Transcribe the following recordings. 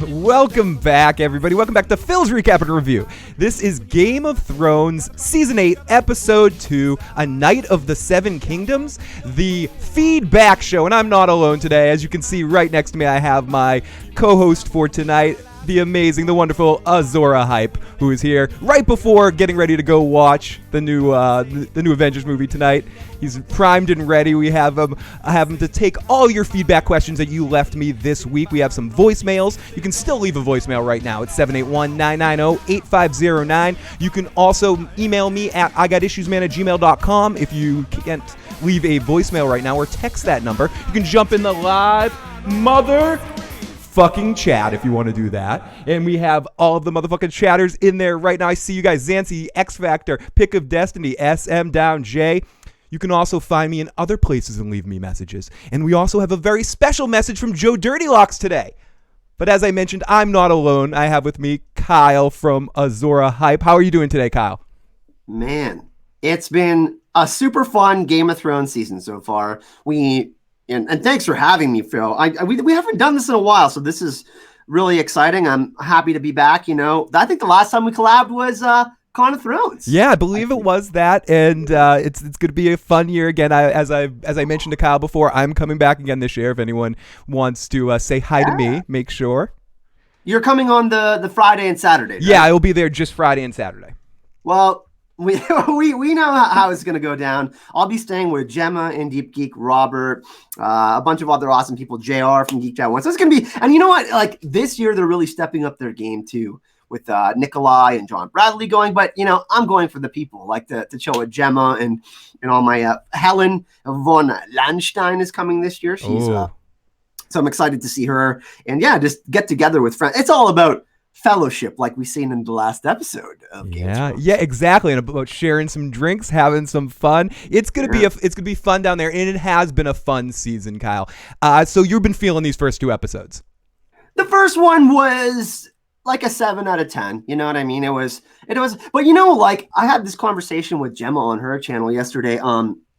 Welcome back, everybody. Welcome back to Phil's Recap and Review. This is Game of Thrones Season 8, Episode 2, A Night of the Seven Kingdoms, the feedback show. And I'm not alone today. As you can see right next to me, I have my co-host for tonight, the amazing, the wonderful Azor Ahype, who is here right before getting ready to go watch the new Avengers movie tonight. He's primed and ready. I have him to take all your feedback questions that you left me this week. We have some voicemails. You can still leave a voicemail right now at 781-990-8509. You can also email me at igotissuesman@gmail.com if you can't leave a voicemail right now, or text that number. You can jump in the live fucking chat if you want to do that. And we have all of the motherfucking chatters in there right now. I see you guys: Zancy, X Factor, Pick of Destiny, SM Down J. You can also find me in other places and leave me messages. And we also have a very special message from Joe Dirtylocks today. But as I mentioned, I'm not alone. I have with me Kyle from Azor Ahype. How are you doing today, Kyle? Man, it's been a super fun Game of Thrones season so far. And thanks for having me, Phil. We haven't done this in a while, so this is really exciting. I'm happy to be back. You know, I think the last time we collabed was Con of Thrones. Yeah, I believe it was that, and it's going to be a fun year again. As I mentioned to Kyle before, I'm coming back again this year. If anyone wants to say hi to me, make sure. You're coming on the Friday and Saturday, right? Yeah, I will be there just Friday and Saturday. Well, we know how it's going to go down. I'll be staying with Gemma and Deep Geek, Robert, a bunch of other awesome people, JR from Geek Chat One. So it's going to be, and you know what? Like this year, they're really stepping up their game too, with Nikolai and John Bradley going. But, you know, I'm going for the people, like to chill with Gemma and all my Helen von Landstein is coming this year. She's so I'm excited to see her. And yeah, just get together with friends. It's all about fellowship, like we seen in the last episode of Game of Thrones. Yeah, exactly. And about sharing some drinks, having some fun. It's gonna be fun down there, and it has been a fun season, Kyle. So you've been feeling these first 2 episodes. The first one was like a 7 out of 10. You know what I mean? It was, but you know, like I had this conversation with Gemma on her channel yesterday,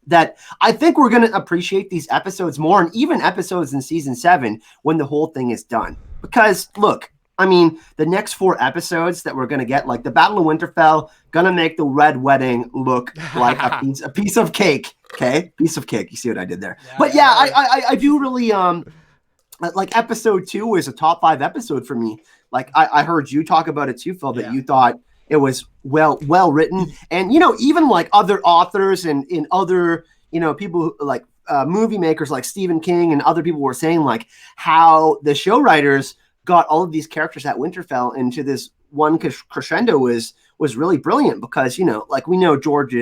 that I think we're going to appreciate these episodes more, and even episodes in season 7 when the whole thing is done. Because look, I mean, the next 4 episodes that we're going to get, like the Battle of Winterfell, going to make the Red Wedding look like a piece of cake. Okay. Piece of cake. You see what I did there? I do really, like episode 2 was a top 5 episode for me. Like I heard you talk about it too, Phil, that you thought it was well written. And, you know, even like other authors and in other, you know, people who, like movie makers like Stephen King and other people were saying like how the show writers got all of these characters at Winterfell into this one crescendo was really brilliant, because, you know, like we know George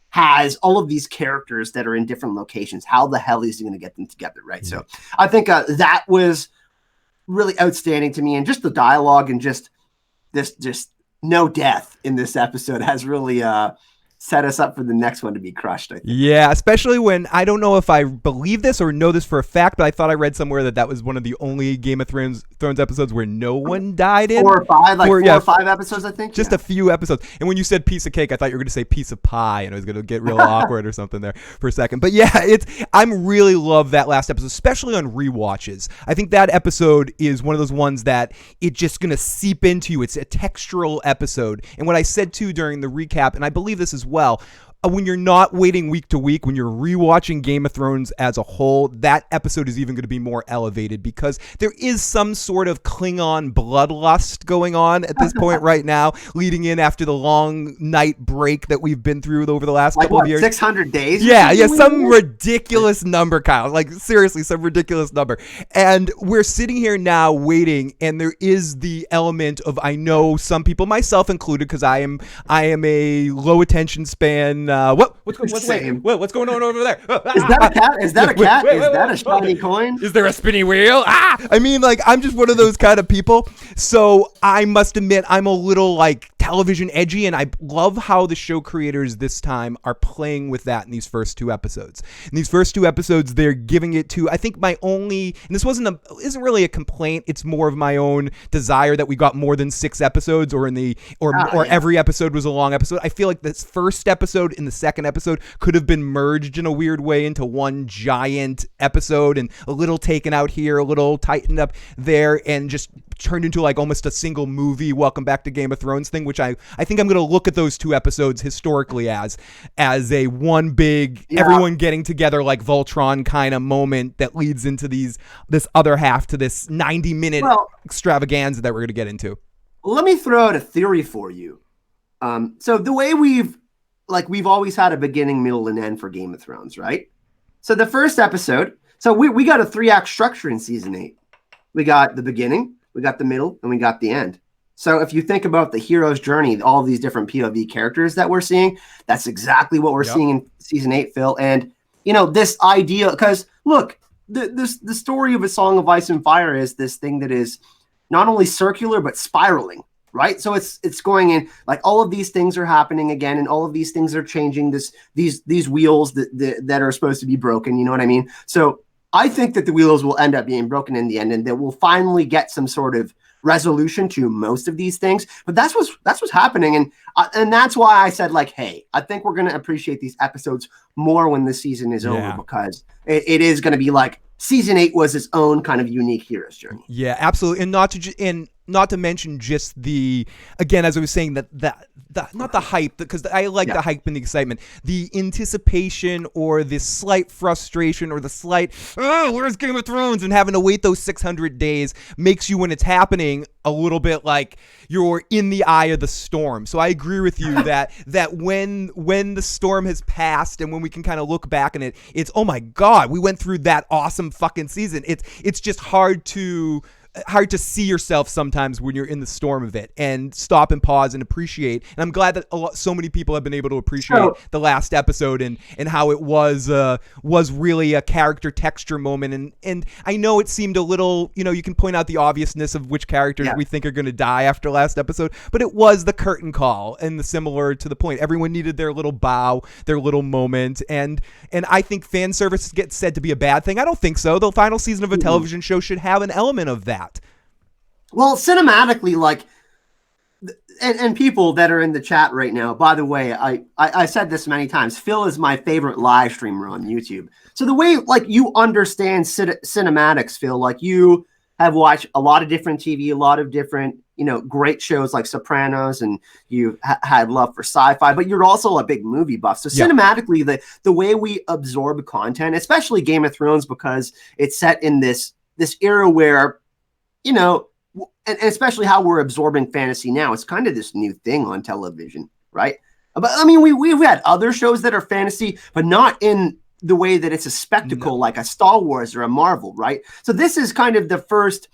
has all of these characters that are in different locations. How the hell is he going to get them together, right? So I think that was really outstanding to me, and just the dialogue and just no death in this episode has really set us up for the next one to be crushed, I think. Yeah, especially when, I don't know if I believe this or know this for a fact, but I thought I read somewhere that was one of the only Game of Thrones episodes where no one died in. 4 or 5, like 4 or 5 episodes, I think. Just a few episodes. And when you said piece of cake, I thought you were going to say piece of pie, and it was going to get real awkward or something there for a second. But yeah, I'm really love that last episode, especially on rewatches. I think that episode is one of those ones that it's just going to seep into you. It's a textural episode. And what I said too during the recap, and I believe this as well, when you're not waiting week to week, when you're rewatching Game of Thrones as a whole, that episode is even going to be more elevated, because there is some sort of Klingon bloodlust going on at this point right now, leading in after the long night break that we've been through over the last couple of years. 600 days? Yeah, some ridiculous number, Kyle. Like, seriously, some ridiculous number. And we're sitting here now waiting, and there is the element of, I know some people, myself included, because I am a low attention span. What's going on over there? Is that a cat? Is that a cat? Is that a shiny coin? Is there a spinny wheel? I mean, like, I'm just one of those kind of people. So I must admit, I'm a little like television edgy, and I love how the show creators this time are playing with that in these first 2 episodes. In these first 2 episodes, they're giving it to, I think my only, and this isn't really a complaint, it's more of my own desire that we got more than 6 episodes, or every episode was a long episode. I feel like this first episode and the second episode could have been merged in a weird way into one giant episode, and a little taken out here, a little tightened up there, and just turned into like almost a single movie Welcome Back to Game of Thrones thing, which I think I'm going to look at those 2 episodes historically as a one big everyone getting together like Voltron kind of moment that leads into this other half to this 90-minute extravaganza that we're going to get into. Let me throw out a theory for you. So the way we've always had a beginning, middle, and end for Game of Thrones, right? So the first episode, so we got a 3-act structure in season 8. We got the beginning, we got the middle, and we got the end. So if you think about the hero's journey, all these different POV characters that we're seeing, that's exactly what we're seeing in season 8, Phil. And, this idea, because look, the story of A Song of Ice and Fire is this thing that is not only circular, but spiraling, right? So it's going in, like, all of these things are happening again, and all of these things are changing these wheels that are supposed to be broken. You know what I mean? So I think that the wheels will end up being broken in the end, and that we'll finally get some sort of resolution to most of these things. But that's what's happening, and that's why I said, like, hey, I think we're gonna appreciate these episodes more when the season is over, because it is gonna be like season 8 was its own kind of unique hero's journey. Yeah, absolutely, and not to mention just the, again, as I was saying, that not the hype, because I like the hype and the excitement, the anticipation or the slight frustration or the slight, where's Game of Thrones, and having to wait those 600 days makes you, when it's happening, a little bit like you're in the eye of the storm. So I agree with you that when the storm has passed and when we can kind of look back on it, it's, oh my God, we went through that awesome fucking season. It's just hard to see yourself sometimes when you're in the storm of it, and stop and pause and appreciate. And I'm glad that so many people have been able to appreciate the last episode and how it was really a character texture moment. And I know it seemed a little, you can point out the obviousness of which characters we think are going to die after last episode, but it was the curtain call and the similar to the point. Everyone needed their little bow, their little moment. And I think fan service gets said to be a bad thing. I don't think so. The final season of a television show should have an element of that. Well, cinematically, like, and people that are in the chat right now, by the way, I said this many times, Phil is my favorite live streamer on YouTube. So the way, like, you understand cinematics, Phil, like, you have watched a lot of different TV, a lot of different, great shows like Sopranos, and you had love for sci-fi, but you're also a big movie buff. So cinematically, the way we absorb content, especially Game of Thrones, because it's set in this era where, and especially how we're absorbing fantasy now, it's kind of this new thing on television, right? But I mean, we've had other shows that are fantasy, but not in the way that it's a spectacle like a Star Wars or a Marvel, right? So this is kind of the first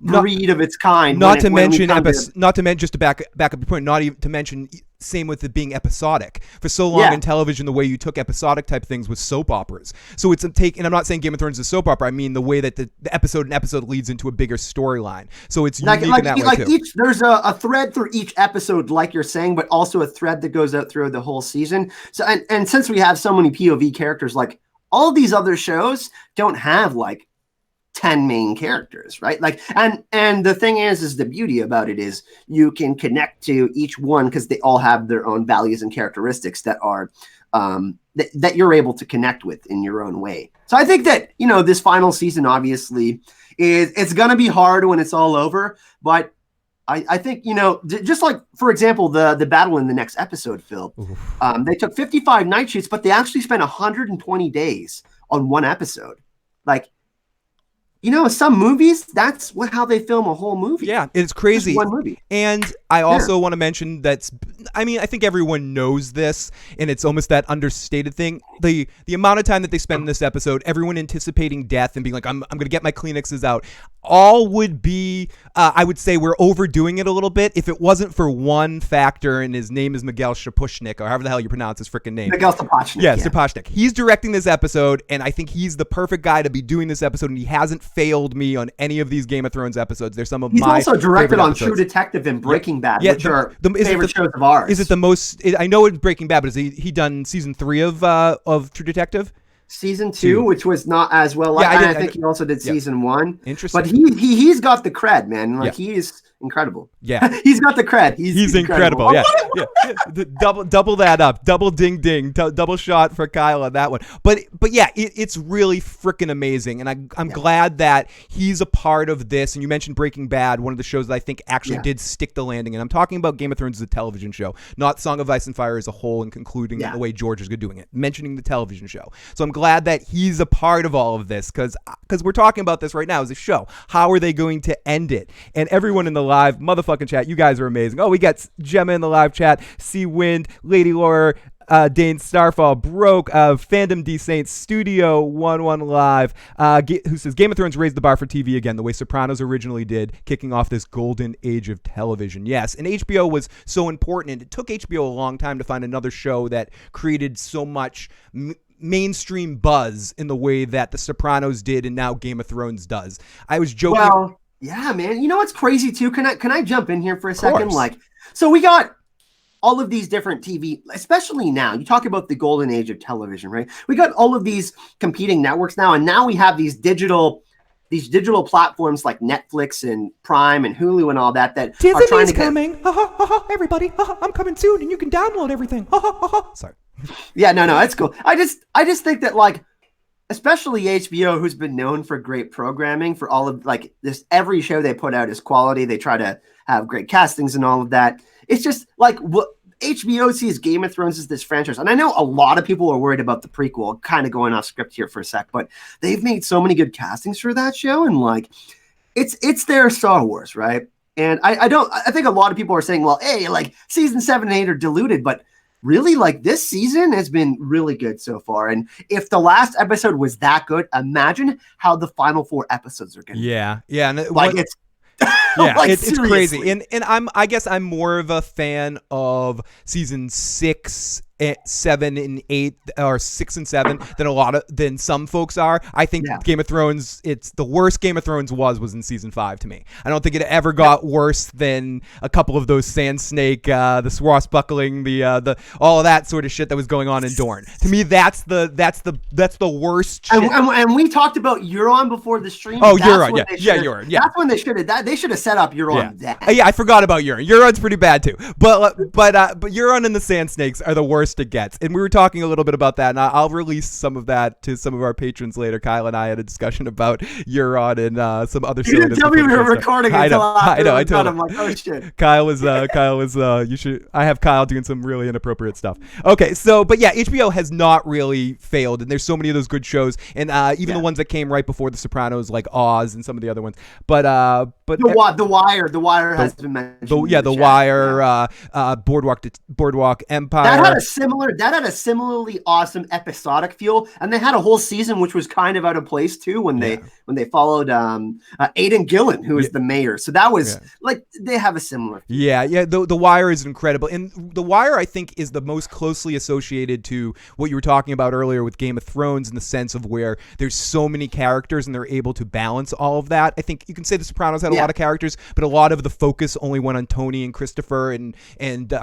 breed of its kind. Not to mention, just to back up your point, not even to mention, same with it being episodic. For so long in television, the way you took episodic type things was soap operas. So it's a take, and I'm not saying Game of Thrones is a soap opera. I mean the way that the episode leads into a bigger storyline. So it's unique in that way too. There's a thread through each episode, like you're saying, but also a thread that goes out through the whole season. So and since we have so many POV characters, like, all of these other shows don't have like 10 main characters, right? Like, and the thing is the beauty about it is you can connect to each one because they all have their own values and characteristics that are that you're able to connect with in your own way. So I think that, this final season obviously it's going to be hard when it's all over, but I think, just like, for example, the battle in the next episode, Phil, they took 55 night shoots, but they actually spent 120 days on one episode. Like, some movies, that's how they film a whole movie. Yeah, it's crazy. Just one movie. And I also want to mention I think everyone knows this, and it's almost that understated thing. The amount of time that they spend in this episode, everyone anticipating death and being like, I'm going to get my Kleenexes out. all would be, I would say we're overdoing it a little bit if it wasn't for one factor, and his name is Miguel Sapochnik, or however the hell you pronounce his freaking name. Miguel Sapochnik. Yeah, Sapochnik. He's directing this episode, and I think he's the perfect guy to be doing this episode, and he hasn't failed me on any of these Game of Thrones episodes. They're some of He's my also directed on episodes. True Detective and Breaking Bad, which are favorite shows of ours. Is it the most, I know it's Breaking Bad, but has he done season 3 of True Detective? Season 2, which was not as well. I think he also did season 1. Interesting. But he's got the cred, man. Like he is incredible. Yeah, he's got the cred. He's incredible. Yeah. Double that up. Double ding ding. Double shot for Kyle on that one. But yeah, it's really freaking amazing, and I'm glad that he's a part of this. And you mentioned Breaking Bad, one of the shows that I think actually did stick the landing. And I'm talking about Game of Thrones as a television show, not Song of Ice and Fire as a whole, and concluding the way George is good doing it. Mentioning the television show. So I'm glad that he's a part of all of this, because we're talking about this right now as a show. How are they going to end it? And everyone in the live motherfucking chat, you guys are amazing. Oh, we got Gemma in the live chat, Sea Wind, Lady Laura, Dane Starfall, Broke, Fandom D Saints, Studio 11 Live, who says Game of Thrones raised the bar for TV again, the way Sopranos originally did, kicking off this golden age of television. Yes, and HBO was so important, and it took HBO a long time to find another show that created so much mainstream buzz in the way that The Sopranos did, and now Game of Thrones does. I was joking. Well, yeah, man. You know what's crazy too? Can I jump in here for a second? Like, so we got all of these different TV, especially now. You talk about the golden age of television, right? We got all of these competing networks now, and now we have these digital platforms like Netflix and Prime and Hulu and all that Disney's are trying to coming. Everybody, I'm coming soon, and you can download everything. Sorry. Yeah, no, that's cool. I just think that, like, especially HBO, who's been known for great programming, for all of like this, every show they put out is quality. They try to have great castings and all of that. It's just like what HBO sees Game of Thrones as this franchise. And I know a lot of people are worried about the prequel, kind of going off script here for a sec, but they've made so many good castings for that show. And like, it's their Star Wars, right? And I think a lot of people are saying, well, hey, like season 7 and 8 are diluted, but really, like, this season has been really good so far. And if the last episode was that good, imagine how the final 4 episodes are going to be. Yeah. And it's like, it's crazy. And I guess I'm more of a fan of season 6, 7 and 8, or 6 and 7 than some folks are. I think Game of Thrones, it's the worst Game of Thrones was in season 5 to me. I don't think it ever got worse than a couple of those Sand Snake, the swashbuckling, the all of that sort of shit that was going on in Dorne. To me, that's the worst shit. And we talked about Euron before the stream. Oh, Euron, Euron. Yeah, that's when they should have. They should have set up Euron. Yeah, I forgot about Euron. Euron's pretty bad too. But Euron and the Sand Snakes are the worst it gets. And we were talking a little bit about that, and I'll release some of that to some of our patrons later. Kyle and I had a discussion about Euron and some other. You didn't tell me we were recording. I know. I told him. I'm like, oh shit. Kyle was. You should. I have Kyle doing some really inappropriate stuff. Okay, so but yeah, HBO has not really failed, and there's so many of those good shows, and even the ones that came right before The Sopranos, like Oz and some of the other ones. But The Wire has been mentioned. The Wire, Boardwalk Empire. That had a similarly awesome episodic feel, and they had a whole season which was kind of out of place too when they followed Aidan Gillen, who is the mayor. So that was like they have a similar feel. Yeah. The Wire is incredible, and The Wire I think is the most closely associated to what you were talking about earlier with Game of Thrones, in the sense of where there's so many characters and they're able to balance all of that. I think you can say The Sopranos had a lot of characters, but a lot of the focus only went on Tony and Christopher and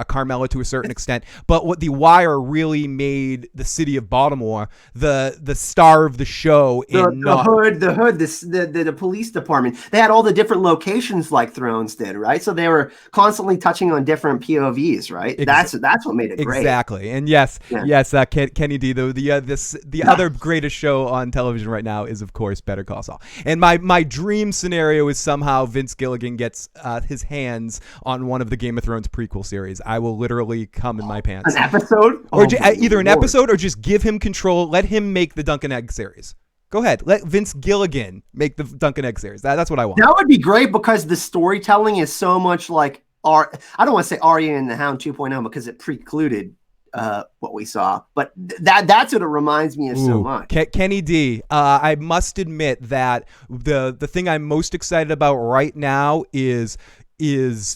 Carmela to a certain extent. But what The Wire really made the city of Baltimore the star of the show. The police department. They had all the different locations like Thrones did, right? So they were constantly touching on different POVs, right? That's what made it great. Exactly. And yes, Kenny D, though the other greatest show on television right now is of course Better Call Saul. And my dream scenario is somehow Vince Gilligan gets his hands on one of the Game of Thrones prequel series. I will literally come in my pants. An episode? Or either an episode or just give him control. Let him make the Dunk and Egg series. Go ahead. Let Vince Gilligan make the Dunk and Egg series. That's what I want. That would be great because the storytelling is so much like I don't want to say Arya and the Hound 2.0 because it precluded what we saw. But that's what it reminds me of so much. Kenny D, I must admit that the thing I'm most excited about right now is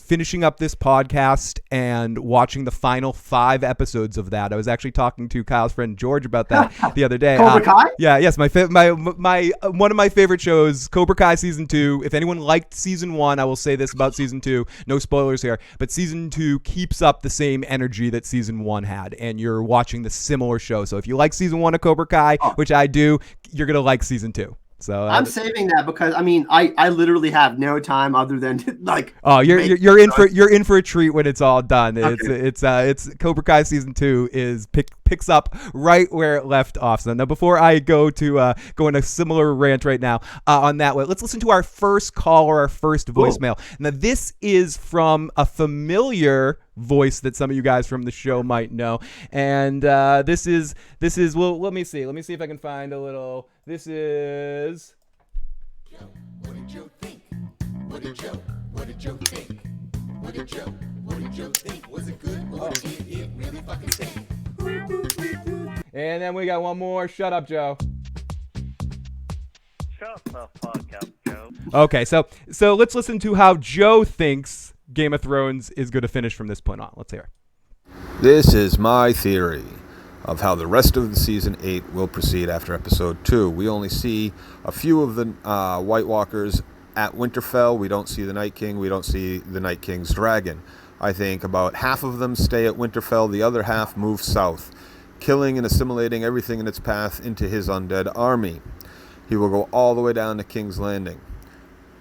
finishing up this podcast and watching the final 5 episodes of that. I was actually talking to Kyle's friend George about that the other day. Cobra Kai? Yeah, yes, my one of my favorite shows, Cobra Kai season 2. If anyone liked season 1, I will say this about season 2. No spoilers here, but season 2 keeps up the same energy that season 1 had, and you're watching the similar show. So if you like season 1 of Cobra Kai, which I do, you're gonna like season 2. So I'm saving that because I literally have no time other than like. Oh, you're in for a treat when it's all done. Okay. It's Cobra Kai season 2 picks up right where it left off. So now before I go in a similar rant right now on that way, let's listen to our first call or our first voicemail. Now this is from a familiar voice that some of you guys from the show might know, and this is well, let me see if I can find a little. This is what did Joe think? What did Joe think? What did Joe think? Was it good or did it really fucking stink? And then we got one more. Shut up, Joe. Shut the fuck up, Joe. Okay, so let's listen to how Joe thinks Game of Thrones is going to finish from this point on. Let's hear it. This is my theory of how the rest of the season 8 will proceed after episode 2. We only see a few of the White Walkers at Winterfell. We don't see the Night King. We don't see the Night King's dragon. I think about half of them stay at Winterfell. The other half move south, killing and assimilating everything in its path into his undead army. He will go all the way down to King's Landing.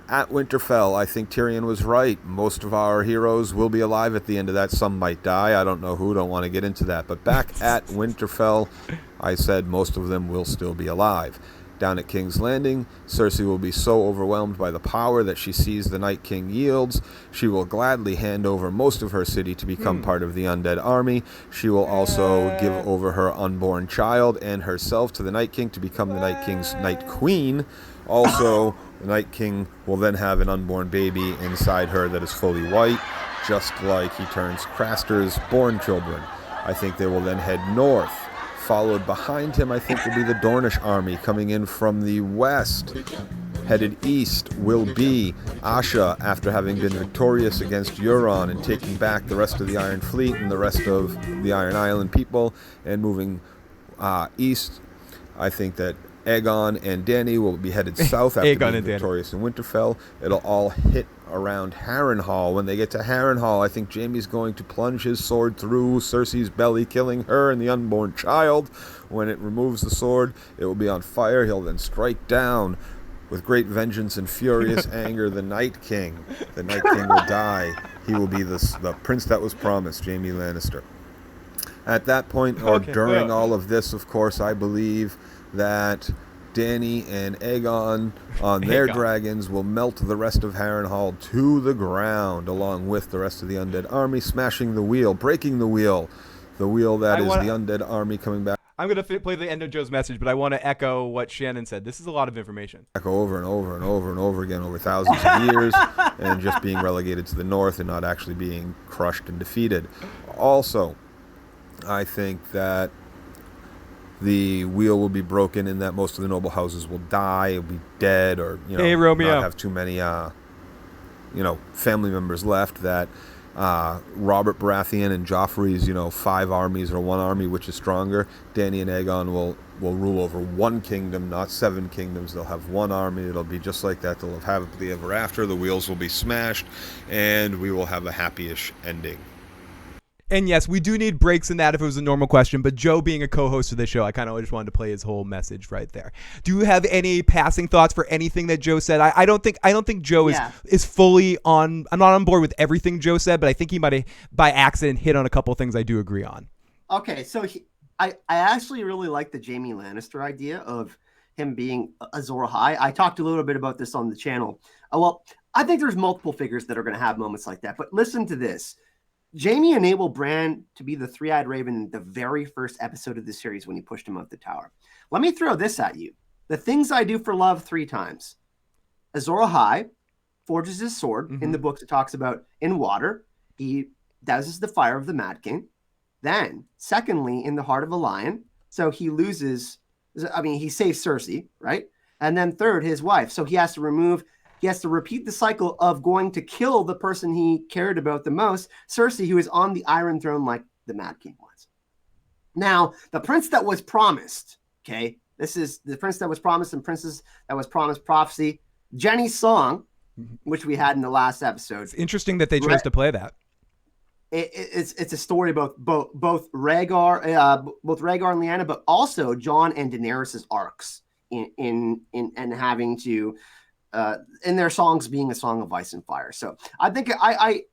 At Winterfell, I think Tyrion was right. Most of our heroes will be alive at the end of that. Some might die. I don't know who. Don't want to get into that. But back at Winterfell, I said most of them will still be alive. Down at King's Landing, Cersei will be so overwhelmed by the power that she sees the Night King yields. She will gladly hand over most of her city to become part of the undead army. She will also give over her unborn child and herself to the Night King to become the Night King's Night Queen. Also, the Night King will then have an unborn baby inside her that is fully white, just like he turns Craster's born children. I think they will then head north. Followed behind him, I think, will be the Dornish army coming in from the west. Headed east will be Asha, after having been victorious against Euron and taking back the rest of the Iron Fleet and the rest of the Iron Island people, and moving east. I think that Aegon and Dany will be headed south after being victorious in Winterfell. It'll all hit around Harrenhal. When they get to Harrenhal, I think Jaime's going to plunge his sword through Cersei's belly, killing her and the unborn child. When it removes the sword, it will be on fire. He'll then strike down with great vengeance and furious anger the Night King. The Night King will die. He will be the prince that was promised, Jaime Lannister. At that point, or during all of this, of course, I believe that Dany and Aegon on their dragons will melt the rest of Harrenhal to the ground, along with the rest of the undead army, smashing the wheel, breaking the wheel that is the undead army coming back. I'm going to play the end of Joe's message, but I want to echo what Shannon said. This is a lot of information. Echo over and over and over and over again over thousands of years, and just being relegated to the north and not actually being crushed and defeated. Also, I think that the wheel will be broken in that most of the noble houses will die, will be dead, or not have too many family members left. That Robert Baratheon and Joffrey's 5 armies or 1 army, which is stronger. Dany and Aegon will rule over 1 kingdom, not 7 kingdoms. They'll have 1 army. It'll be just like that. They'll have happily ever after. The wheels will be smashed, and we will have a happy-ish ending. And yes, we do need breaks in that if it was a normal question, but Joe being a co-host of the show, I kind of just wanted to play his whole message right there. Do you have any passing thoughts for anything that Joe said? I don't think Joe is fully on. I'm not on board with everything Joe said, but I think he might have by accident hit on a couple of things I do agree on. Okay, so I actually really like the Jaime Lannister idea of him being Azor Ahype. I talked a little bit about this on the channel. Well, I think there's multiple figures that are going to have moments like that, but listen to this. Jaime enabled Bran to be the 3-eyed raven in the very first episode of the series when he pushed him out the tower. Let me throw this at you. The things I do for love 3 times. Azor Ahype forges his sword. In the books it talks about in water. He douses the fire of the Mad King. Then, secondly, in the heart of a lion. So he loses, he saves Cersei, right? And then third, his wife. So he has to repeat the cycle of going to kill the person he cared about the most, Cersei, who is on the Iron Throne like the Mad King was. Now, the prince that was promised, okay, this is the prince that was promised and princess that was promised prophecy, Jenny's song, which we had in the last episode. It's interesting that they chose to play that. It's a story about both Rhaegar and Lyanna, but also Jon and Daenerys' arcs in having to in their songs being a song of ice and fire. So I think I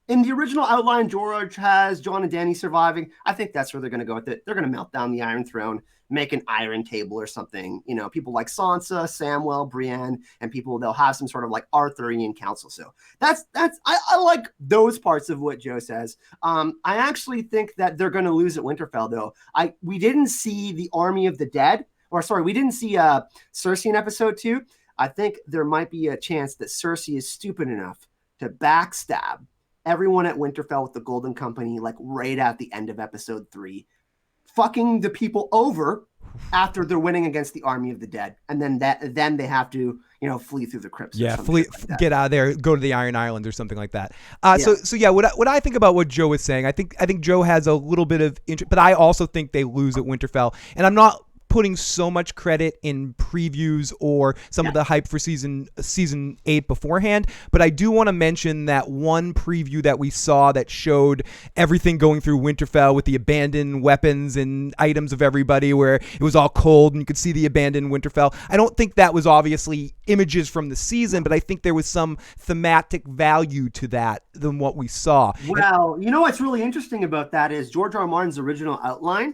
in the original outline, George has Jon and Dany surviving. I think that's where they're going to go with it. They're going to melt down the Iron Throne, make an iron table or something. You know, people like Sansa, Samwell, Brienne, and people, they'll have some sort of like Arthurian council. So I like those parts of what Joe says. I actually think that they're going to lose at Winterfell, though. We didn't see the Army of the Dead, we didn't see Cersei in episode 2. I think there might be a chance that Cersei is stupid enough to backstab everyone at Winterfell with the Golden Company, like right at the end of episode 3, fucking the people over after they're winning against the Army of the Dead, and then they have to flee through the crypts. Yeah, get out of there, go to the Iron Islands or something like that. So what I think about what Joe is saying, I think Joe has a little bit of interest, but I also think they lose at Winterfell, and I'm not putting so much credit in previews or some of the hype for season 8 beforehand, but I do want to mention that one preview that we saw that showed everything going through Winterfell with the abandoned weapons and items of everybody, where it was all cold and you could see the abandoned Winterfell. I don't think that was obviously images from the season, but I think there was some thematic value to that than what we saw. Well, what's really interesting about that is George R. R. Martin's original outline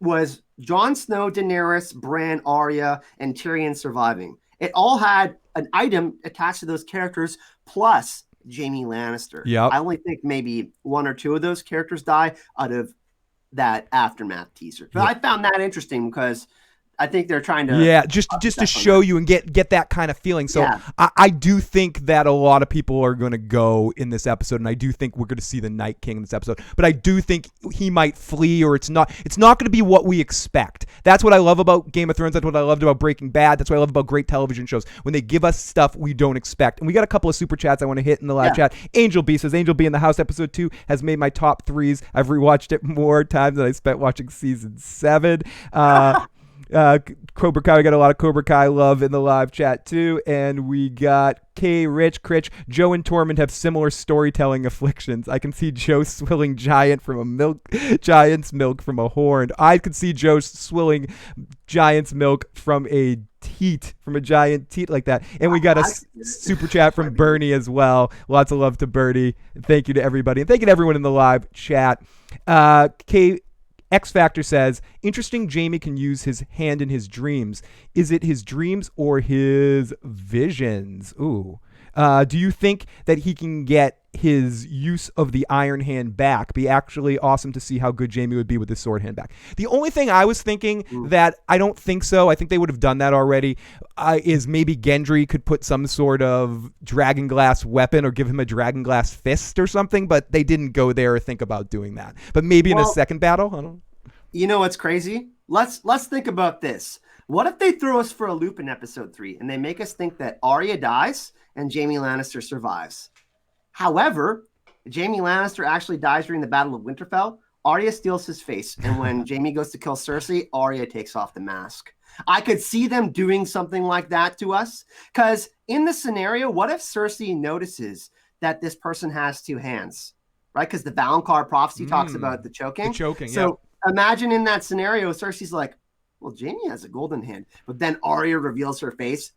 was Jon Snow, Daenerys, Bran, Arya, and Tyrion surviving. It all had an item attached to those characters plus Jaime Lannister. Yep. I only think maybe one or two of those characters die out of that aftermath teaser. But I found that interesting because I think they're trying to just to show you and get that kind of feeling. So I do think that a lot of people are going to go in this episode, and I do think we're going to see the Night King in this episode. But I do think he might flee, or it's not going to be what we expect. That's what I love about Game of Thrones. That's what I loved about Breaking Bad. That's what I love about great television shows, when they give us stuff we don't expect. And we got a couple of super chats I want to hit in the live chat. Angel B says, Angel B in the house, episode 2 has made my top 3s. I've rewatched it more times than I spent watching season 7. Cobra Kai, we got a lot of Cobra Kai love in the live chat too, and we got K Rich Critch. Joe and Tormund have similar storytelling afflictions. I can see Joe swilling giant's milk from a horn. I could see Joe swilling giant's milk from a giant teat like that. And we got a super chat from Bernie as well. Lots of love to Bernie. Thank you to everybody, and thank you to everyone in the live chat. X Factor says, interesting, Jaime can use his hand in his dreams. Is it his dreams or his visions? Ooh. Do you think that he can get his use of the Iron Hand back? Be actually awesome to see how good Jaime would be with his sword hand back. The only thing I was thinking that I don't think so, I think they would have done that already, is maybe Gendry could put some sort of dragon glass weapon or give him a dragon glass fist or something, but they didn't go there or think about doing that. But maybe in a second battle, I don't know. You know what's crazy? Let's think about this. What if they throw us for a loop in episode 3 and they make us think that Arya dies and Jaime Lannister survives? However, Jaime Lannister actually dies during the Battle of Winterfell. Arya steals his face, and when Jaime goes to kill Cersei, Arya takes off the mask. I could see them doing something like that to us, because in the scenario, what if Cersei notices that this person has 2 hands, right? Because the Valonqar prophecy talks about the choking. So imagine in that scenario, Cersei's like, well, Jaime has a golden hand, but then Arya reveals her face.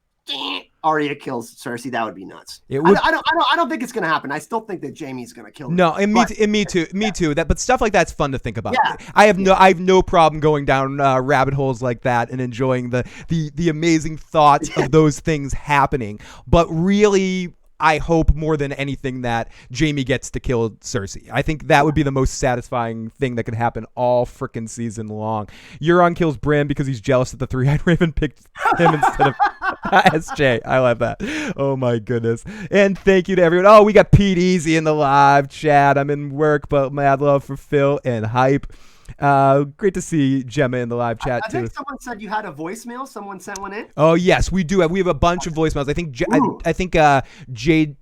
Arya kills Cersei. That would be nuts. I don't think it's gonna happen. I still think that Jaime's gonna kill her. No, and me too. But stuff like that's fun to think about. Yeah. I have no problem going down rabbit holes like that and enjoying the amazing thoughts of those things happening. But really, I hope more than anything that Jaime gets to kill Cersei. I think that would be the most satisfying thing that could happen all frickin' season long. Euron kills Bran because he's jealous that the Three-Eyed Raven picked him instead of... SJ, I love that. Oh my goodness. And thank you to everyone. Oh, we got Pete Easy in the live chat. I'm in work, but mad love for Phil and Hype. Great to see Gemma in the live chat I too. think someone said you had a voicemail. Someone sent one in. Oh yes, we do. We have a bunch of voicemails. I think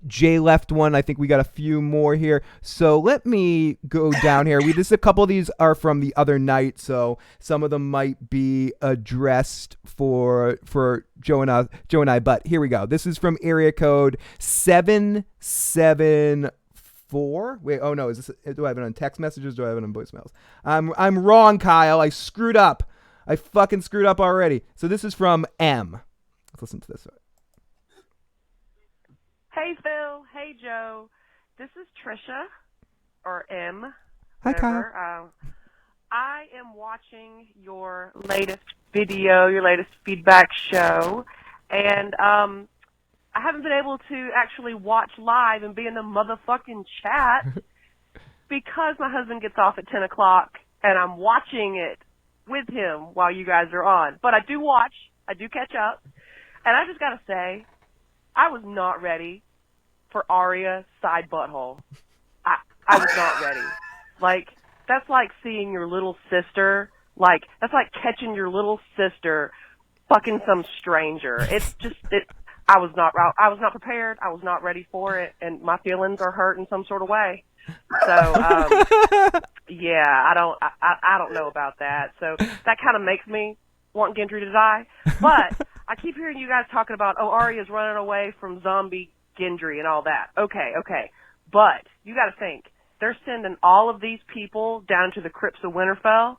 Jay left one. I think we got a few more here. So let me go down here. This a couple of these are from the other night, so some of them might be addressed for Joe and I. But here we go. This is from area code 774. Wait, oh no, do I have it on text messages? Do I have it on voicemails? I'm wrong, Kyle. I screwed up. I fucking screwed up already. So this is from M. Let's listen to this. Hey, Phil. Hey, Joe. This is Trisha, or M. Hi, whatever. Kyle. I am watching your latest video, your latest feedback show, and I haven't been able to actually watch live and be in the motherfucking chat because my husband gets off at 10 o'clock, and I'm watching it with him while you guys are on. But I do watch. I do catch up. And I just got to say, I was not ready for Arya side butthole. I was not ready. Like, that's like seeing your little sister. Like, that's like catching your little sister fucking some stranger. It's just, I was not prepared. I was not ready for it. And my feelings are hurt in some sort of way. So, yeah, I don't know about that. So that kind of makes me want Gendry to die. But I keep hearing you guys talking about, Arya's running away from zombie Gendry and all that. Okay. But you got to think, they're sending all of these people down to the Crypts of Winterfell.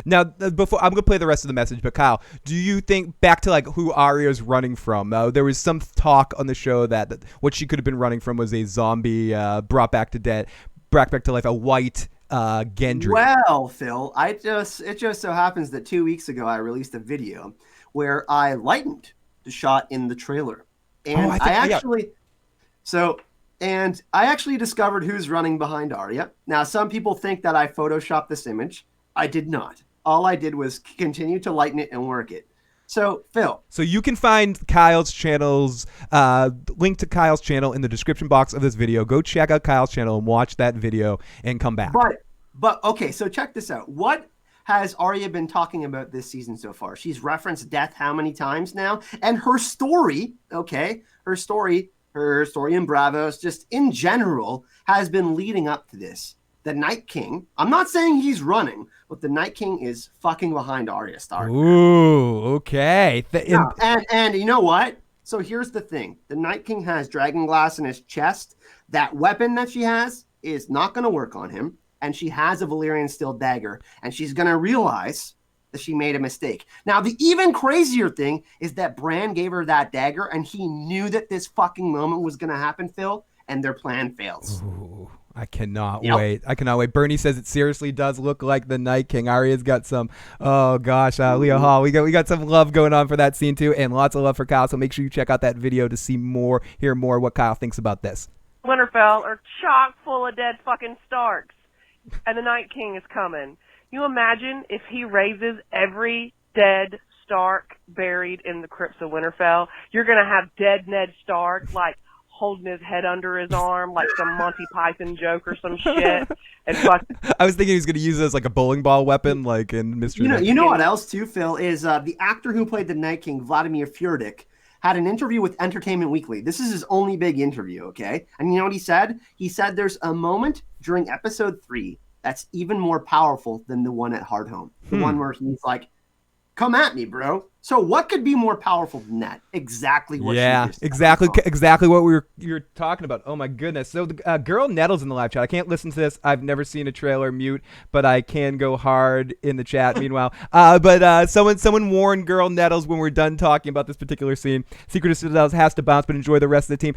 Now, before I'm gonna play the rest of the message, but Kyle, do you think back to like who Arya's running from? There was some talk on the show that what she could have been running from was a zombie brought back to life, a white Gendry. Well, Phil, it just so happens that 2 weeks ago I released a video where I lightened the shot in the trailer, and I actually discovered who's running behind Arya. Now, some people think that I photoshopped this image. I did not. All I did was continue to lighten it and work it. So, Phil. So you can find Kyle's channel's link to Kyle's channel in the description box of this video. Go check out Kyle's channel and watch that video and come back. But okay, so check this out. What has Arya been talking about this season so far? She's referenced death how many times now? And her story, her story in Bravos, just in general, has been leading up to this. The Night King, I'm not saying he's running, but the Night King is fucking behind Arya Stark. Ooh, okay. And you know what? So here's the thing. The Night King has Dragonglass in his chest. That weapon that she has is not going to work on him. And she has a Valyrian steel dagger. And she's going to realize that she made a mistake. Now, the even crazier thing is that Bran gave her that dagger, and he knew that this fucking moment was going to happen, Phil, and their plan fails. Ooh. I cannot wait. Bernie says it seriously does look like the Night King. Arya's got some, Leah Hall. We got some love going on for that scene too, and lots of love for Kyle. So make sure you check out that video to see more, hear more what Kyle thinks about this. Winterfell are chock full of dead fucking Starks, and the Night King is coming. You imagine if he raises every dead Stark buried in the Crypts of Winterfell? You're gonna have dead Ned Stark, like, holding his head under his arm like some Monty Python joke or some shit. And I was thinking he was going to use it as like a bowling ball weapon, like in Mr. You know what else too, Phil, is the actor who played the Night King, Vladimir Furdik, had an interview with Entertainment Weekly. This is his only big interview, okay? And you know what he said? He said there's a moment during episode 3 that's even more powerful than the one at Hardhome. The one where he's like, come at me, bro. So what could be more powerful than that? Exactly what exactly what you're talking about. Oh my goodness. So the girl Nettles in the live chat. I can't listen to this. I've never seen a trailer mute, but I can go hard in the chat meanwhile. But someone warned girl Nettles when we're done talking about this particular scene. Secret of Citadels has to bounce, but enjoy the rest of the team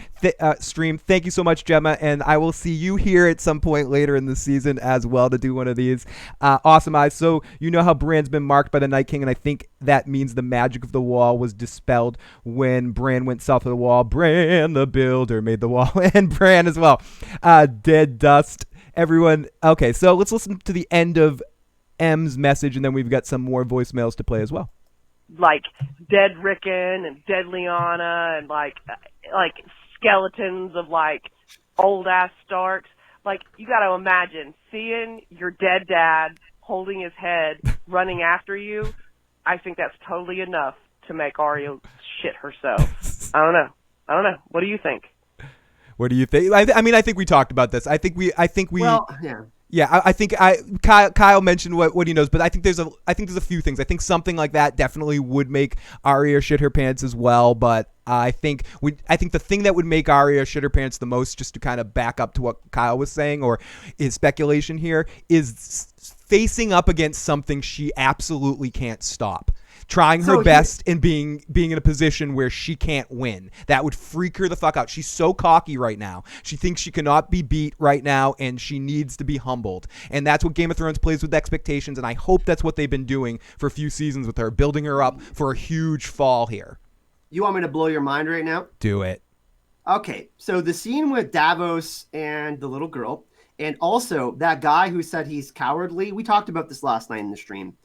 stream. Thank you so much, Gemma, and I will see you here at some point later in the season as well to do one of these. Awesome Eyes. So you know how Bran's been marked by the Night King, and I think that means the magic of the wall was dispelled when Bran went south of the wall. Bran the Builder made the wall, and Bran as well. Dead dust. Everyone. Okay, so let's listen to the end of M's message, and then we've got some more voicemails to play as well. like dead Rickon and dead Lyanna and like skeletons of like old ass Starks. Like, you got to imagine seeing your dead dad holding his head, running after you. I think that's totally enough to make Arya shit herself. I don't know. What do you think? What do you think? I mean, I think we talked about this. I think we. Well, yeah. Yeah, I think Kyle mentioned what he knows, but I think there's a few things. I think something like that definitely would make Arya shit her pants as well. But I think the thing that would make Arya shit her pants the most, just to kind of back up to what Kyle was saying or his speculation here, is facing up against something she absolutely can't stop. Trying her best and being in a position where she can't win. That would freak her the fuck out. She's so cocky right now. She thinks she cannot be beat right now, and she needs to be humbled. And that's what Game of Thrones plays with expectations, and I hope that's what they've been doing for a few seasons with her, building her up for a huge fall here. You want me to blow your mind right now? Do it. Okay, so the scene with Davos and the little girl, and also that guy who said he's cowardly, we talked about this last night in the stream.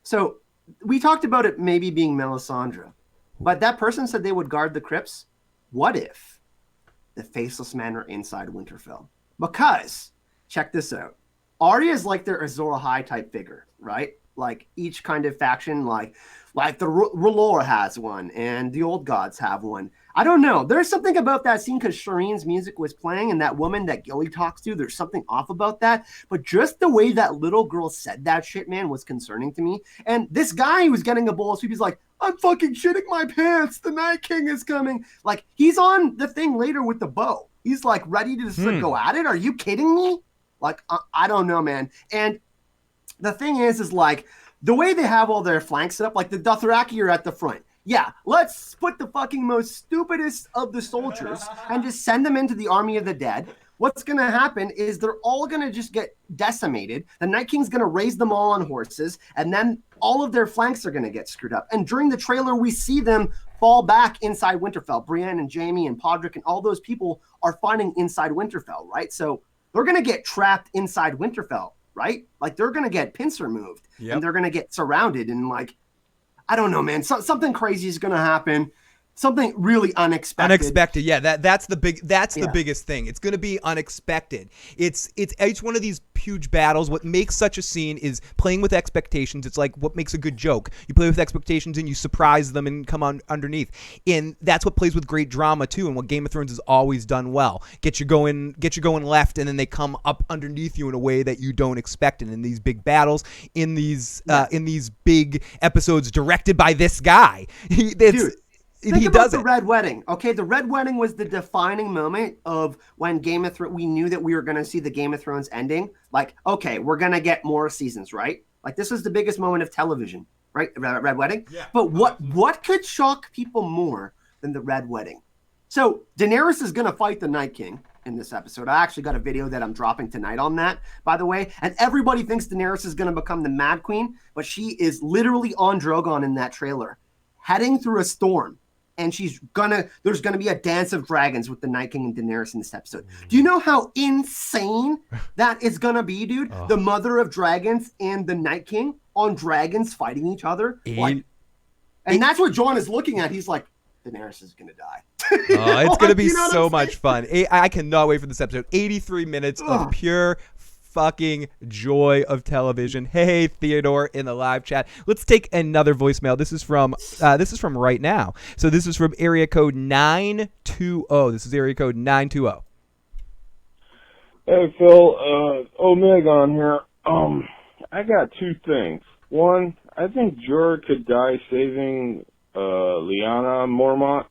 So we talked about it maybe being Melisandre, but that person said they would guard the crypts. What if the Faceless Men are inside Winterfell? Because, check this out, Arya is like their Azor Ahype type figure, right? Like each kind of faction, like the R'hllor has one, and the Old Gods have one. I don't know. There's something about that scene because Shireen's music was playing, and that woman that Gilly talks to, there's something off about that. But just the way that little girl said that shit, man, was concerning to me. And this guy who's getting a bowl of soup, he's like, I'm fucking shitting my pants. The Night King is coming. Like, he's on the thing later with the bow. He's like ready to just go at it. Are you kidding me? Like, I don't know, man. And the thing is like, the way they have all their flanks set up, like the Dothraki are at the front. Yeah, let's put the fucking most stupidest of the soldiers and just send them into the army of the dead. What's going to happen is they're all going to just get decimated. The Night King's going to raise them all on horses, and then all of their flanks are going to get screwed up. And during the trailer, we see them fall back inside Winterfell. Brienne and Jaime and Podrick and all those people are fighting inside Winterfell, right? So they're going to get trapped inside Winterfell, right? Like, they're going to get pincer moved, and they're going to get surrounded, and like, I don't know, man. Something crazy is going to happen. Something really unexpected. Yeah, that's the biggest thing. It's going to be unexpected. It's each one of these huge battles. What makes such a scene is playing with expectations. It's like what makes a good joke. You play with expectations and you surprise them and come on underneath. And that's what plays with great drama too. And what Game of Thrones has always done well. Get you going left, and then they come up underneath you in a way that you don't expect. And in these big battles, in these big episodes directed by this guy, Dude. Think about the Red Wedding. Okay, the Red Wedding was the defining moment of when Game of Thrones, we knew that we were going to see the Game of Thrones ending. Like, okay, we're going to get more seasons, right? Like, this was the biggest moment of television, right? Red Wedding. Yeah. But what could shock people more than the Red Wedding? So Daenerys is going to fight the Night King in this episode. I actually got a video that I'm dropping tonight on that, by the way. And everybody thinks Daenerys is going to become the Mad Queen, but she is literally on Drogon in that trailer, heading through a storm. And there's gonna be a dance of dragons with the Night King and Daenerys in this episode. Do you know how insane that is gonna be, dude? Oh. The Mother of Dragons and the Night King on dragons fighting each other. That's what John is looking at. He's like, Daenerys is gonna die. Oh, it's gonna be so much fun. I cannot wait for this episode. 83 minutes of pure fucking joy of television. Hey, Theodore in the live chat. Let's take another voicemail. This is from right now. So this is from area code 920. This is area code 920. Hey Phil, Omega on here. I got two things. One, I think Jorah could die saving Lyanna Mormont.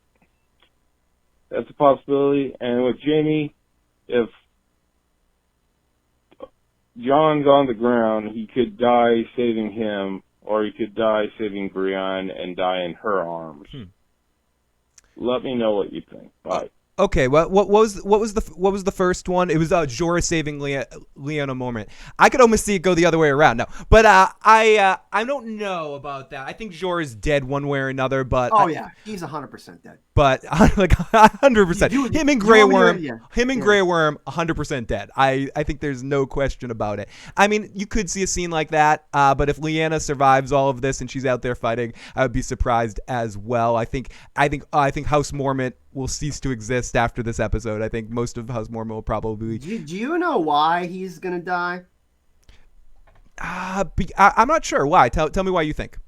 That's a possibility. And with Jaime, if John's on the ground, he could die saving him, or he could die saving Brienne and die in her arms. Let me know what you think. Bye. Okay, well, what was the first one? It was Jorah saving Lyanna Mormont. I could almost see it go the other way around. No, but I don't know about that. I think Jorah's dead one way or another. But yeah, he's 100% dead. But like 100%, him and Grey Worm, Grey Worm, 100% dead. I think there's no question about it. I mean, you could see a scene like that, but if Lyanna survives all of this and she's out there fighting, I would be surprised as well. I think House Mormont will cease to exist after this episode. I think most of House Mormont will probably. Do you know why he's gonna die? I'm not sure why. Tell me why you think.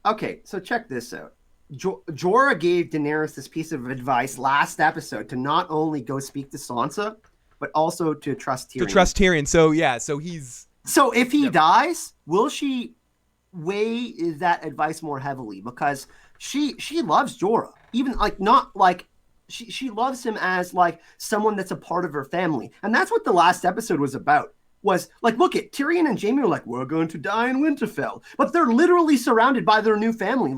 Okay, so check this out. Jorah gave Daenerys this piece of advice last episode to not only go speak to Sansa, but also to trust Tyrion. So if he dies, will she weigh that advice more heavily? Because she loves Jorah, even she loves him as like someone that's a part of her family, and that's what the last episode was about. Was like, look at Tyrion and Jaime are like, we're going to die in Winterfell, but they're literally surrounded by their new family.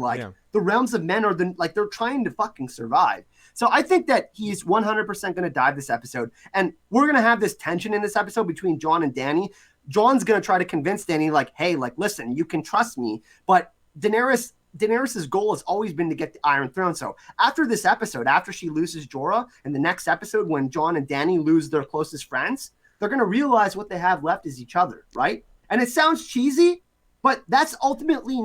The realms of men are they're trying to fucking survive. So I think that he's 100% going to die this episode, and we're going to have this tension in this episode between Jon and Dany. Jon's going to try to convince Dany, like, hey, like, listen, you can trust me, but Daenerys's goal has always been to get the Iron Throne. So after this episode, after she loses Jorah, and the next episode when Jon and Dany lose their closest friends, they're going to realize what they have left is each other, right? And it sounds cheesy, but that's ultimately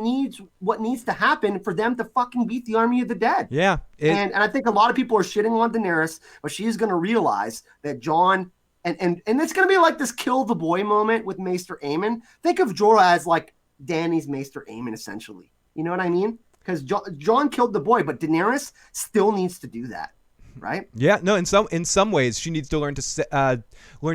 what needs to happen for them to fucking beat the army of the dead. Yeah. And I think a lot of people are shitting on Daenerys, but she's going to realize that Jon, and it's going to be like this kill the boy moment with Maester Aemon. Think of Jorah as like Dany's Maester Aemon, essentially. You know what I mean? Because Jon killed the boy, but Daenerys still needs to do that. Right? Yeah, no. In some ways, she needs to learn to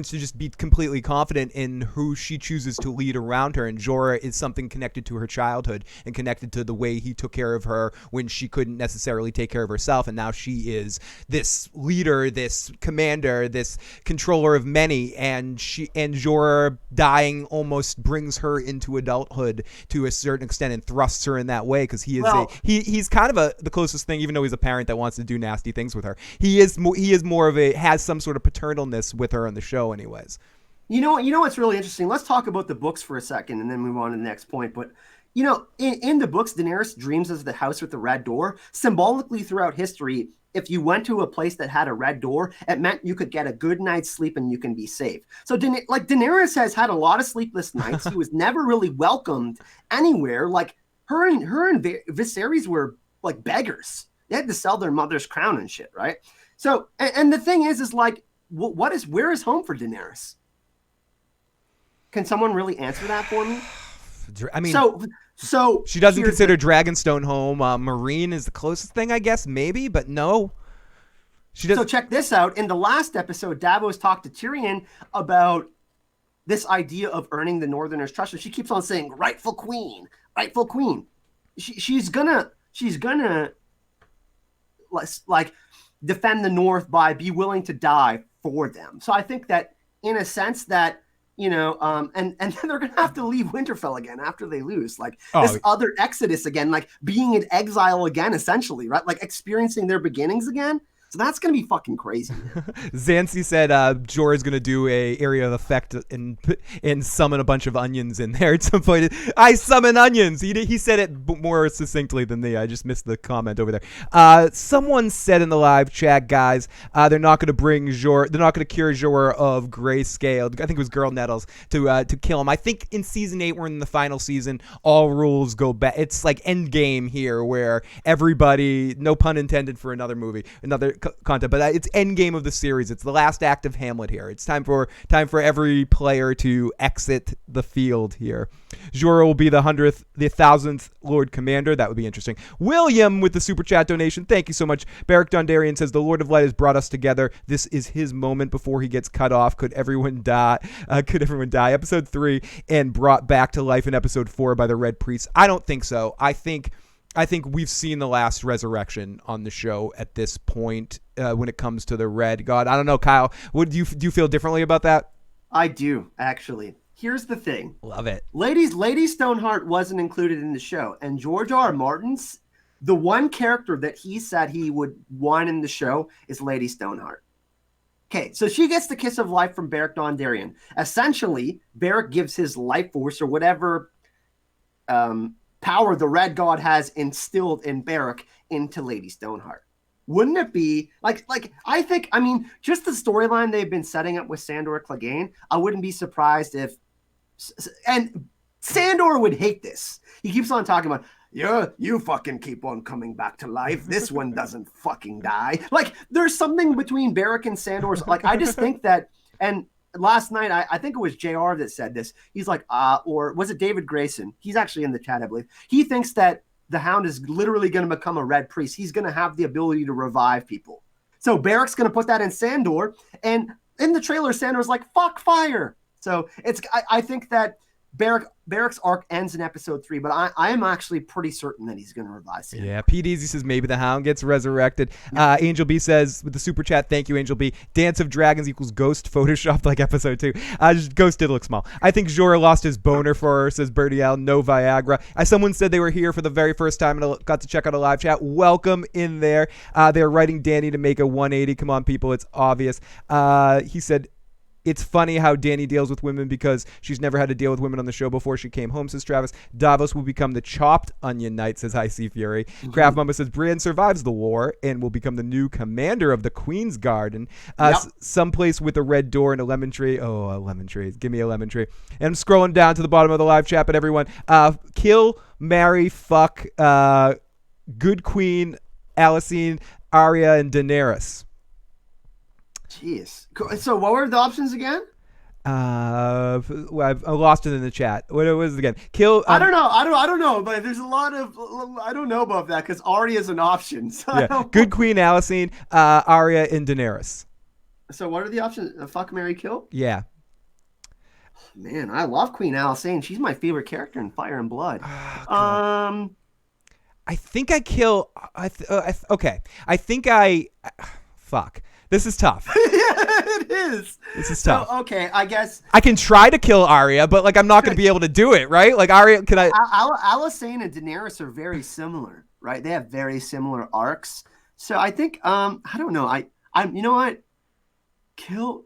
just be completely confident in who she chooses to lead around her. And Jorah is something connected to her childhood and connected to the way he took care of her when she couldn't necessarily take care of herself. And now she is this leader, this commander, this controller of many. And Jorah dying almost brings her into adulthood to a certain extent and thrusts her in that way, because he's kind of the closest thing, even though he's a parent that wants to do nasty things with her. He is more of has some sort of paternalness with her on the show anyways. You know what's really interesting? Let's talk about the books for a second and then move on to the next point. But, in the books, Daenerys dreams of the house with the red door. Symbolically throughout history, if you went to a place that had a red door, it meant you could get a good night's sleep and you can be safe. So Daenerys has had a lot of sleepless nights. She was never really welcomed anywhere. Like her and Viserys were like beggars. They had to sell their mother's crown and shit, right? So, and the thing is like, where is home for Daenerys? Can someone really answer that for me? I mean, so she doesn't consider Dragonstone home. Marine is the closest thing, I guess, maybe, but no. She doesn't. So check this out. In the last episode, Davos talked to Tyrion about this idea of earning the Northerners' trust. And she keeps on saying, rightful queen, rightful queen. She's gonna like defend the North by be willing to die for them. So I think that in a sense that, and then they're going to have to leave Winterfell again after they lose, like this other exodus again, like being in exile again, essentially, right? Like experiencing their beginnings again. So that's going to be fucking crazy. Zancy said Jorah's going to do a area of effect and summon a bunch of onions in there at some point. I summon onions. He said it more succinctly than me. I just missed the comment over there. Someone said in the live chat, guys, they're not going to bring Jorah. They're not going to cure Jorah of grayscale. I think it was Girl Nettles to kill him. I think in season 8, we're in the final season. All rules go back. It's like Endgame here, where everybody, no pun intended for another movie, another content, but it's Endgame of the series. It's the last act of Hamlet here. It's time for every player to exit the field here. Jorah will be the 1,000th Lord Commander. That would be interesting. William with the super chat donation. Thank you so much. Barrick Dondarian says the Lord of Light has brought us together. This is his moment before he gets cut off. Could everyone die? Episode 3 and brought back to life in episode 4 by the Red Priest. I don't think so. I think we've seen the last resurrection on the show at this point when it comes to the Red God. I don't know, Kyle. Do you feel differently about that? I do, actually. Here's the thing. Love it. Lady Stoneheart wasn't included in the show, and George R. R. Martin's, the one character that he said he would want in the show is Lady Stoneheart. Okay, so she gets the kiss of life from Beric Dondarrion. Essentially, Beric gives his life force or whatever power the Red God has instilled in Beric into Lady Stoneheart. Wouldn't it be like I think, I mean, just the storyline they've been setting up with Sandor Clegane, I wouldn't be surprised if, and Sandor would hate this. He keeps on talking about, you fucking keep on coming back to life. This one doesn't fucking die. Like, there's something between Beric and Sandor's, like, I just think that, and last night, I think it was JR that said this. He's like, or was it David Grayson? He's actually in the chat, I believe. He thinks that the Hound is literally going to become a Red Priest. He's going to have the ability to revive people. So Beric's going to put that in Sandor. And in the trailer, Sandor's like, fuck fire. So I think that Beric's arc ends in episode 3, but I am actually pretty certain that he's going to revive Sandor. Yeah, Pete Easy says maybe the Hound gets resurrected. Angel B says with the super chat, thank you, Angel B. Dance of Dragons equals Ghost photoshopped like episode 2. Ghost did look small. I think Jorah lost his boner for her, says Birdie Al. No Viagra. Someone said they were here for the very first time and got to check out a live chat. Welcome in there. They're writing Danny to make a 180. Come on, people. It's obvious. He said, it's funny how Danny deals with women because she's never had to deal with women on the show before she came home, says Travis. Davos will become the chopped onion knight, says High Sea Fury. Craft Mama says Brienne survives the war and will become the new commander of the Queen's Garden. Someplace with a red door and a lemon tree. Oh, a lemon tree. Give me a lemon tree. And I'm scrolling down to the bottom of the live chat, but everyone, kill, marry, fuck, good queen, Alicent, Arya, and Daenerys. Jeez. So what were the options again? I lost it in the chat. What was it again? Kill. I don't know. I don't know. But there's a lot of I don't know about that because Arya is an option. So yeah. Good Queen, Alicent, Arya, and Daenerys. So what are the options? Fuck, marry, kill. Yeah. Man, I love Queen Alicent. She's my favorite character in Fire and Blood. I think I kill. Okay. I think I. Fuck. This is tough. Yeah, it is. This is tough. So, okay, I guess I can try to kill Arya, but like I'm not going to be able to do it, right? Like Arya, can I? Alicent and Daenerys are very similar, right? They have very similar arcs. So I think I don't know. I'm you know what? Kill.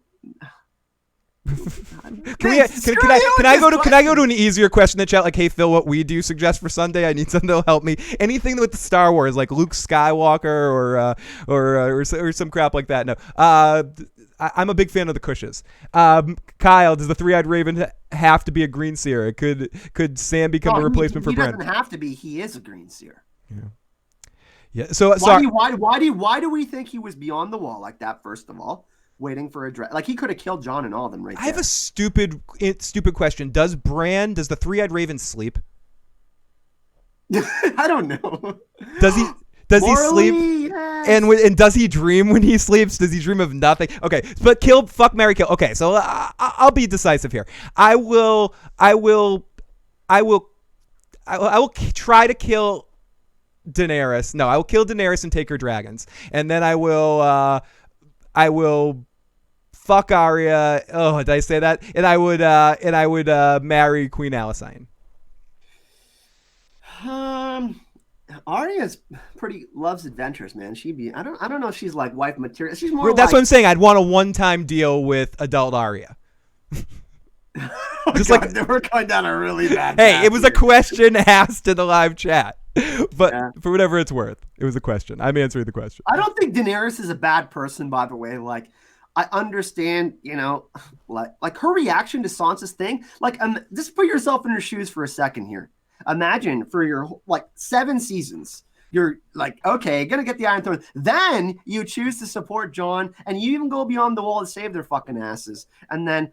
Can I go to an easier question in the chat? Like, hey Phil, what we do suggest for Sunday? I need something to help me. Anything with the Star Wars, like Luke Skywalker or some crap like that. No, I'm a big fan of the Cushes. Kyle, does the three-eyed raven have to be a green seer? Could Sam become a replacement for Bran? He doesn't have to be. He is a green seer. Yeah. So why do we think he was beyond the wall like that? First of all, waiting for a draft. Like, he could have killed Jon and all of them right there. I have a stupid question. Does the three-eyed raven sleep? I don't know. Does he sleep? Yes. And does he dream when he sleeps? Does he dream of nothing? Okay, but fuck, marry, kill. Okay, so I'll be decisive here. I will try to kill Daenerys. No, I will kill Daenerys and take her dragons, and then I will fuck Arya. Oh, did I say that? And I would marry Queen Alicent. Arya's loves adventures, man. I don't know if she's like wife material. She's more. That's what I'm saying. I'd want a one-time deal with adult Arya. Just God, like we're going down a really bad. Hey, it was a question asked in the live chat, but for whatever it's worth, it was a question. I'm answering the question. I don't think Daenerys is a bad person, by the way. Like, I understand, like her reaction to Sansa's thing. Like, just put yourself in her shoes for a second here. Imagine for your 7 seasons, you're like, okay, gonna get the Iron Throne. Then you choose to support Jon, and you even go beyond the wall to save their fucking asses. And then,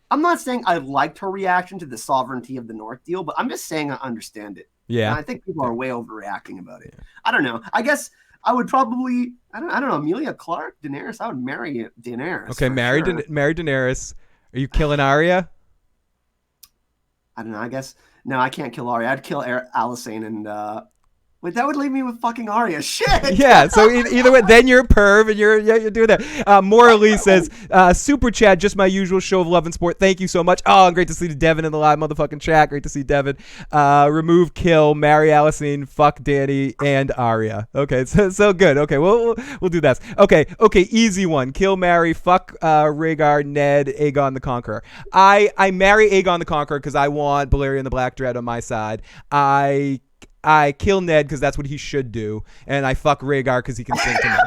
I'm not saying I liked her reaction to the sovereignty of the North deal, but I'm just saying I understand it. Yeah, and I think people are way overreacting about it. I don't know. I guess I would probably, I don't know, Emilia Clarke, Daenerys. I would marry Daenerys. Okay, marry Daenerys. Are you killing Arya? I don't know. I guess no, I can't kill Arya. I'd kill Alicent and But that would leave me with fucking Arya. Shit. Yeah, so either way, then you're a perv and you're doing that. Maura Lee says, super chat, just my usual show of love and sport. Thank you so much. Oh, great to see Devin in the live motherfucking chat. Great to see Devin. Remove, kill, marry Alicent, fuck Danny, and Arya. Okay, so good. Okay, we'll do that. Okay, easy one. Kill, marry, fuck Rhaegar, Ned, Aegon the Conqueror. I marry Aegon the Conqueror because I want Balerion the Black Dread on my side. I kill Ned because that's what he should do, and I fuck Rhaegar because he can sing to me.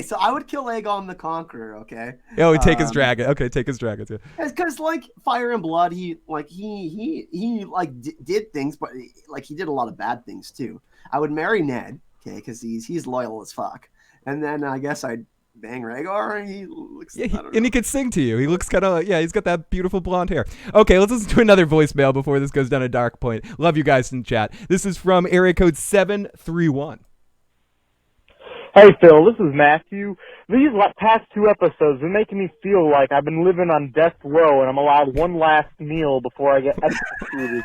So I would kill Aegon the Conqueror. Okay. Oh, take his dragon. Okay, take his dragon too. Because like Fire and Blood, he did things, but like he did a lot of bad things too. I would marry Ned, okay, because he's loyal as fuck, and then I guess I'd bang Rhaegar, and he looks. Yeah, and he could sing to you. He looks kind of he's got that beautiful blonde hair. Okay, let's listen to another voicemail before this goes down a dark point. Love you guys in chat. This is from area code 731. Hey Phil, this is Matthew. These past 2 episodes have been making me feel like I've been living on death row and I'm allowed one last meal before I get executed.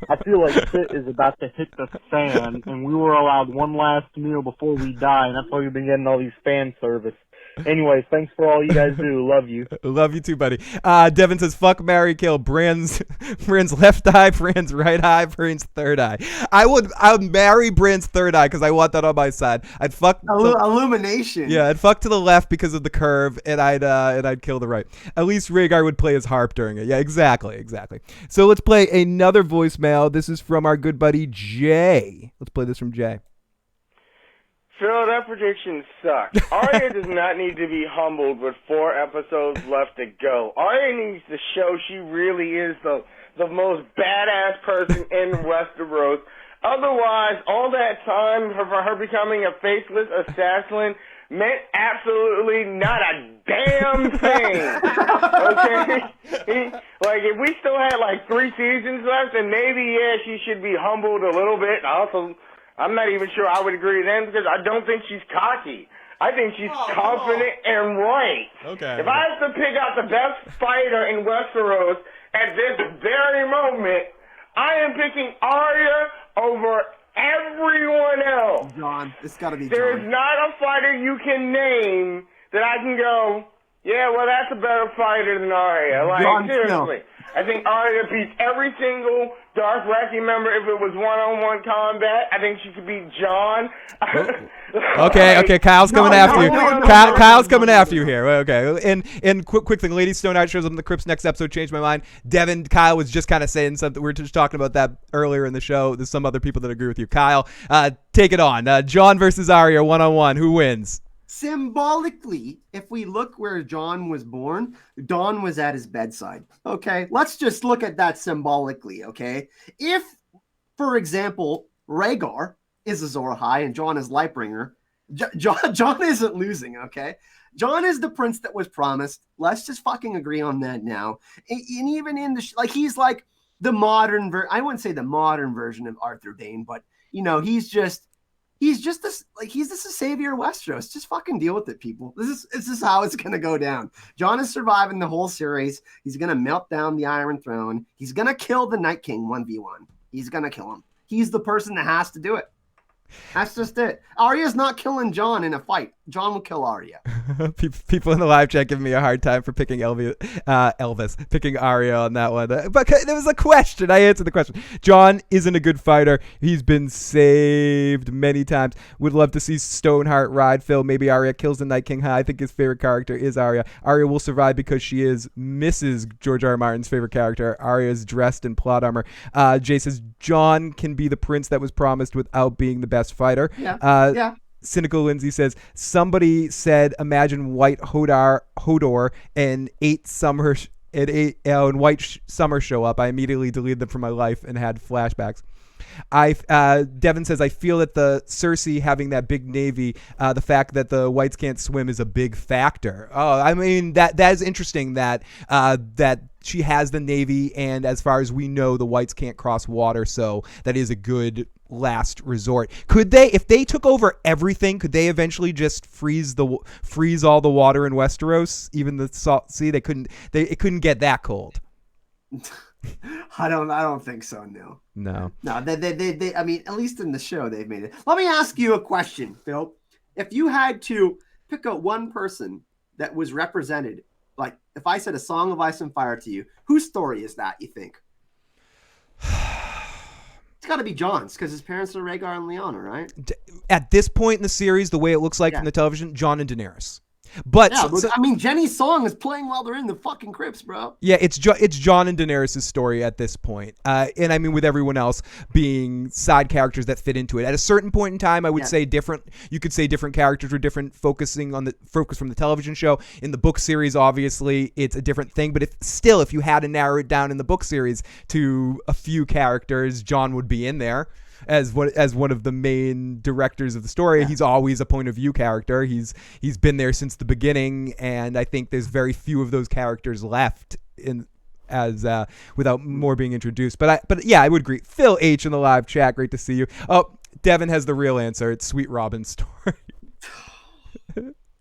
I feel like shit is about to hit the fan, and we were allowed one last meal before we die, and that's why we've been getting all these fan service. Anyways, thanks for all you guys do. Love you. Love you too, buddy. Devin says, fuck, marry, kill. Bran's left eye, Bran's right eye, Bran's third eye. I would marry Bran's third eye because I want that on my side. I'd fuck illumination. Yeah, I'd fuck to the left because of the curve, and I'd kill the right. At least Rhaegar would play his harp during it. Yeah, exactly. So let's play another voicemail. This is from our good buddy Jay. Let's play this from Jay. Phil, that prediction sucks. Arya does not need to be humbled with 4 episodes left to go. Arya needs to show she really is the most badass person in Westeros. Otherwise, all that time for her becoming a faceless assassin meant absolutely not a damn thing. Okay? Like, if we still had like 3 seasons left, then maybe, she should be humbled a little bit. Also, I'm not even sure I would agree then because I don't think she's cocky. I think she's confident and right. Okay. If I have to pick out the best fighter in Westeros at this very moment, I am picking Arya over everyone else. John, it's got to be There John. is not a fighter you can name that I can go, yeah, well, that's a better fighter than Arya. Like, John seriously. I think Arya beats every single Dothraki member if it was one-on-one combat. I think she could beat Jon. Okay, Kyle's coming after you. Kyle's coming after you here. Okay, and quick thing, Lady Stoneheart shows up in the Crypts next episode. Changed my mind. Devin, Kyle was just kind of saying something. We were just talking about that earlier in the show. There's some other people that agree with you. Kyle, take it on. Jon versus Arya, one-on-one. Who wins? Symbolically, if we look where Jon was born, Dawn was at his bedside. Okay, let's just look at that symbolically. Okay, if, for example, Rhaegar is Azor Ahype and Jon is Lightbringer, Jon isn't losing. Okay, Jon is the prince that was promised. Let's just fucking agree on that now. And even in the he's like the modern I wouldn't say the modern version of Arthur Dayne, but he's just this, he's just a savior of Westeros. Just fucking deal with it, people. This is how it's gonna go down. Jon is surviving the whole series. He's gonna melt down the Iron Throne. He's gonna kill the Night King 1v1. He's gonna kill him. He's the person that has to do it. That's just it. Arya's not killing Jon in a fight. Jon will kill Arya. People in the live chat giving me a hard time for picking Elvis, picking Arya on that one. But there was a question. I answered the question. Jon isn't a good fighter. He's been saved many times. Would love to see Stoneheart ride Phil. Maybe Arya kills the Night King. I think his favorite character is Arya. Arya will survive because she is Mrs. George R. R. Martin's favorite character. Arya is dressed in plot armor. Jay says Jon can be the prince that was promised without being the best fighter. Yeah. Cynical Lindsay says, somebody said, imagine White Hodor and White Summer show up. I immediately deleted them from my life and had flashbacks. Devin says, I feel that the Cersei having that big navy, the fact that the whites can't swim is a big factor. Oh, I mean, that is interesting that she has the navy, and as far as we know, the whites can't cross water, so that is a good last resort. Could they, if they took over everything, could they eventually just freeze all the water in Westeros, even the salt sea? It couldn't get that cold. I don't think so. No. No. No. They. I mean, at least in the show, they've made it. Let me ask you a question, Phil. If you had to pick out one person that was represented, like if I said A Song of Ice and Fire to you, whose story is that? You think? It's got to be John's because his parents are Rhaegar and Lyanna, right? At this point in the series, the way it looks like from the television, Jon and Daenerys. But yeah, I mean, Jenny's song is playing while they're in the fucking crypts, bro. Yeah, it's Jon and Daenerys' story at this point. And I mean, with everyone else being side characters that fit into it. At a certain point in time, I would say different. You could say different characters were different, focus from the television show. In the book series, obviously, it's a different thing. But if you had to narrow it down in the book series to a few characters, Jon would be in there. As one of the main directors of the story. He's always a point of view character. He's been there since the beginning, and I think there's very few of those characters left without more being introduced. But yeah, I would agree. Phil H in the live chat, great to see you. Oh, Devin has the real answer. It's Sweet Robin's story.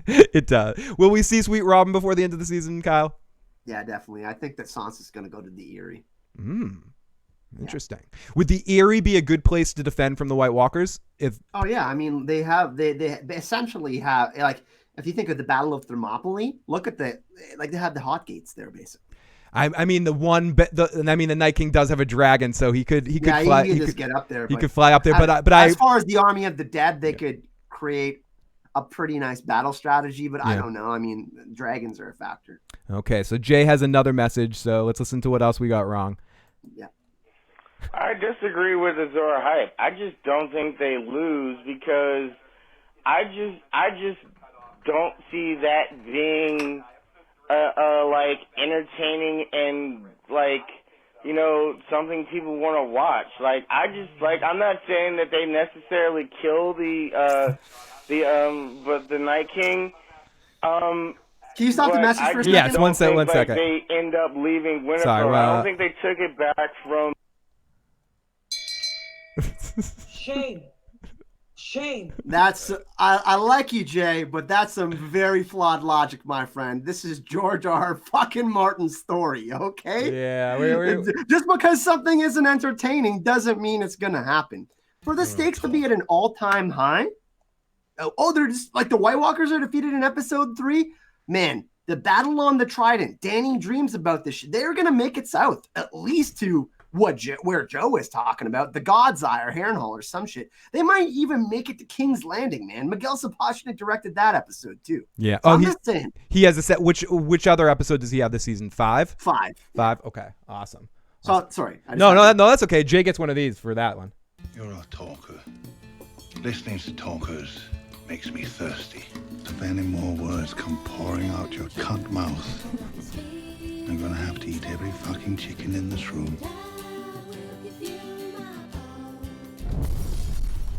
It does. Will we see Sweet Robin before the end of the season, Kyle? Yeah, definitely. I think that Sansa's going to go to the Eyrie. Interesting. Would the Eyrie be a good place to defend from the White Walkers? Oh yeah, I mean they essentially have, like, if you think of the Battle of Thermopylae, look at they have the hot gates there basically. I mean the Night King does have a dragon, so he could fly. He could get up there. He could fly up there, but as far as the Army of the Dead, they could create a pretty nice battle strategy, but I don't know. I mean, dragons are a factor. Okay, so Jay has another message, so let's listen to what else we got wrong. Yeah. I disagree with Azor Ahype. I just don't think they lose because I just don't see that being like entertaining and like, you know, something people want to watch. Like I'm not saying that they necessarily kill but the Night King. Can you stop the message for a second? Yes, one second. They end up leaving Winterfell. Sorry, I don't think they took it back from. Shame. That's I like you, Jay, but that's some very flawed logic, my friend. This is George R. fucking Martin's story, okay? Yeah, just because something isn't entertaining doesn't mean it's gonna happen. For the stakes to be at an all-time high, they're just like the White Walkers are defeated in episode 3. Man, the battle on the Trident. Danny dreams about this shit. They're gonna make it south, at least to where Joe is talking about, the God's Eye or Harrenhal or some shit. They might even make it to King's Landing, man. Miguel Sapochnik directed that episode too. Yeah. So I'm just saying. He has a set. Which other episode does he have this season? 5? 5. 5. Okay. Awesome. So sorry. No, that's okay. Jay gets one of these for that one. You're a talker. Listening to talkers makes me thirsty. If any more words come pouring out your cunt mouth, I'm gonna have to eat every fucking chicken in this room.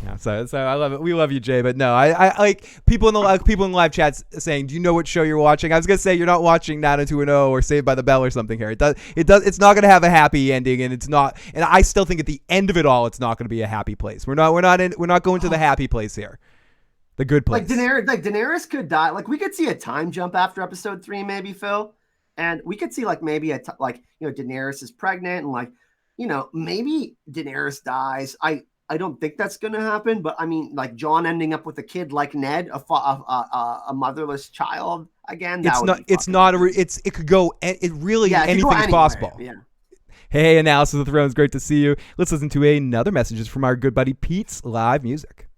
Yeah, so I love it. We love you, Jay, but no, I like people in the live chats saying, "Do you know what show you're watching?" I was gonna say you're not watching 90210 or Saved by the Bell or something here. It's not gonna have a happy ending, and it's not. And I still think at the end of it all, it's not gonna be a happy place. We're not going to the happy place here. The good place. Daenerys could die. Like we could see a time jump after episode 3, maybe, Phil, and we could see like maybe Daenerys is pregnant and like, you know, maybe Daenerys dies. I don't think that's going to happen, but I mean, like Jon ending up with a kid like Ned, a motherless child again. It could go. It really anything's possible. Yeah. Hey, Analysis of the Thrones, great to see you. Let's listen to another message from our good buddy Pete's live music.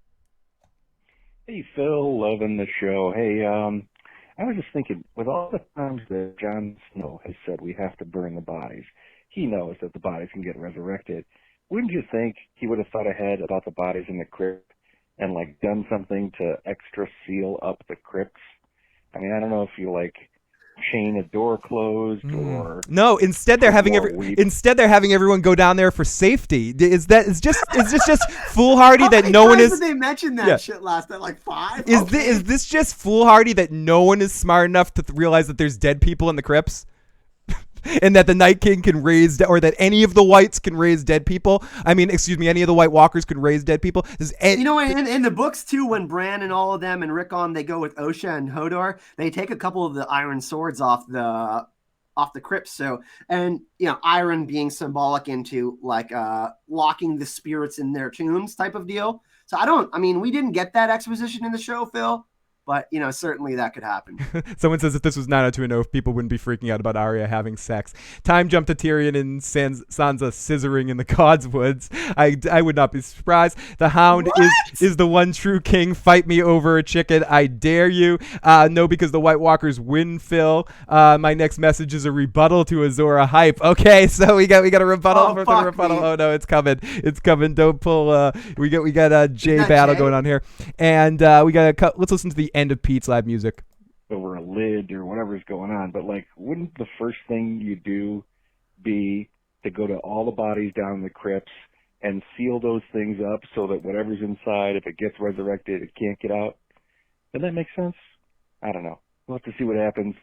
Hey, Phil, loving the show. Hey, I was just thinking, with all the times that Jon Snow has said we have to burn the bodies, he knows that the bodies can get resurrected. Wouldn't you think he would have thought ahead about the bodies in the crypt and like done something to extra seal up the crypts? I mean, I don't know if you like chain a door closed or no. Instead, they're having everyone go down there for safety. Is this just foolhardy that no one is? Did they mention that shit last night? Like 5. Is this just foolhardy that no one is smart enough to realize that there's dead people in the crypts? And that the Night King can raise, or that any of the Whites can raise dead people. I mean, excuse me, any of the White Walkers can raise dead people. You know, in the books too, when Bran and all of them and Rickon, they go with Osha and Hodor, they take a couple of the iron swords off the off the crypts. So, and iron being symbolic into like locking the spirits in their tombs type of deal. So we didn't get that exposition in the show, Phil, but certainly that could happen. Someone says if this was 90210, people wouldn't be freaking out about Arya having sex. Time jump to Tyrion and Sansa scissoring in the Godswoods. I would not be surprised. The Hound is the one true king. Fight me over a chicken. I dare you. No, because the White Walkers win, Phil. My next message is a rebuttal to Azor Ahype. Okay, so we got a rebuttal for the rebuttal. Me. Oh no, it's coming. It's coming. Don't pull. We got a J battle going on here, and let's listen to the end of Pete's live music over a lid or whatever's going on. But like, wouldn't the first thing you do be to go to all the bodies down in the crypts and seal those things up so that whatever's inside, if it gets resurrected, it can't get out? Does that make sense? I don't know. We'll have to see what happens.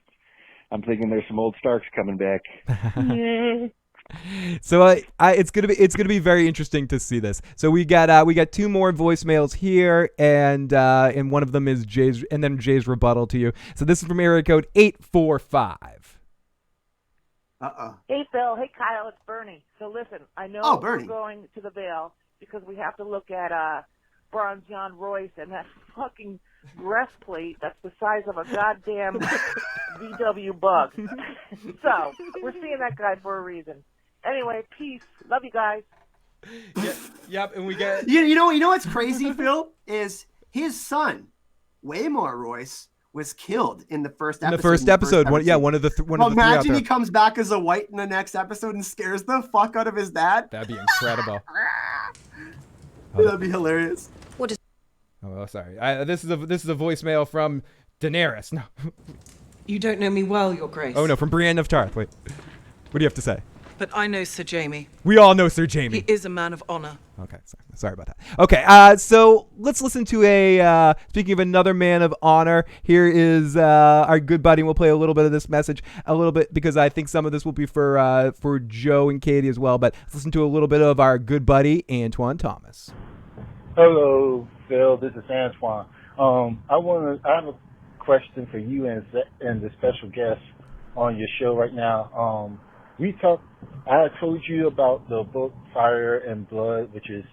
I'm thinking there's some old Starks coming back. So it's gonna be very interesting to see this. So we got two more voicemails here, and one of them is Jay's, and then Jay's rebuttal to you. So this is from area code 845. Hey Phil, hey Kyle, it's Bernie. So listen, I know we're going to the Vale because we have to look at Bronze John Royce and that fucking breastplate that's the size of a goddamn VW bug. So we're seeing that guy for a reason. Anyway, peace. Love you guys. Yep, and we get you know what's crazy, Phil, is his son, Waymore Royce, was killed in the first episode. In the first episode, one of the three. Imagine he comes back as a white in the next episode and scares the fuck out of his dad. That'd be incredible. That'd be hilarious. What is? Oh, sorry. This is a voicemail from Daenerys. No. You don't know me well, Your Grace. Oh no, from Brienne of Tarth. Wait, what do you have to say? But I know Sir Jaime. We all know Sir Jaime. He is a man of honor. Okay, sorry about that. Okay, so let's listen to speaking of another man of honor, here is our good buddy, and we'll play a little bit of this message, a little bit, because I think some of this will be for Joe and Katie as well, but let's listen to a little bit of our good buddy, Antoine Thomas. Hello, Phil, this is Antoine. I have a question for you and the special guest on your show right now. I told you about the book Fire and Blood, which is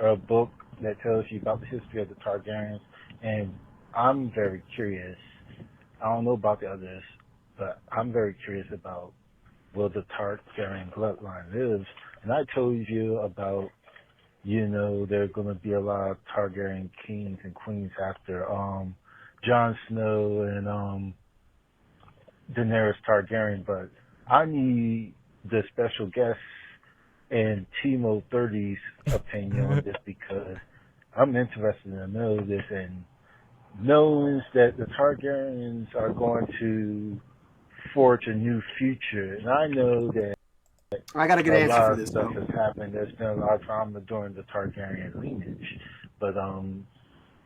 a book that tells you about the history of the Targaryens, and I'm very curious. I don't know about the others, but I'm very curious about where the Targaryen bloodline lives. And I told you about, there are going to be a lot of Targaryen kings and queens after Jon Snow and Daenerys Targaryen, but I need the special guest and Timo 30's opinion on this because I'm interested to know this and knows that the Targaryens are going to forge a new future. And I know that I got a good answer for this. Stuff has happened. There's been a lot of drama during the Targaryen lineage, but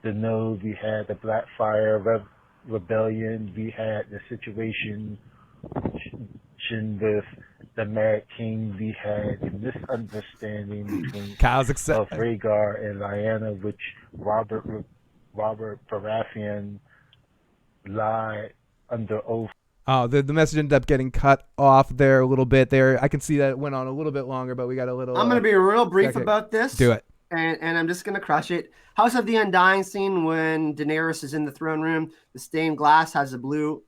we had the Blackfire Rebellion. We had the situation with the Mad King. We had a misunderstanding between of Rhaegar and Lyanna, which Robert Baratheon lied under oath. Oh, the message ended up getting cut off there a little bit. There, I can see that it went on a little bit longer, but we got a little. I'm going to be real brief about this. Do it. And I'm just going to crush it. House of the Undying scene when Daenerys is in the throne room. The stained glass has a blue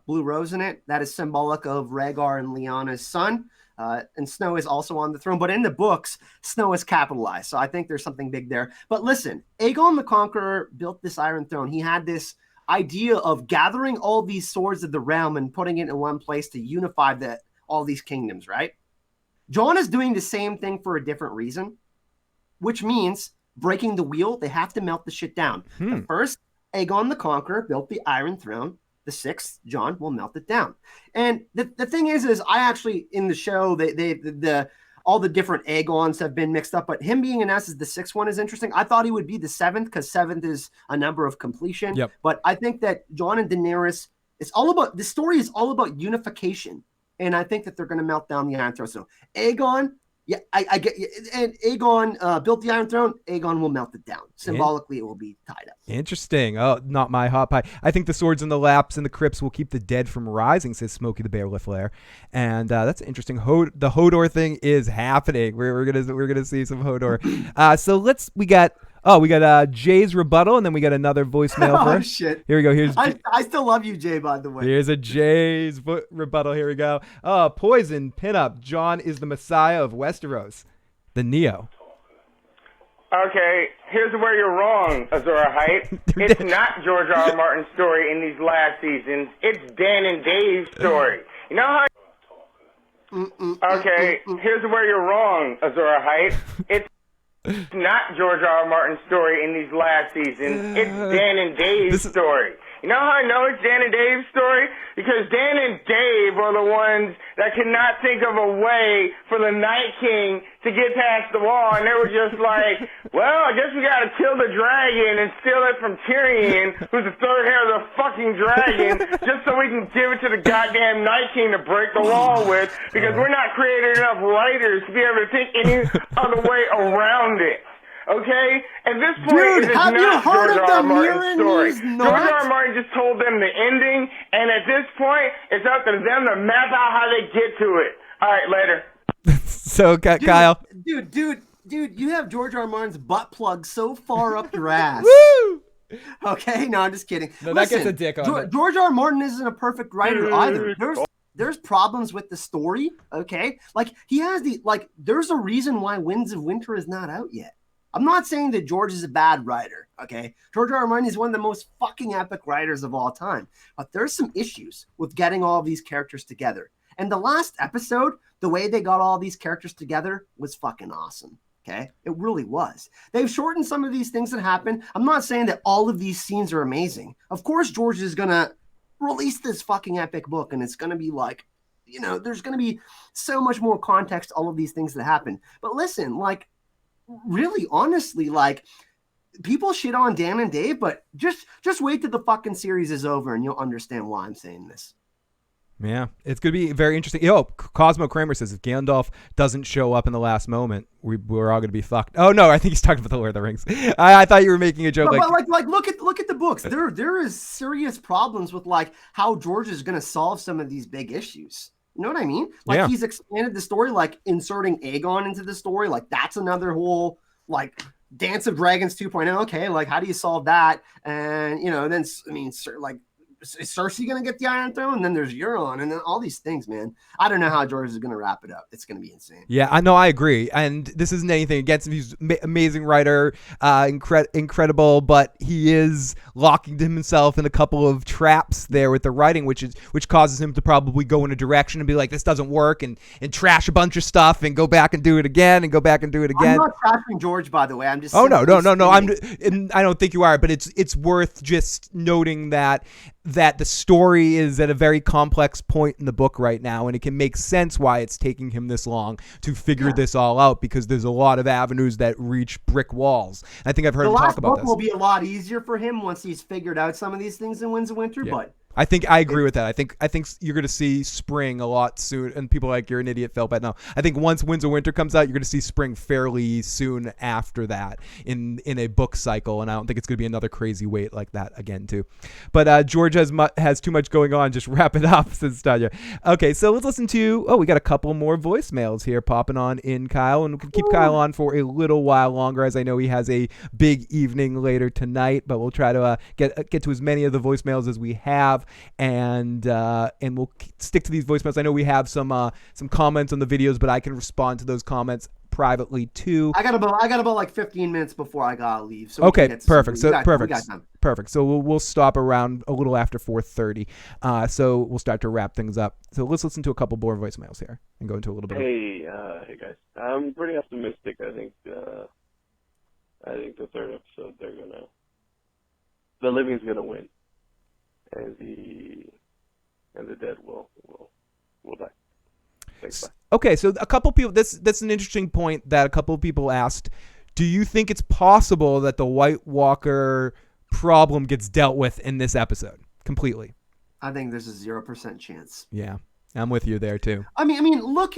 rose in it. That is symbolic of Rhaegar and Lyanna's son. And Snow is also on the throne. But in the books, Snow is capitalized. So I think there's something big there. But listen, Aegon the Conqueror built this Iron Throne. He had this idea of gathering all these swords of the realm and putting it in one place to unify all these kingdoms, right? Jon is doing the same thing for a different reason, which means breaking the wheel, they have to melt the shit down. The first, Aegon the Conqueror built the Iron Throne. The sixth, Jon will melt it down. And the thing is I actually, in the show, all the different Aegons have been mixed up, but him being announced as the sixth one is interesting. I thought he would be the seventh because seventh is a number of completion. Yep. But I think that Jon and Daenerys, the story is all about unification. And I think that they're going to melt down the Iron Throne. So Aegon Yeah, I get you. And Aegon built the Iron Throne. Aegon will melt it down. Symbolically, it will be tied up. Interesting. Oh, not my hot pie. I think the swords in the laps and the crypts will keep the dead from rising, says Smokey the Bear Liflair. And that's interesting. The Hodor thing is happening. We're gonna see some Hodor. So we got Jay's rebuttal, and then we got another voicemail for us. Shit. Here we go. I still love you, Jay, by the way. Here's a Jay's rebuttal. Here we go. Poison pinup. Jon is the Messiah of Westeros. The Neo. Okay, here's where you're wrong, Azor Ahype. It's not George R. Martin's story in these last seasons. It's Dan and Dave's story. You know how... Okay, here's where you're wrong, Azor Ahype. It's not George R. Martin's story in these last seasons. It's Dan and Dave's story. You know how I know it's Dan and Dave's story? Because Dan and Dave are the ones that could not think of a way for the Night King to get past the wall, and they were just like, well, I guess we gotta kill the dragon and steal it from Tyrion, who's the third heir of the fucking dragon, just so we can give it to the goddamn Night King to break the wall with, because we're not creating enough writers to be able to think any other way around it. Okay? At this point, it's not George R. Martin's story. George R. Martin just told them the ending, and at this point, it's up to them to map out how they get to it. All right, later. So, Kyle. Dude, you have George R. Martin's butt plug so far up your ass. Woo! Okay? No, I'm just kidding. No, that gets a dick on it. George R. Martin isn't a perfect writer either. There's problems with the story, okay? Like, there's a reason why Winds of Winter is not out yet. I'm not saying that George is a bad writer, okay? George R. R. Martin is one of the most fucking epic writers of all time. But there's some issues with getting all of these characters together. And the last episode, the way they got all these characters together was fucking awesome, okay? It really was. They've shortened some of these things that happen. I'm not saying that all of these scenes are amazing. Of course, George is going to release this fucking epic book, and it's going to be like, there's going to be so much more context to all of these things that happen. But listen, really, honestly, people shit on Dan and Dave, but just wait till the fucking series is over and you'll understand why I'm saying this. Yeah, it's going to be very interesting. Yo, Cosmo Kramer says if Gandalf doesn't show up in the last moment, we're all going to be fucked. Oh no, I think he's talking about the Lord of the Rings. I thought you were making a joke. But look at the books. There is serious problems with how George is going to solve some of these big issues. You know what I mean? He's expanded the story, inserting Aegon into the story. That's another whole, Dance of Dragons 2.0. Okay, how do you solve that? And, then, is Cersei going to get the Iron Throne? And then there's Euron, and then all these things, man. I don't know how George is going to wrap it up. It's going to be insane. Yeah, I know. I agree. And this isn't anything against him. He's an amazing writer, incredible, but he is locking himself in a couple of traps there with the writing, which causes him to probably go in a direction and be like, this doesn't work, and trash a bunch of stuff and go back and do it again and go back and do it again. I'm not trashing George, by the way. I'm just I don't think you are, but it's worth just noting that the story is at a very complex point in the book right now, and it can make sense why it's taking him this long to figure this all out, because there's a lot of avenues that reach brick walls. I think I've heard him talk about this. The last book will be a lot easier for him once he's figured out some of these things in Winds of Winter, but I think I agree with that. I think you're going to see spring a lot soon, and people are like, you're an idiot, Phil. But no, I think once Winds of Winter comes out, you're going to see spring fairly soon after that in a book cycle, and I don't think it's going to be another crazy wait like that again too. But George has too much going on. Just wrap it up, says Tanya. Okay, so let's listen to. Oh, we got a couple more voicemails here popping on in Kyle, and we can keep Kyle on for a little while longer, as I know he has a big evening later tonight. But we'll try to get to as many of the voicemails as we have. And we'll stick to these voicemails. I know we have some comments on the videos, but I can respond to those comments privately too. I got about 15 minutes before I gotta leave. So okay, perfect. Perfect. So we'll stop around a little after 4:30. So we'll start to wrap things up. So let's listen to a couple more voicemails here and go into a little bit. Hey guys. I'm pretty optimistic. I think the third episode the living's gonna win. And the dead will die. Thanks, bye. Okay, so a couple people. That's an interesting point that a couple of people asked. Do you think it's possible that the White Walker problem gets dealt with in this episode completely? I think there's a 0% chance. Yeah, I'm with you there too. I mean, look,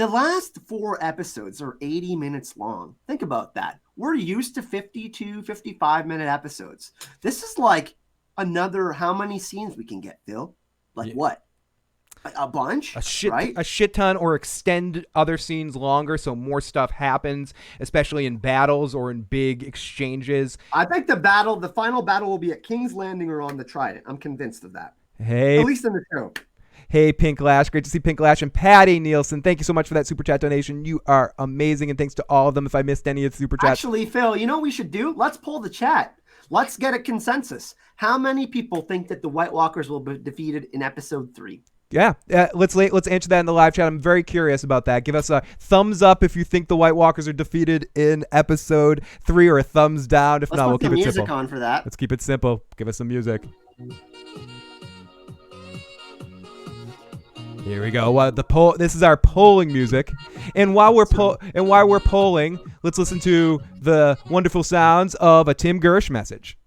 The last 4 episodes are 80 minutes long. Think about that. We're used to 52, 55-minute episodes. This is like another how many scenes we can get, Phil? Like what? A bunch? Right? A shit ton, or extend other scenes longer so more stuff happens, especially in battles or in big exchanges. I think the final battle will be at King's Landing or on the Trident. I'm convinced of that. Hey. At least in the show. Hey, Pink Lash. Great to see Pink Lash and Patty Nielsen. Thank you so much for that super chat donation. You are amazing, and thanks to all of them. If I missed any of the super chats. Actually, Phil, you know what we should do? Let's pull the chat. Let's get a consensus. How many people think that the White Walkers will be defeated in episode 3? Yeah, let's answer that in the live chat. I'm very curious about that. Give us a thumbs up if you think the White Walkers are defeated in episode 3, or a thumbs down. If not, we'll keep it simple. Let's put the music on for that. Let's keep it simple. Give us some music. Here we go. This is our polling music, and while we're polling, let's listen to the wonderful sounds of a Tim Gersh message.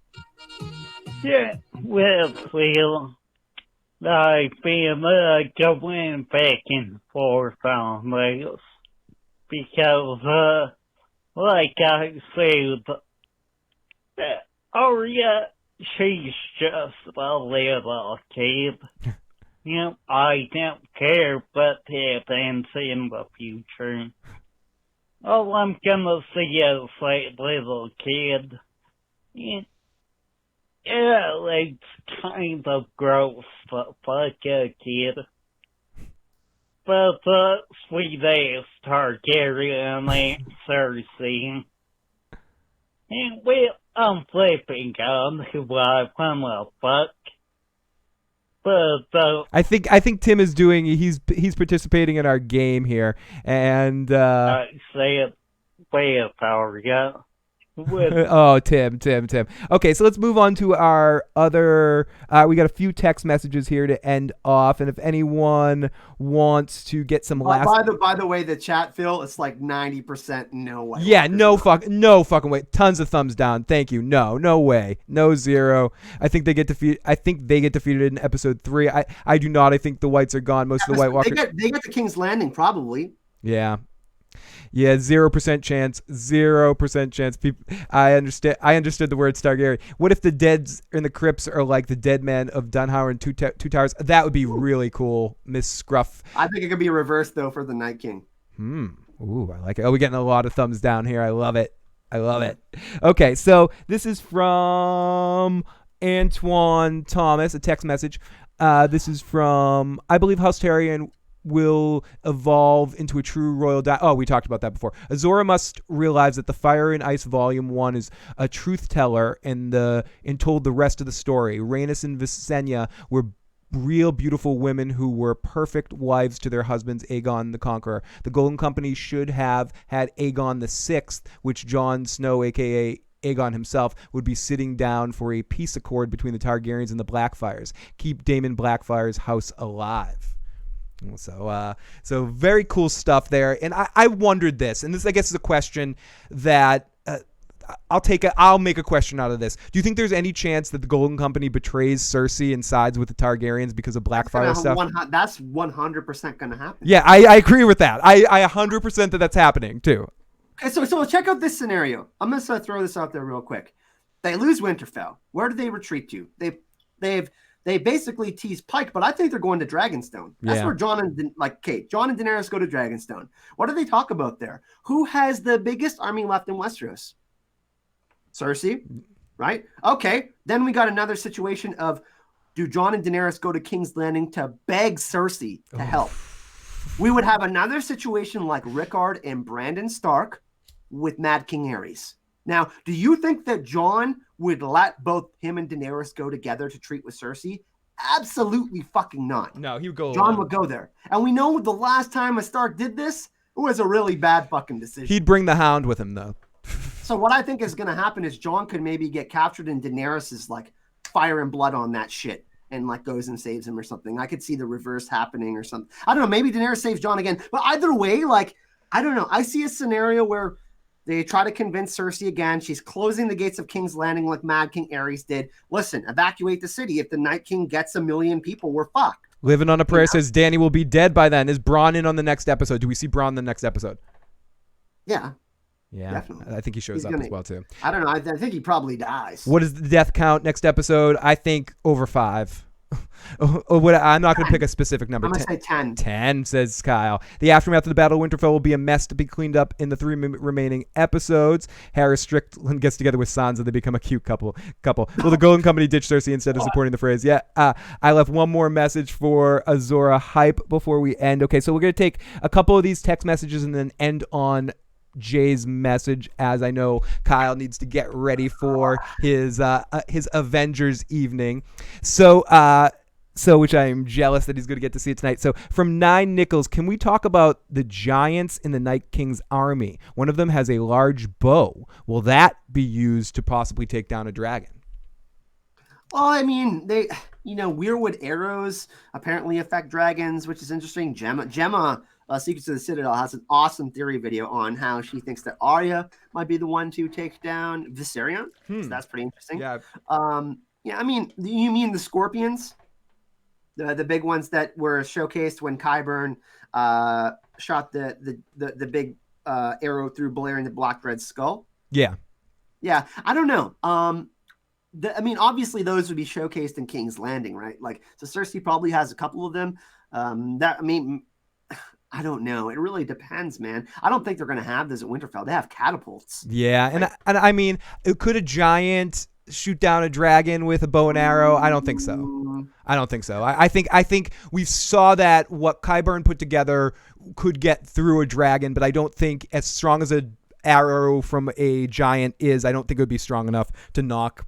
Yeah, well, I've been going back and forth on this because, like I said, Arya, she's just a little kid. You know, I don't care what happens in the future. All I'm gonna see is that little kid. Yeah, it's kind of gross, but fuck a kid. But the sweet-ass Targaryen ain't Cersei. And well, I'm flipping on who I wanna fuck. But I think Tim is doing. He's participating in our game here, and I say it way up our Oh, Tim. Okay, so let's move on to our other. We got a few text messages here to end off, and if anyone wants to get some last. By the way, the chat, Phil, it's like 90% no way. Yeah, no fucking way. Tons of thumbs down. Thank you. No way. No 0. I think they get defeated in episode 3. I do not. I think the Whites are gone. Most of the White Walkers. They get to King's Landing probably. Yeah. Yeah, 0% chance. 0% chance. People, I understood the word Targaryen. What if the deads in the crypts are like the dead men of Dunhour and Two Towers? That would be really cool, Miss Scruff. I think it could be a reverse though for the Night King. Ooh, I like it. Oh, we're getting a lot of thumbs down here. I love it. Okay, so this is from Antoine Thomas, a text message. This is from, I believe, House Targaryen will evolve into a true royal we talked about that before. Azor must realize that the Fire and Ice Volume 1 is a truth teller and told the rest of the story. Rhaenys and Visenya were real beautiful women who were perfect wives to their husbands, Aegon the Conqueror. The Golden Company should have had Aegon the Sixth, which Jon Snow, aka Aegon himself, would be sitting down for a peace accord between the Targaryens and the Blackfyres. Keep Daemon Blackfyre's house alive. So very cool stuff there. And I wondered this, and this I guess is a question that I'll make a question out of this. Do you think there's any chance that the Golden Company betrays Cersei and sides with the Targaryens because of Blackfyre stuff? That's 100% going to happen. Yeah, I agree with that. I 100% that's happening too. Okay, so check out this scenario. I'm going to throw this out there real quick. They lose Winterfell. Where do they retreat to? They basically tease Pike, but I think they're going to Dragonstone. That's where Jon and Daenerys go to Dragonstone. What do they talk about there? Who has the biggest army left in Westeros? Cersei, right? Okay, then we got another situation of, do Jon and Daenerys go to King's Landing to beg Cersei to help? We would have another situation like Rickard and Brandon Stark with Mad King Aerys. Now, do you think that Jon would let both him and Daenerys go together to treat with Cersei? Absolutely fucking not. No, he would go Jon would go there. And we know the last time a Stark did this, it was a really bad fucking decision. He'd bring the Hound with him, though. So what I think is going to happen is Jon could maybe get captured and Daenerys is like fire and blood on that shit and like goes and saves him or something. I could see the reverse happening or something. I don't know. Maybe Daenerys saves Jon again. But either way, like, I don't know. I see a scenario where they try to convince Cersei again. She's closing the gates of King's Landing like Mad King Aerys did. Listen, evacuate the city. If the Night King gets 1 million people, we're fucked. Living on a Prayer says Danny will be dead by then. Is Bronn in on the next episode? Do we see Bronn in the next episode? Yeah. Yeah, definitely. I think he shows up as well too. I don't know. I think he probably dies. What is the death count next episode? I think over 5. I'm not going to pick a specific number. I'm going to say 10. 10, says Kyle. The aftermath of the Battle of Winterfell will be a mess to be cleaned up in the 3 remaining episodes. Harris Strickland gets together with Sansa. They become a cute couple. Will the Golden Company ditch Cersei instead of supporting the phrase? Yeah. I left one more message for Azor Ahype before we end. Okay, so we're going to take a couple of these text messages and then end on Jay's message, as I know Kyle needs to get ready for his Avengers evening. So which I am jealous that he's going to get to see it tonight. So from 9 Nichols, can we talk about the giants in the Night King's army? One of them has a large bow. Will that be used to possibly take down a dragon? Well, I mean, weirwood arrows apparently affect dragons, which is interesting. Gemma Secrets of the Citadel has an awesome theory video on how she thinks that Arya might be the one to take down Viserion. So that's pretty interesting. Yeah. I mean, you mean the scorpions? The big ones that were showcased when Qyburn shot the big arrow through Balerion the Blackthread's skull? Yeah. Yeah, I don't know. I mean, obviously those would be showcased in King's Landing, right? Like, so Cersei probably has a couple of them. I don't know. It really depends, man. I don't think they're going to have this at Winterfell. They have catapults. Yeah, right? and I mean, could a giant shoot down a dragon with a bow and arrow? I don't think so. I think we saw that what Qyburn put together could get through a dragon, but I don't think as strong as a arrow from a giant is, I don't think it would be strong enough to knock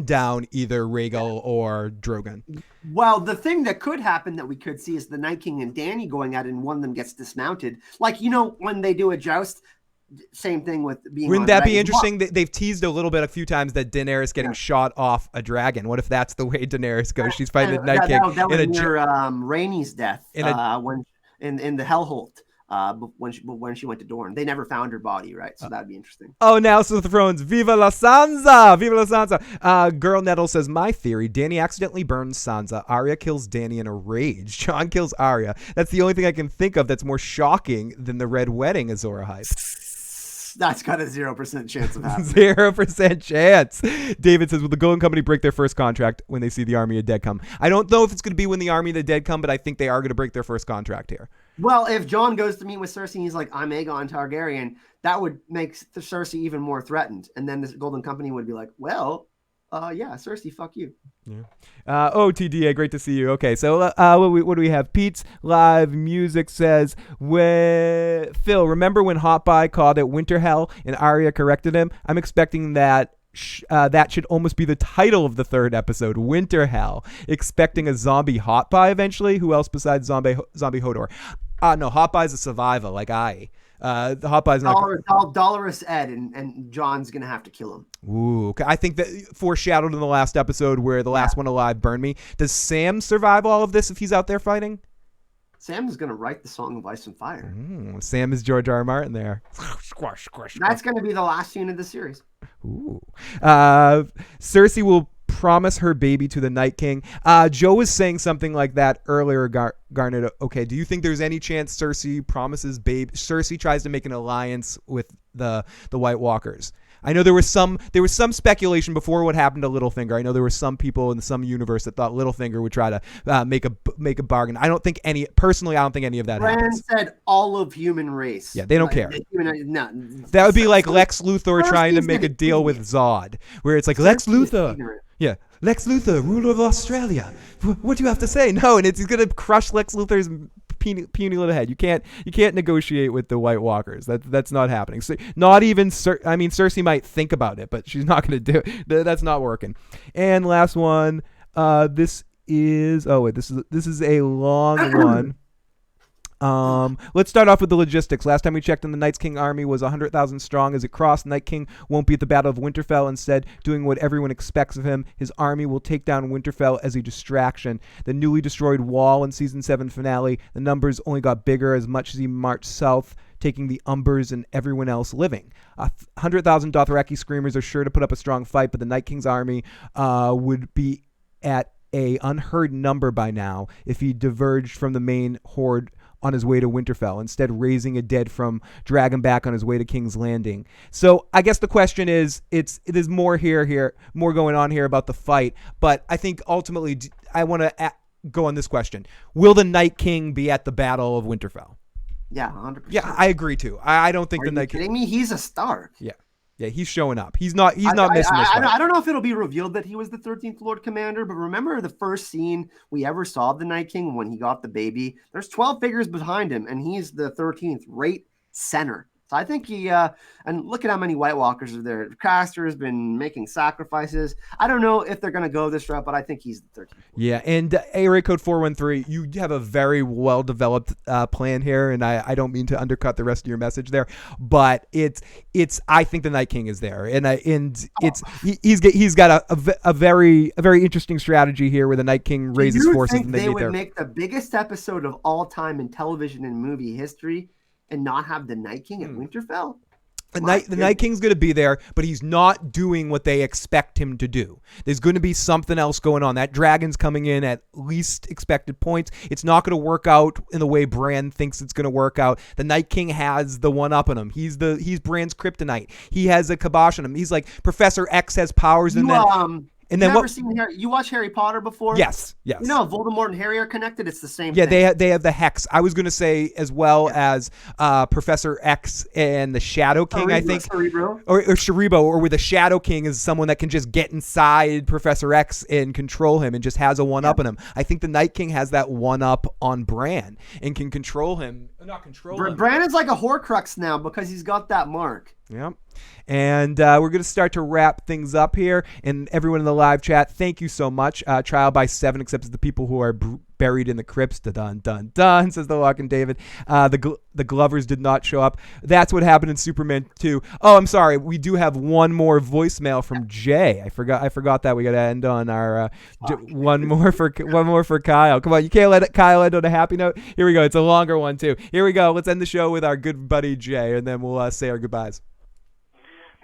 down either Rhaegal or Drogon. Well, the thing that could happen that we could see is the Night King and Dany going at it and one of them gets dismounted. Like, when they do a joust, same thing with being Wouldn't that be interesting? They've teased a few times that Daenerys getting shot off a dragon. What if that's the way Daenerys goes? She's fighting the Night King. That was near Rhaenys' death when in the Hellholt. When she went to Dorne, they never found her body, right? So that'd be interesting. Oh, now so the Thrones, Viva la Sansa! Viva la Sansa! Girl Nettle says, my theory, Dany accidentally burns Sansa. Arya kills Dany in a rage. Jon kills Arya. That's the only thing I can think of that's more shocking than the Red Wedding, Azor Ahype. That's got a 0% chance of happening. 0% chance. David says, will the Golden Company break their first contract when they see the Army of Dead come? I don't know if it's going to be when the Army of the Dead come, but I think they are going to break their first contract here. Well, if Jon goes to meet with Cersei and he's like, I'm Aegon Targaryen, that would make Cersei even more threatened. And then the Golden Company would be like, well, yeah, Cersei, fuck you. Yeah. TDA, great to see you. Okay, so what do we have? Pete's live music says, Phil, remember when Hot Buy called it Winter Hell and Arya corrected him? I'm expecting that that should almost be the title of the 3rd episode, Winter Hell. Expecting a zombie Hot Buy eventually? Who else besides zombie Hodor? No, Hot Buy's a survivor like I. The Hot Buy's not Dolorous Ed and Jon's gonna have to kill him. Ooh, okay. I think that foreshadowed in the last episode where the last one alive burned me. Does Sam survive all of this if he's out there fighting? Sam is gonna write the Song of Ice and Fire. Sam is George R. R. Martin there. That's gonna be the last scene of the series. Ooh. Cersei will promise her baby to the Night King. Joe was saying something like that earlier, Garnet. Okay, do you think there's any chance Cersei promises Cersei tries to make an alliance with the White Walkers? I know there was some speculation before what happened to Littlefinger. I know there were some people in some universe that thought Littlefinger would try to make a bargain. I don't think any of that happens. Said all of human race. Yeah, they don't care. No, that would be like Lex Luthor trying to make a deal with Zod, where it's like Lex Luthor. Yeah, Lex Luthor, ruler of Australia. What do you have to say? No, and it's gonna crush Lex Luthor's puny little head. You can't negotiate with the White Walkers. That's not happening. So not even Cersei might think about it, but she's not going to do it. That's not working. And last one. This is a long one. Let's start off with the logistics. Last time we checked in, the Night's King army was 100,000 strong. As it crossed, Night King won't be at the Battle of Winterfell. Instead, doing what everyone expects of him, his army will take down Winterfell as a distraction. The newly destroyed wall in Season 7 finale, the numbers only got bigger as much as he marched south, taking the Umbers and everyone else living. 100,000 Dothraki screamers are sure to put up a strong fight, but the Night King's army would be at a unheard number by now if he diverged from the main horde on his way to Winterfell, instead raising a dead from Dragonback on his way to King's Landing. So I guess the question is, there's more more going on here about the fight, but I think ultimately I want to go on this question. Will the Night King be at the Battle of Winterfell? Yeah, 100%. Yeah, I agree too. I don't think the Night King... Are you kidding me? He's a Stark. Yeah, he's showing up. He's not missing this fight. I don't know if it'll be revealed that he was the 13th Lord Commander, but remember the first scene we ever saw of the Night King when he got the baby? There's 12 figures behind him, and he's the 13th, right center. So I think he, and look at how many White Walkers are there. Craster has been making sacrifices. I don't know if they're going to go this route, but I think he's the 13th. Yeah, and area code 413, you have a very well-developed plan here, and I don't mean to undercut the rest of your message there, but it's I think the Night King is there, he's got a very interesting strategy here where the Night King raises forces and they would make the biggest episode of all time in television and movie history and not have the Night King at Winterfell? The Night King's going to be there, but he's not doing what they expect him to do. There's going to be something else going on. That dragon's coming in at least expected points. It's not going to work out in the way Bran thinks it's going to work out. The Night King has the one up on him. He's Bran's kryptonite. He has a kibosh on him. He's like Professor X has powers, and you watch Harry Potter before? Yes. You know, Voldemort and Harry are connected. It's the same thing. Yeah, they have the hex. I was going to say as well as Professor X and the Shadow King, I think. Or Cerebro, or where the Shadow King is someone that can just get inside Professor X and control him and just has a one-up on him. I think the Night King has that one-up on Bran and can control him. Not control him. Bran is like a Horcrux now because he's got that mark. Yep. And we're going to start to wrap things up here. And everyone in the live chat, thank you so much. Trial by 7 accepts the people who are buried in the crypts. Dun dun dun, says the Walking David. The Glovers did not show up. That's what happened in Superman 2. Oh, I'm sorry. We do have one more voicemail from Jay. I forgot that. We got to end on our one more for Kyle. Come on, you can't let Kyle end on a happy note. Here we go. It's a longer one too. Here we go. Let's end the show with our good buddy Jay, and then we'll say our goodbyes.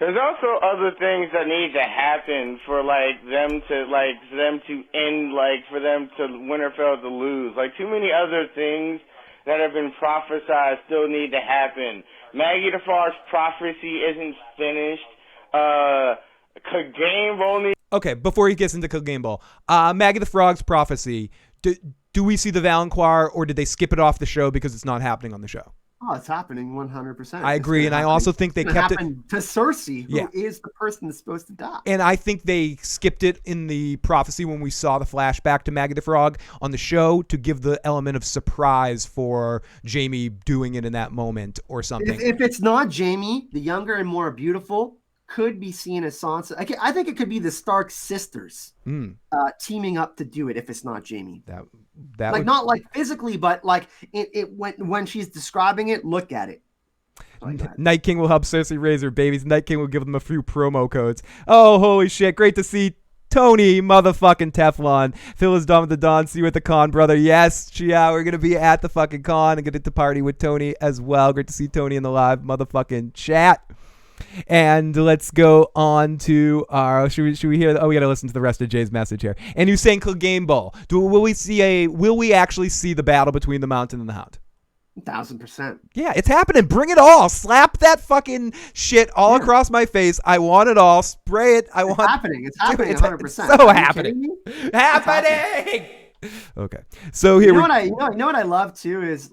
There's also other things that need to happen for them to end, for them to Winterfell to lose. Too many other things that have been prophesied still need to happen. Maggie the Frog's prophecy isn't finished. Clegane needs. Okay, before he gets into Clegane Bowl, Maggie the Frog's prophecy. Do we see the Valancourt, or did they skip it off the show because it's not happening on the show? Oh, it's happening 100%. I agree, and I also think they kept it to Cersei, who is the person that's supposed to die. And I think they skipped it in the prophecy when we saw the flashback to Maggie the Frog on the show to give the element of surprise for Jaime doing it in that moment or something. If it's not Jaime, the younger and more beautiful could be seen as Sansa. I think it could be the Stark sisters teaming up to do it if it's not Jaime. That would... not physically, but it when she's describing it, look at it. Night King will help Cersei raise her babies. Night King will give them a few promo codes. Oh, holy shit. Great to see Tony motherfucking Teflon. Phil is done with the Dawn. See you at the con, brother. Yes, we're going to be at the fucking con and get to party with Tony as well. Great to see Tony in the live motherfucking chat. And let's go on to our. Should we hear? We got to listen to the rest of Jay's message here. And you're saying Clegane Bowl. Will we actually see the battle between the Mountain and the Hound? 1,000%. Yeah, it's happening. Bring it all. Slap that fucking shit all across my face. I want it all. Spray it. It's happening. It's happening. 100%. It's so happening. Happening. Okay. So here you know what I love too is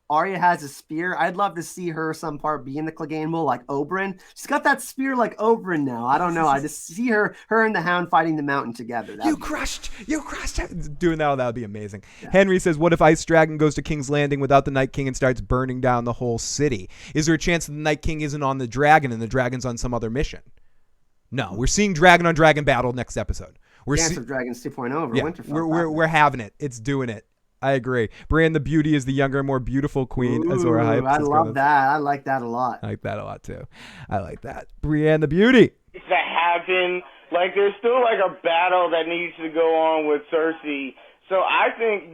Arya has a spear. I'd love to see her some part be in the Clegane Bowl like Oberyn. She's got that spear like Oberyn now. I don't know. I just see her and the Hound fighting the Mountain together. You crushed. Doing that would be amazing. Yeah. Henry says, what if Ice Dragon goes to King's Landing without the Night King and starts burning down the whole city? Is there a chance that the Night King isn't on the dragon and the dragon's on some other mission? No, we're seeing dragon on dragon battle next episode. Dance of Dragons 2.0 over Winterfell. We're having it. It's doing it. I agree. Bran the Beauty is the younger and more beautiful queen. Azor Ahype. I love that. I like that a lot. I like that a lot too. I like that. Brienne the Beauty. That happen. There's still a battle that needs to go on with Cersei. So I think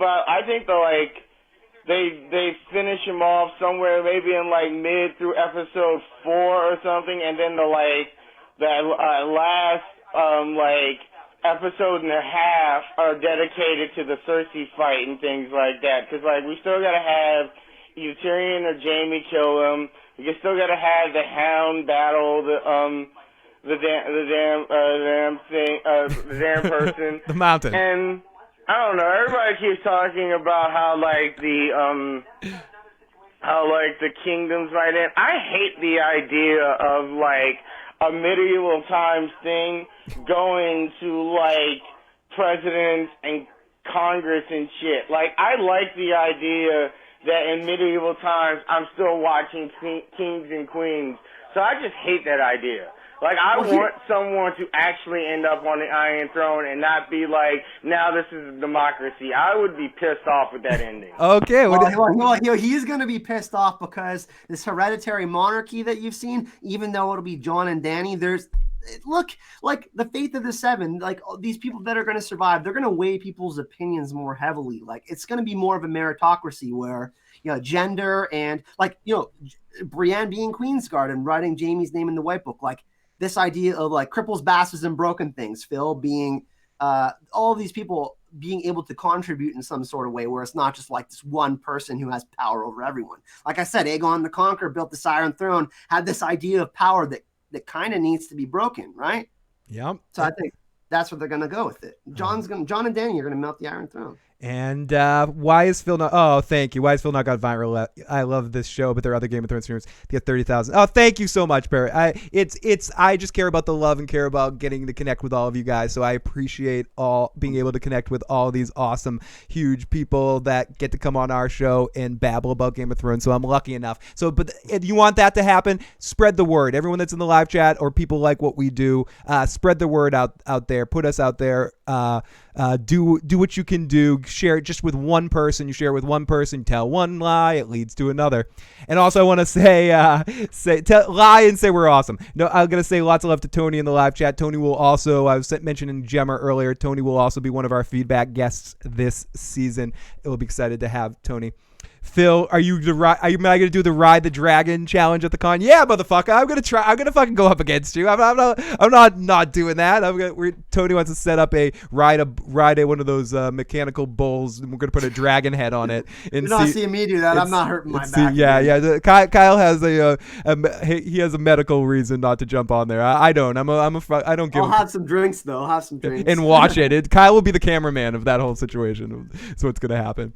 they finish him off somewhere maybe in mid through episode 4 or something, and then the last episode and a half are dedicated to the Cersei fight and things like that. Because, like, we still got to have either Tyrion or Jaime kill him. We still got to have the Hound battle the damn person. The mountain. And I don't know. Everybody keeps talking about how the kingdoms might end. I hate the idea of like a medieval times thing going to like presidents and Congress and shit. Like, I like the idea that in medieval times I'm still watching kings and queens. So I just hate that idea. Like, I want someone to actually end up on the Iron Throne and not be like, now this is a democracy. I would be pissed off with that ending. Okay. He's going to be pissed off because this hereditary monarchy that you've seen, even though it'll be Jon and Dany, look, like the Faith of the Seven, like these people that are going to survive, they're going to weigh people's opinions more heavily. Like, it's going to be more of a meritocracy where, gender and like, Brienne being Queensguard and writing Jaime's name in the White Book, like, this idea of like cripples, bastards, and broken things, Phil, being all of these people being able to contribute in some sort of way where it's not just like this one person who has power over everyone. Like I said, Aegon the Conqueror built this Iron Throne, had this idea of power that kind of needs to be broken, right? Yep. So I think that's what they're going to go with it. Jon and Dany are going to melt the Iron Throne. And why is Phil not? Oh, thank you. Why is Phil not got viral? I love this show, but there are other Game of Thrones streamers. They get 30,000. Oh, thank you so much, Barry. I just care about the love and care about getting to connect with all of you guys. So I appreciate being able to connect with all these awesome, huge people that get to come on our show and babble about Game of Thrones. So I'm lucky enough. So, but if you want that to happen, spread the word. Everyone that's in the live chat or people like what we do, spread the word out there. Put us out there. Do what you can do. Share it just with one person. You share it with one person, tell one lie, it leads to another. And also I want to say lie and say we're awesome. No, I'm going to say lots of love to Tony in the live chat. Tony will also, I was mentioning Gemma earlier, Tony will also be one of our feedback guests this season. We'll be excited to have Tony. Phil, am I gonna do the Ride the Dragon challenge at the con? Yeah, motherfucker, I'm gonna fucking go up against you. I'm not doing that. Tony wants to set up ride one of those mechanical bulls, and we're gonna put a dragon head on it. And you're not seeing me do that. I'm not hurting my back. Yeah. Kyle has he has a medical reason not to jump on there. I don't. I don't give. I'll have some drinks though. I'll have some drinks and watch it. Kyle will be the cameraman of that whole situation. That's what's gonna happen.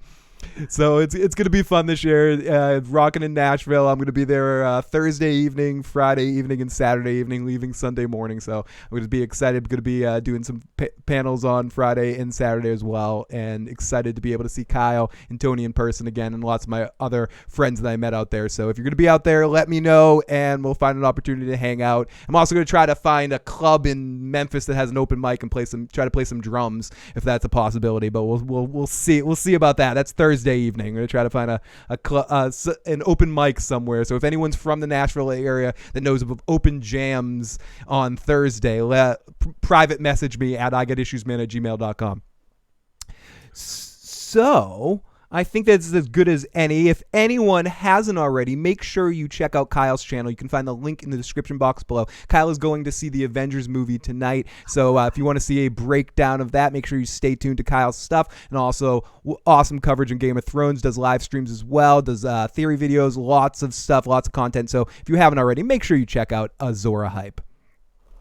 So it's going to be fun this year. Rocking in Nashville. I'm going to be there Thursday evening, Friday evening, and Saturday evening, leaving Sunday morning. So I'm going to be excited. I'm going to be doing some panels on Friday and Saturday as well, and excited to be able to see Kyle and Tony in person again, and lots of my other friends that I met out there. So if you're going to be out there, let me know, and we'll find an opportunity to hang out. I'm also going to try to find a club in Memphis that has an open mic and try to play some drums if that's a possibility. But we'll see. We'll see about that. That's Thursday evening. I'm going to try to find an open mic somewhere. So if anyone's from the Nashville area that knows of open jams on Thursday, private message me at igetissuesman@gmail.com. So I think that's as good as any. If anyone hasn't already, make sure you check out Kyle's channel. You can find the link in the description box below. Kyle is going to see the Avengers movie tonight. So if you want to see a breakdown of that, make sure you stay tuned to Kyle's stuff. And also awesome coverage on Game of Thrones, does live streams as well, does theory videos, lots of stuff, lots of content. So if you haven't already, make sure you check out Azor Ahype.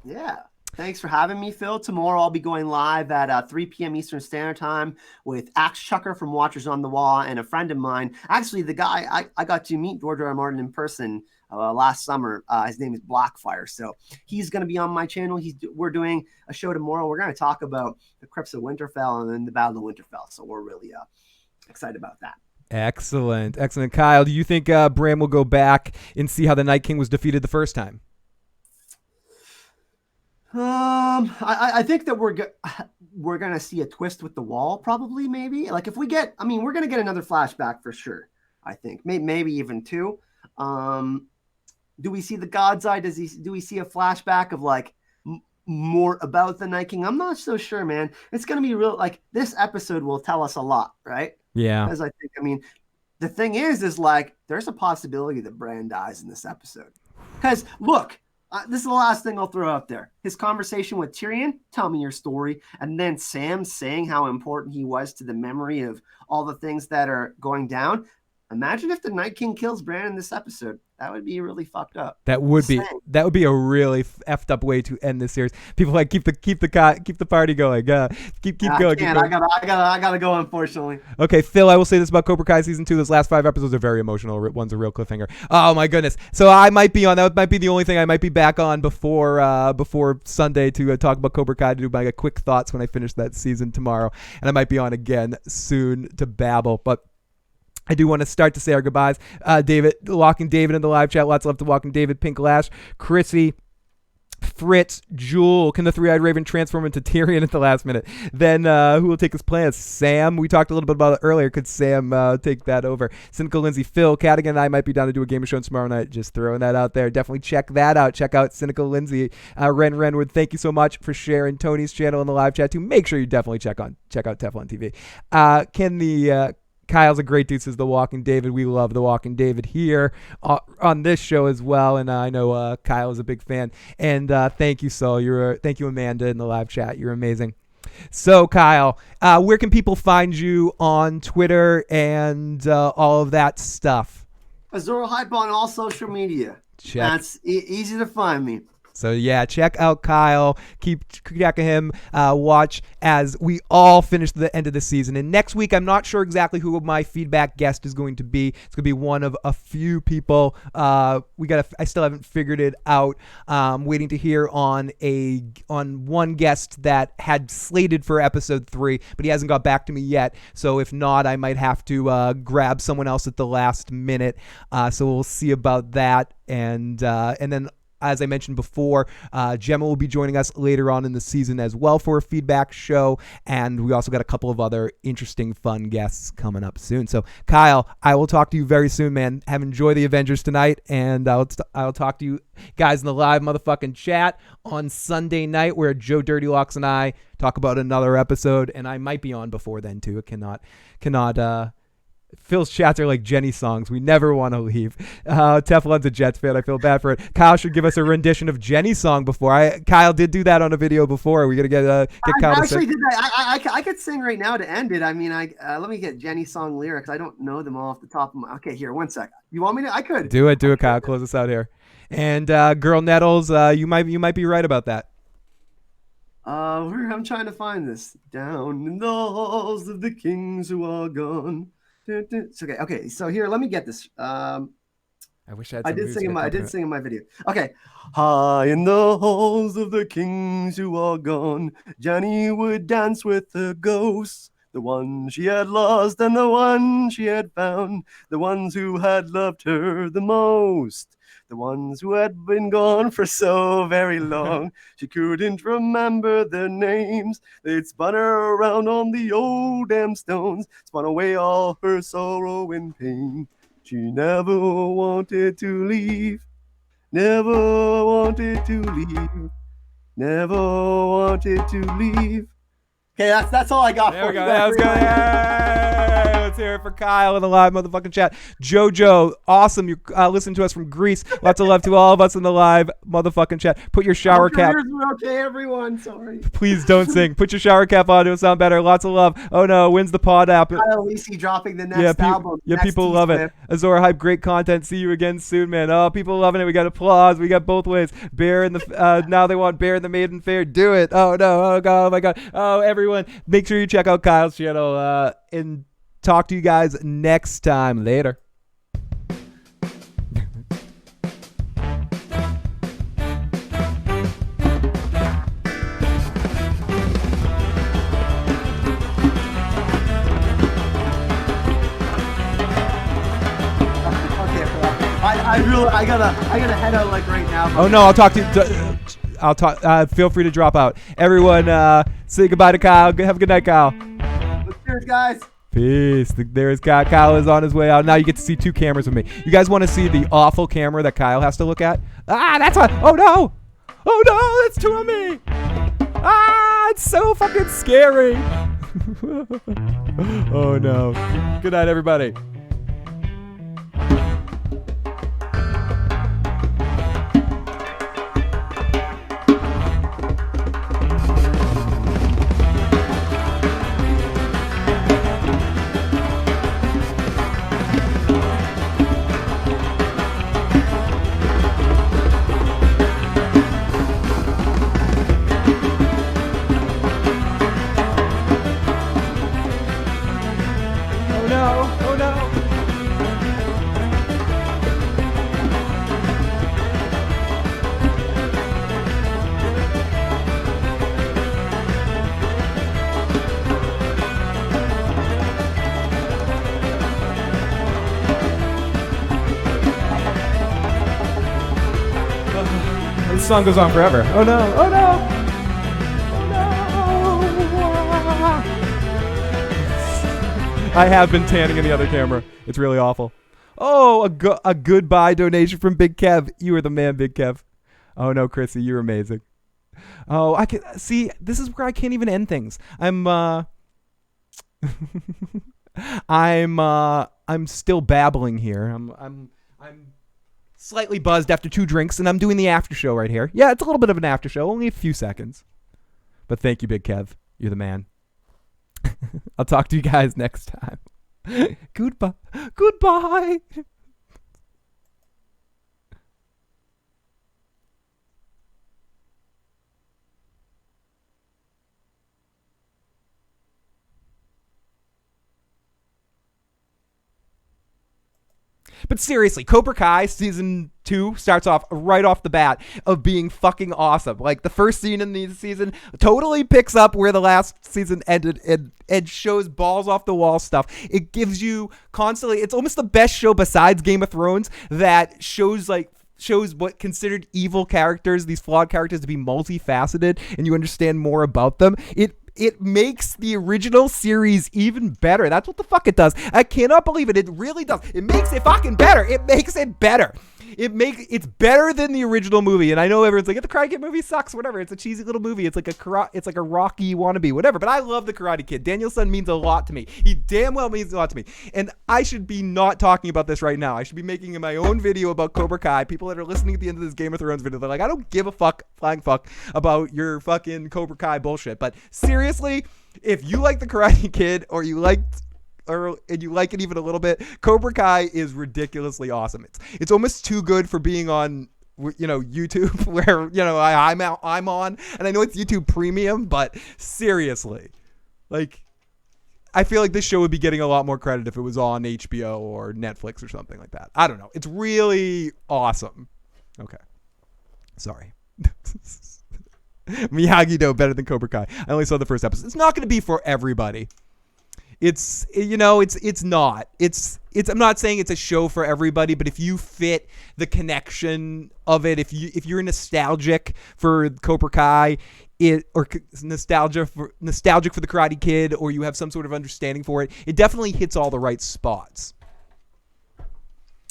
Yeah. Thanks for having me, Phil. Tomorrow I'll be going live at 3 p.m. Eastern Standard Time with Axe Chucker from Watchers on the Wall and a friend of mine. Actually, the guy I got to meet George R. R. Martin in person last summer. His name is Blackfire. So he's going to be on my channel. We're doing a show tomorrow. We're going to talk about the Crypts of Winterfell and then the Battle of Winterfell. So we're really excited about that. Excellent. Kyle, do you think Bram will go back and see how the Night King was defeated the first time? I think that we're gonna see a twist with the wall, probably, maybe. Like if we're gonna get another flashback for sure. I think maybe even two. Do we see the God's Eye? Do we see a flashback of like more about the Night King? I'm not so sure, man. It's gonna be real. Like this episode will tell us a lot, right? Yeah. Because I think, the thing is like there's a possibility that Bran dies in this episode. Because look. This is the last thing I'll throw out there. His conversation with Tyrion, tell me your story. And then Sam saying how important he was to the memory of all the things that are going down. Imagine if the Night King kills Bran in this episode. That would be really fucked up. That would be a really effed up way to end this series. People like keep the party going. Keep going. I gotta go. Unfortunately. Okay, Phil. I will say this about Cobra Kai season 2. Those last 5 episodes are very emotional. One's a real cliffhanger. Oh my goodness. So I might be on. That might be the only thing I might be back on before Sunday to talk about Cobra Kai, to do my quick thoughts when I finish that season tomorrow, and I might be on again soon to babble, but. I do want to start to say our goodbyes. David, Walking David in the live chat. Lots of love to Walking David, Pink Lash, Chrissy, Fritz, Jewel. Can the Three-Eyed Raven transform into Tyrion at the last minute? Then who will take his plans? Sam. We talked a little bit about it earlier. Could Sam take that over? Cynical Lindsay, Phil, Cadigan, and I might be down to do a game of show tomorrow night. Just throwing that out there. Definitely check that out. Check out Cynical Lindsay. Ren Renwood, thank you so much for sharing Tony's channel in the live chat too. Make sure you definitely check out Teflon TV. Kyle's a great dude, says The Walking David. We love The Walking David here on this show as well, and I know Kyle is a big fan. And thank you, Sol. Thank you, Amanda, in the live chat. You're amazing. So, Kyle, where can people find you on Twitter and all of that stuff? Azor Ahype on all social media. That's easy to find me. So, yeah, check out Kyle. Keep tracking him. Watch as we all finish the end of the season. And next week, I'm not sure exactly who my feedback guest is going to be. It's going to be one of a few people. I still haven't figured it out. Waiting to hear on one guest that had slated for episode 3, but he hasn't got back to me yet. So if not, I might have to grab someone else at the last minute. So we'll see about that. And then, as I mentioned before, Gemma will be joining us later on in the season as well for a feedback show. And we also got a couple of other interesting, fun guests coming up soon. So, Kyle, I will talk to you very soon, man. Enjoy the Avengers tonight. And I'll talk to you guys in the live motherfucking chat on Sunday night, where Joe Dirtylocks and I talk about another episode. And I might be on before then, too. It cannot Phil's chats are like Jenny songs. We never want to leave. Teflon's a Jets fan. I feel bad for it. Kyle should give us a rendition of Jenny's song before. Kyle did do that on a video before. We got to get Kyle to actually did that. I could sing right now to end it. I mean, let me get Jenny's song lyrics. I don't know them all off the top of my. Okay, here, 1 second. You want me to? I could. Do it, Kyle. Close us out here. And Girl Nettles, you might be right about that. I'm trying to find this. Down in the halls of the kings who are gone. It's okay. So here, let me get this. I wish I had. I did sing in my video. Okay. High in the halls of the kings who are gone, Jenny would dance with the ghosts, the one she had lost and the one she had found, the ones who had loved her the most, the ones who had been gone for so very long. She couldn't remember their names. They'd spun her around on the old damn stones, spun away all her sorrow and pain. She never wanted to leave, never wanted to leave, never wanted to leave. Okay, that's all I got for you. That was good. Hey, let's hear it for Kyle in the live motherfucking chat. Jojo, awesome. You listen to us from Greece. Lots of love to all of us in the live motherfucking chat. Put your shower cap. Okay, everyone. Sorry. Please don't sing. Put your shower cap on. It'll sound better. Lots of love. Oh no, when's the pod app? Kyle Lisi dropping the next album. Yeah, people love it. Azor Ahype, great content. See you again soon, man. Oh, people loving it. We got applause. We got both ways. Bear in the now they want Bear in the Maiden Fair. Do it. Oh no. Oh god. Oh my god. Oh everyone. Make sure you check out Kyle's channel and talk to you guys next time. Later. I gotta head out like right now. Oh no, I'll talk to you. I'll talk. Feel free to drop out. Everyone, say goodbye to Kyle. Have a good night, Kyle. Cheers, guys. Peace. There's Kyle. Kyle is on his way out. Now you get to see 2 cameras with me. You guys want to see the awful camera that Kyle has to look at? That's one. Oh no. Oh no, that's 2 of me. It's so fucking scary. Oh no. Good night, everybody. song goes on forever. Oh no, oh no. I have been tanning in the other camera. It's really awful. Oh, a goodbye donation from Big Kev. You are the man, Big Kev. Oh no, Chrissy, you're amazing. Oh, I can see. This is where I can't even end things. I'm still babbling here. I'm slightly buzzed after 2 drinks, and I'm doing the after show right here. Yeah, it's a little bit of an after show, only a few seconds. But thank you, Big Kev. You're the man. I'll talk to you guys next time. Goodbye. Goodbye. But seriously, Cobra Kai season 2 starts off right off the bat of being fucking awesome. Like the first scene in the season totally picks up where the last season ended and shows balls off the wall stuff. It gives you constantly, it's almost the best show besides Game of Thrones that shows what considered evil characters, these flawed characters, to be multifaceted, and you understand more about them. It makes the original series even better. That's what the fuck it does. I cannot believe it. It really does. It makes it fucking better. It makes it better. It's better than the original movie. And I know everyone's like, the Karate Kid movie sucks, whatever. It's a cheesy little movie. It's like a Rocky wannabe, whatever. But I love the Karate Kid. Daniel-san means a lot to me. He damn well means a lot to me. And I should be not talking about this right now. I should be making my own video about Cobra Kai. People that are listening at the end of this Game of Thrones video, they're like, I don't give a flying fuck about your fucking Cobra Kai bullshit. But seriously, if you like the Karate Kid and you like it even a little bit, Cobra Kai is ridiculously awesome. It's almost too good for being on, YouTube, where I'm on, and I know it's YouTube Premium, but seriously, like, I feel like this show would be getting a lot more credit if it was on HBO or Netflix or something like that. I don't know. It's really awesome. Okay, sorry. Miyagi-Do better than Cobra Kai. I only saw the first episode. It's not going to be for everybody. It's not. I'm not saying it's a show for everybody, but if you fit the connection of it, if you're nostalgic for Cobra Kai, or nostalgic for the Karate Kid, or you have some sort of understanding for it, it definitely hits all the right spots.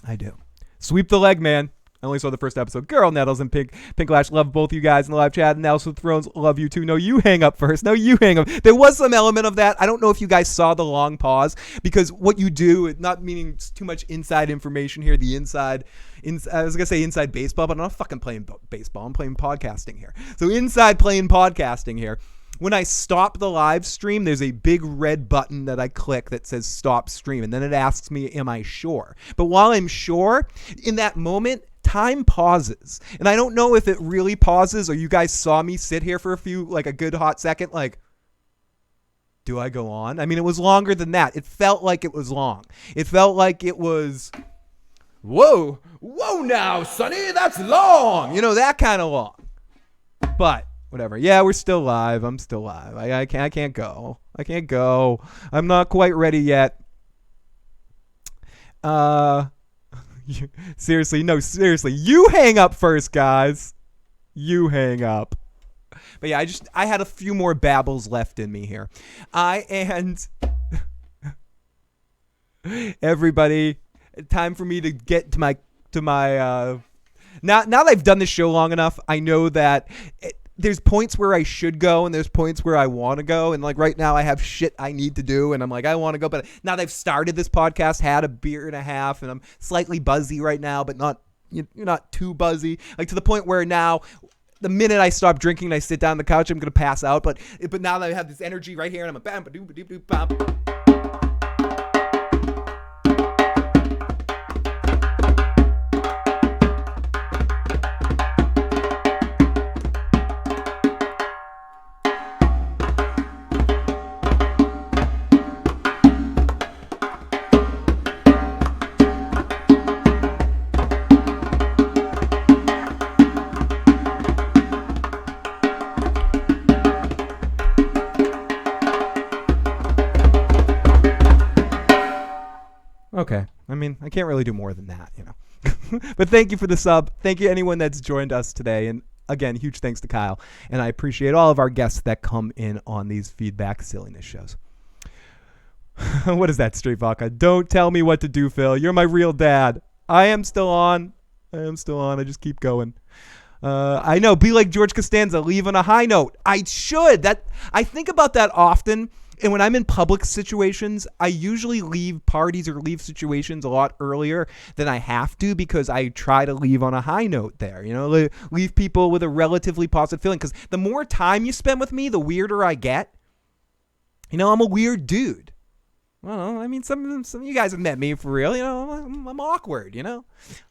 I do. Sweep the leg, man. I only saw the first episode. Girl Nettles and Pink Lash, love both you guys in the live chat. And House of Thrones, love you too. No, you hang up first. No, you hang up. There was some element of that. I don't know if you guys saw the long pause, because what you do, not meaning too much inside information here, I was going to say inside baseball, but I'm not fucking playing baseball. I'm playing podcasting here. So inside playing podcasting here. When I stop the live stream, there's a big red button that I click that says stop stream. And then it asks me, am I sure? But while I'm sure, in that moment, time pauses. And I don't know if it really pauses or you guys saw me sit here for a good hot second, like, do I go on? I mean, it was longer than that. It felt like it was long. It felt like it was, whoa now, Sonny, that's long. That kind of long. But whatever. Yeah, we're still live. I'm still live. I can't go. I can't go. I'm not quite ready yet. Seriously, you hang up first, guys. You hang up. But yeah, I had a few more babbles left in me here. Everybody, time for me to get to my now that I've done this show long enough, I know that there's points where I should go and there's points where I want to go. And like right now I have shit I need to do and I'm like, I want to go. But now that I've started this podcast, had a beer and a half, and I'm slightly buzzy right now, but you're not too buzzy. Like to the point where now the minute I stop drinking and I sit down on the couch, I'm going to pass out. But now that I have this energy right here and I'm a bam, ba-doo, ba-doo, ba-doo, bam. Okay. I mean, I can't really do more than that, But thank you for the sub. Thank you anyone that's joined us today. And again, huge thanks to Kyle. And I appreciate all of our guests that come in on these feedback silliness shows. What is that, Straight Vodka? Don't tell me what to do, Phil. You're my real dad. I am still on. I just keep going. I know. Be like George Costanza. Leave on a high note. I should. I think about that often. And when I'm in public situations, I usually leave parties or leave situations a lot earlier than I have to because I try to leave on a high note there. Leave people with a relatively positive feeling. Because the more time you spend with me, the weirder I get. I'm a weird dude. Well, I mean, some of you guys have met me for real. I'm awkward. I'm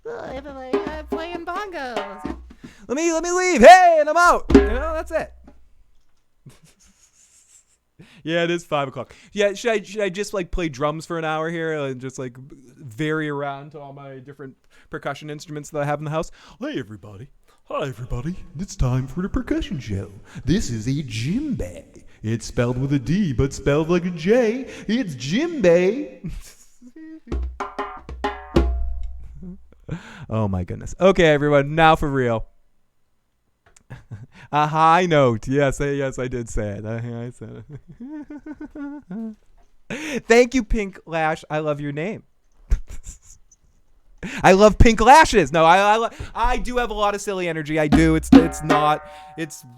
playing bongos. Let me leave. Hey, and I'm out. That's it. Yeah, it is 5 o'clock. Yeah, should I just play drums for an hour here and just vary around to all my different percussion instruments that I have in the house? Hey, everybody. Hi, everybody. It's time for the percussion show. This is a djembe. It's spelled with a D, but spelled like a J. It's djembe. Oh, my goodness. Okay, everyone. Now for real. A high note. Yes, I did say it. I said it. Thank you, Pink Lash. I love your name. I love pink lashes. No, I do have a lot of silly energy. I do. It's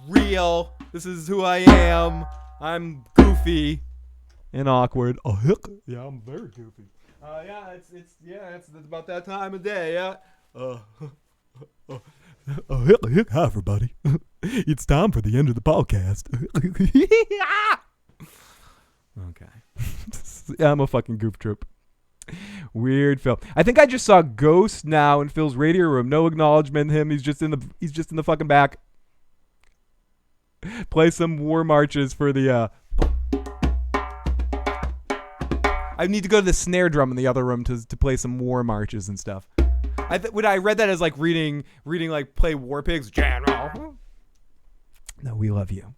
real. This is who I am. I'm goofy and awkward. Oh, yeah, I'm very goofy. It's about that time of day. Yeah. Hi, everybody. It's time for the end of the podcast. Okay. I'm a fucking goof troop. Weird Phil. I think I just saw Ghost now in Phil's radio room. No acknowledgement him. He's just in the fucking back. Play some war marches for the I need to go to the snare drum in the other room to play some war marches and stuff. I read that as reading play War Pigs. General. No, we love you.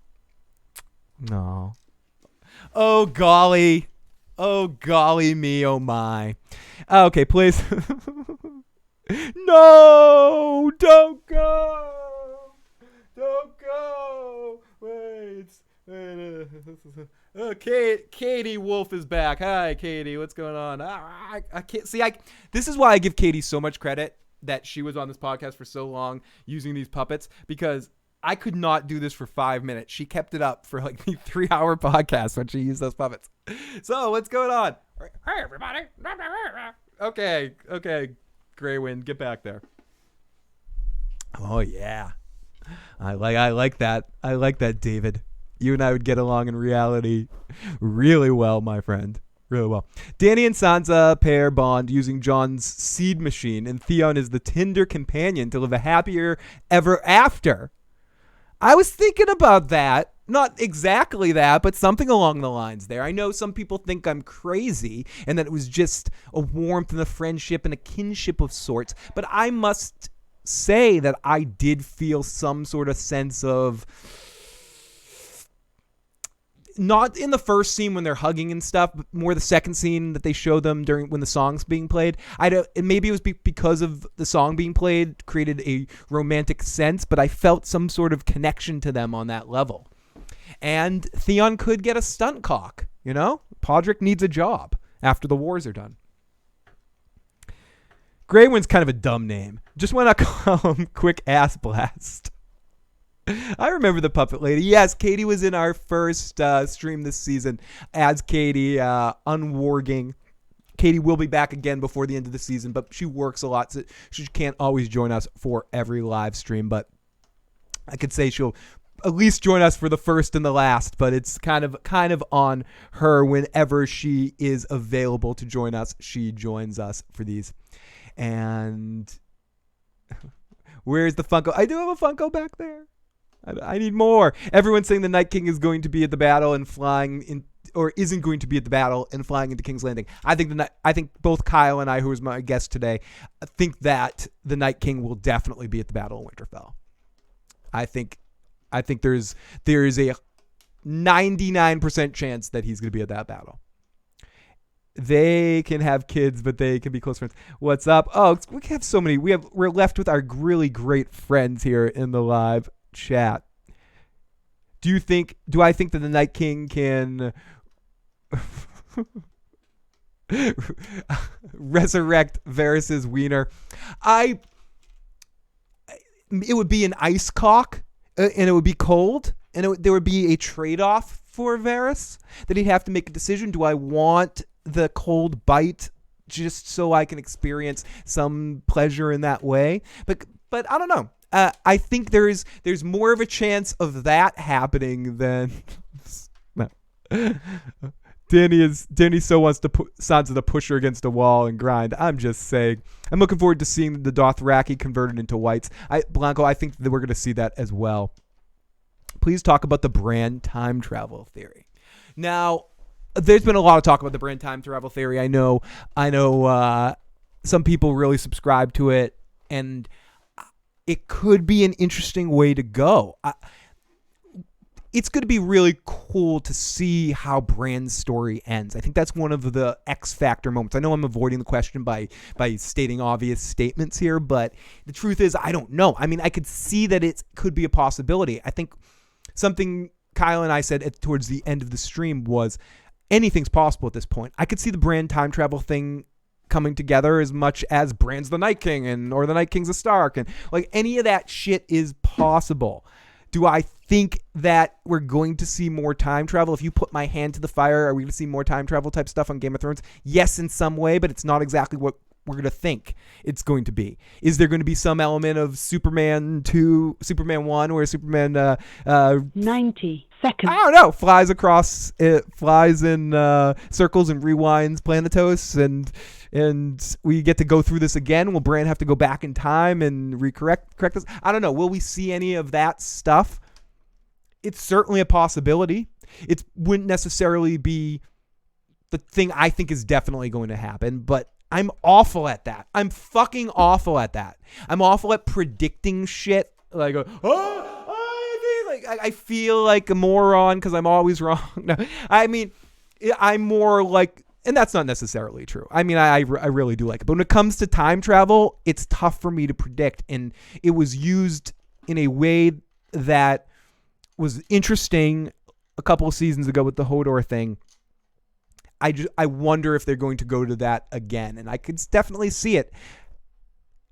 No. Oh golly. Oh golly me, oh my. Okay, please. No, don't go. Don't go. Wait. Katie Wolf is back. Hi, Katie. What's going on? I can't see. This is why I give Katie so much credit that she was on this podcast for so long using these puppets, because I could not do this for 5 minutes. She kept it up for the 3-hour podcast when she used those puppets. So what's going on? Hey, everybody. Okay. Greywind, get back there. Oh yeah. I like that. I like that, David. You and I would get along in reality really well, my friend. Really well. Dany and Sansa pair bond using Jon's seed machine, and Theon is the Tinder companion to live a happier ever after. I was thinking about that. Not exactly that, but something along the lines there. I know some people think I'm crazy and that it was just a warmth and a friendship and a kinship of sorts, but I must say that I did feel some sort of sense of, not in the first scene when they're hugging and stuff, but more the second scene that they show them during when the song's being played. Maybe it was because of the song being played created a romantic sense, but I felt some sort of connection to them on that level. And Theon could get a stunt cock, Podrick needs a job after the wars are done. Greywind's kind of a dumb name. Just want to call him Quick Ass Blast. I remember the puppet lady. Yes, Katie was in our first stream this season as Katie, unwarging. Katie will be back again before the end of the season, but she works a lot, so she can't always join us for every live stream. But I could say she'll at least join us for the first and the last, but it's kind of on her. Whenever she is available to join us, she joins us for these. And where's the Funko? I do have a Funko back there. I need more. Everyone's saying the Night King is going to be at the battle and flying in, or isn't going to be at the battle and flying into King's Landing. I think both Kyle and I, who was my guest today, think that the Night King will definitely be at the Battle of Winterfell. I think there is a 99% chance that he's going to be at that battle. They can have kids, but they can be close friends. What's up? Oh, we have so many. We're left with our really great friends here in the live chat. Do I think that the Night King can resurrect Varys' wiener? It would be an ice cock, and it would be cold, and there would be a trade-off for Varys that he'd have to make a decision. Do I want the cold bite just so I can experience some pleasure in that way? But I don't know. I think there's more of a chance of that happening than no. Danny so wants to put Sansa to push her against a wall and grind. I'm just saying. I'm looking forward to seeing the Dothraki converted into whites. Blanco, I think that we're going to see that as well. Please talk about the Bran time travel theory. Now, there's been a lot of talk about the Bran time travel theory. I know. Some people really subscribe to it, and it could be an interesting way to go. It's going to be really cool to see how Bran's story ends. I think that's one of the X Factor moments. I know I'm avoiding the question by stating obvious statements here, but the truth is I don't know. I mean, I could see that it could be a possibility. I think something Kyle and I said towards the end of the stream was anything's possible at this point. I could see the Bran time travel thing coming together as much as Bran's the Night King or the Night King's a Stark, and like any of that shit is possible. Do I think that we're going to see more time travel? If you put my hand to the fire, are we going to see more time travel type stuff on Game of Thrones? Yes, in some way, but it's not exactly what we're going to think it's going to be. Is there going to be some element of Superman 2, Superman 1, where Superman 90 seconds. I don't know, flies in circles and rewinds Planetos, and we get to go through this again? Will Bran have to go back in time and correct us? I don't know. Will we see any of that stuff? It's certainly a possibility. It wouldn't necessarily be the thing I think is definitely going to happen, but I'm awful at that. I'm fucking awful at that. I'm awful at predicting shit. Like, I feel like a moron because I'm always wrong. No, I mean, I'm more like, and that's not necessarily true. I mean, I really do like it. But when it comes to time travel, it's tough for me to predict. And it was used in a way that was interesting a couple of seasons ago with the Hodor thing. I wonder if they're going to go to that again. And I could definitely see it.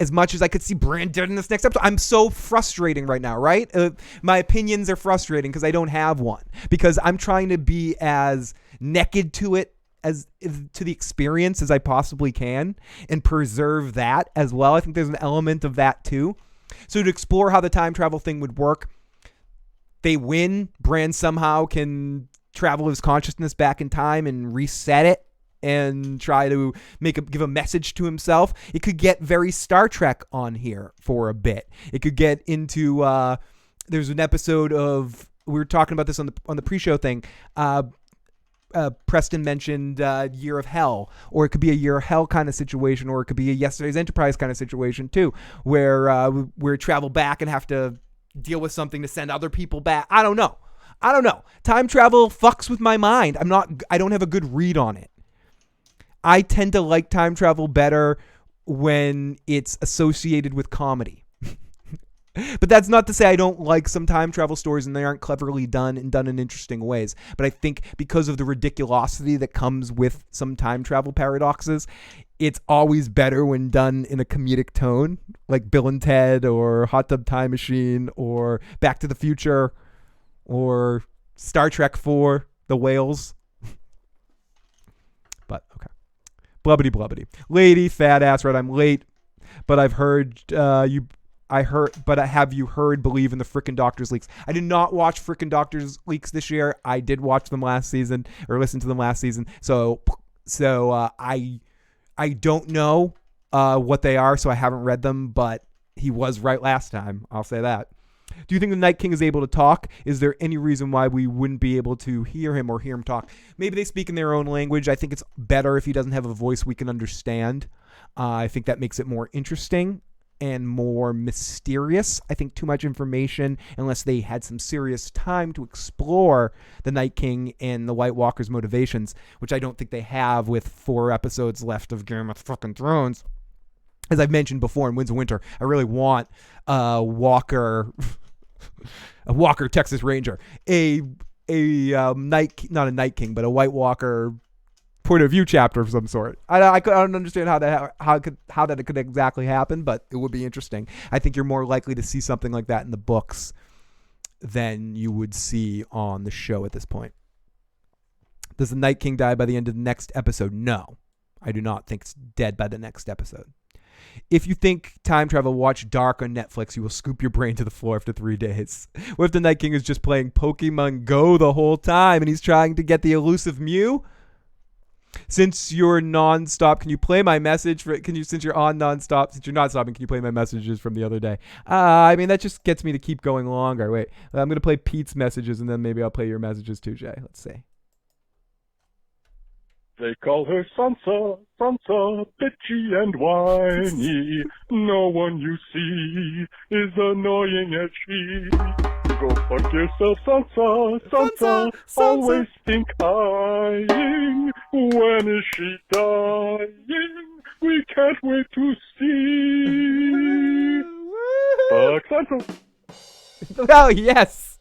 As much as I could see Bran dead in this next episode. I'm so frustrating right now, right? My opinions are frustrating because I don't have one. Because I'm trying to be as naked to it to the experience as I possibly can and preserve that as well. I think there's an element of that too. So to explore how the time travel thing would work, they win. Bran somehow can travel his consciousness back in time and reset it and try to give a message to himself. It could get very Star Trek on here for a bit. It could get into there's an episode of, we were talking about this on the pre-show thing. Preston mentioned Year of Hell, or it could be a Year of Hell kind of situation, or it could be a Yesterday's Enterprise kind of situation too, where we travel back and have to deal with something to send other people back. I don't know. Time travel fucks with my mind. I don't have a good read on it. I tend to like time travel better when it's associated with comedy. But that's not to say I don't like some time travel stories and they aren't cleverly done and done in interesting ways. But I think because of the ridiculosity that comes with some time travel paradoxes, it's always better when done in a comedic tone, like Bill and Ted or Hot Tub Time Machine or Back to the Future or Star Trek 4, The Whales. But okay. Blubbity. Lady, fat ass, right? I'm late, but I've heard have you heard Believe in the Frickin' Doctors Leaks? I did not watch Frickin' Doctors Leaks this year. I did watch them last season, or listen to them last season. So I don't know what they are, so I haven't read them, but he was right last time. I'll say that. Do you think the Night King is able to talk? Is there any reason why we wouldn't be able to hear him or hear him talk? Maybe they speak in their own language. I think it's better if he doesn't have a voice we can understand. I think that makes it more interesting. and more mysterious. I think too much information, unless they had some serious time to explore the Night King and the White Walker's motivations, which I don't think they have with 4 episodes left of Game of fucking Thrones. As I've mentioned before in Winds of Winter, I really want Walker, a Walker Texas Ranger, a night, not a Night King, but a White Walker point of view chapter of some sort. I don't understand how that could exactly happen, but it would be interesting. I think you're more likely to see something like that in the books than you would see on the show at this point. Does the Night King die by the end of the next episode? No, I do not think it's dead by the next episode. If you think time travel, watch Dark on Netflix. You will scoop your brain to the floor after 3 days. What if the Night King is just playing Pokemon Go the whole time and he's trying to get the elusive Mew? Since you're nonstop, can you play my message? Since you're on nonstop, since you're not stopping, can you play my messages from the other day? I mean, that just gets me to keep going longer. Wait, I'm going to play Pete's messages and then maybe I'll play your messages too, Jay. Let's see. They call her Sansa, Sansa, bitchy and whiny. No one you see is annoying as she. Go fuck yourself, Sansa, Sansa, always think eyeing. When is she dying? We can't wait to see. Fuck Sansa. Oh, yes.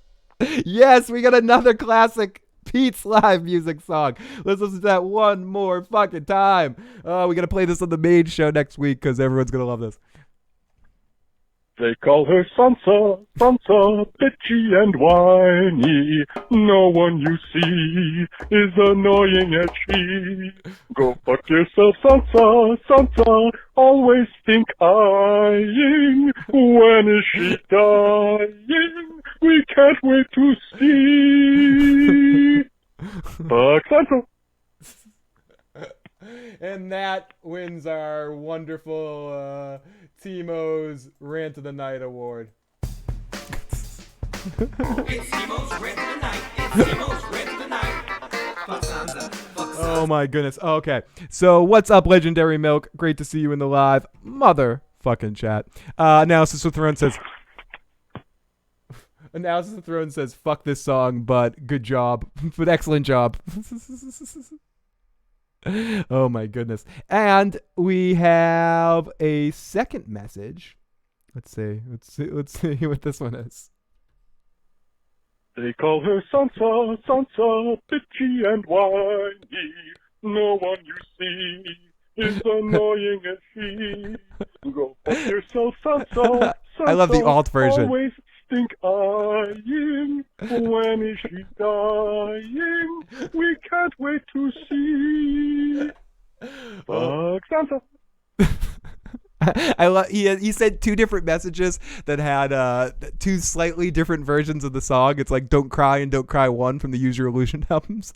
Yes, we got another classic Pete's live music song. Let's listen to that one more fucking time. We got to play this on the main show next week because everyone's going to love this. They call her Sansa, Sansa, bitchy and whiny. No one you see is annoying as she. Go fuck yourself, Sansa, Sansa, always think eyeing. When is she dying? We can't wait to see. Fuck Sansa. And that wins our wonderful Timo's Rant of the Night award. It's Timo's Rant of the Night. It's Timo's Rant of the Night. Fuck Sansa. Fuck Sansa. Oh my goodness. Okay. So what's up, Legendary Milk? Great to see you in the live motherfucking chat. Analysis of Throne says... Analysis of Throne says, fuck this song, but good job. But excellent job. Oh my goodness. And we have a second message. Let's see what this one is. They call her Sansa, Sansa, bitchy and whiny. No one you see is annoying as she. Go fuck yourself, Sansa, Sansa. I love the alt version. Always think eyeing. When is she dying? We can't wait to see. Fuck Sansa. I love. He said 2 different messages that had 2 slightly different versions of the song. It's like "Don't Cry" and "Don't Cry 1" from the Use Your Illusion albums.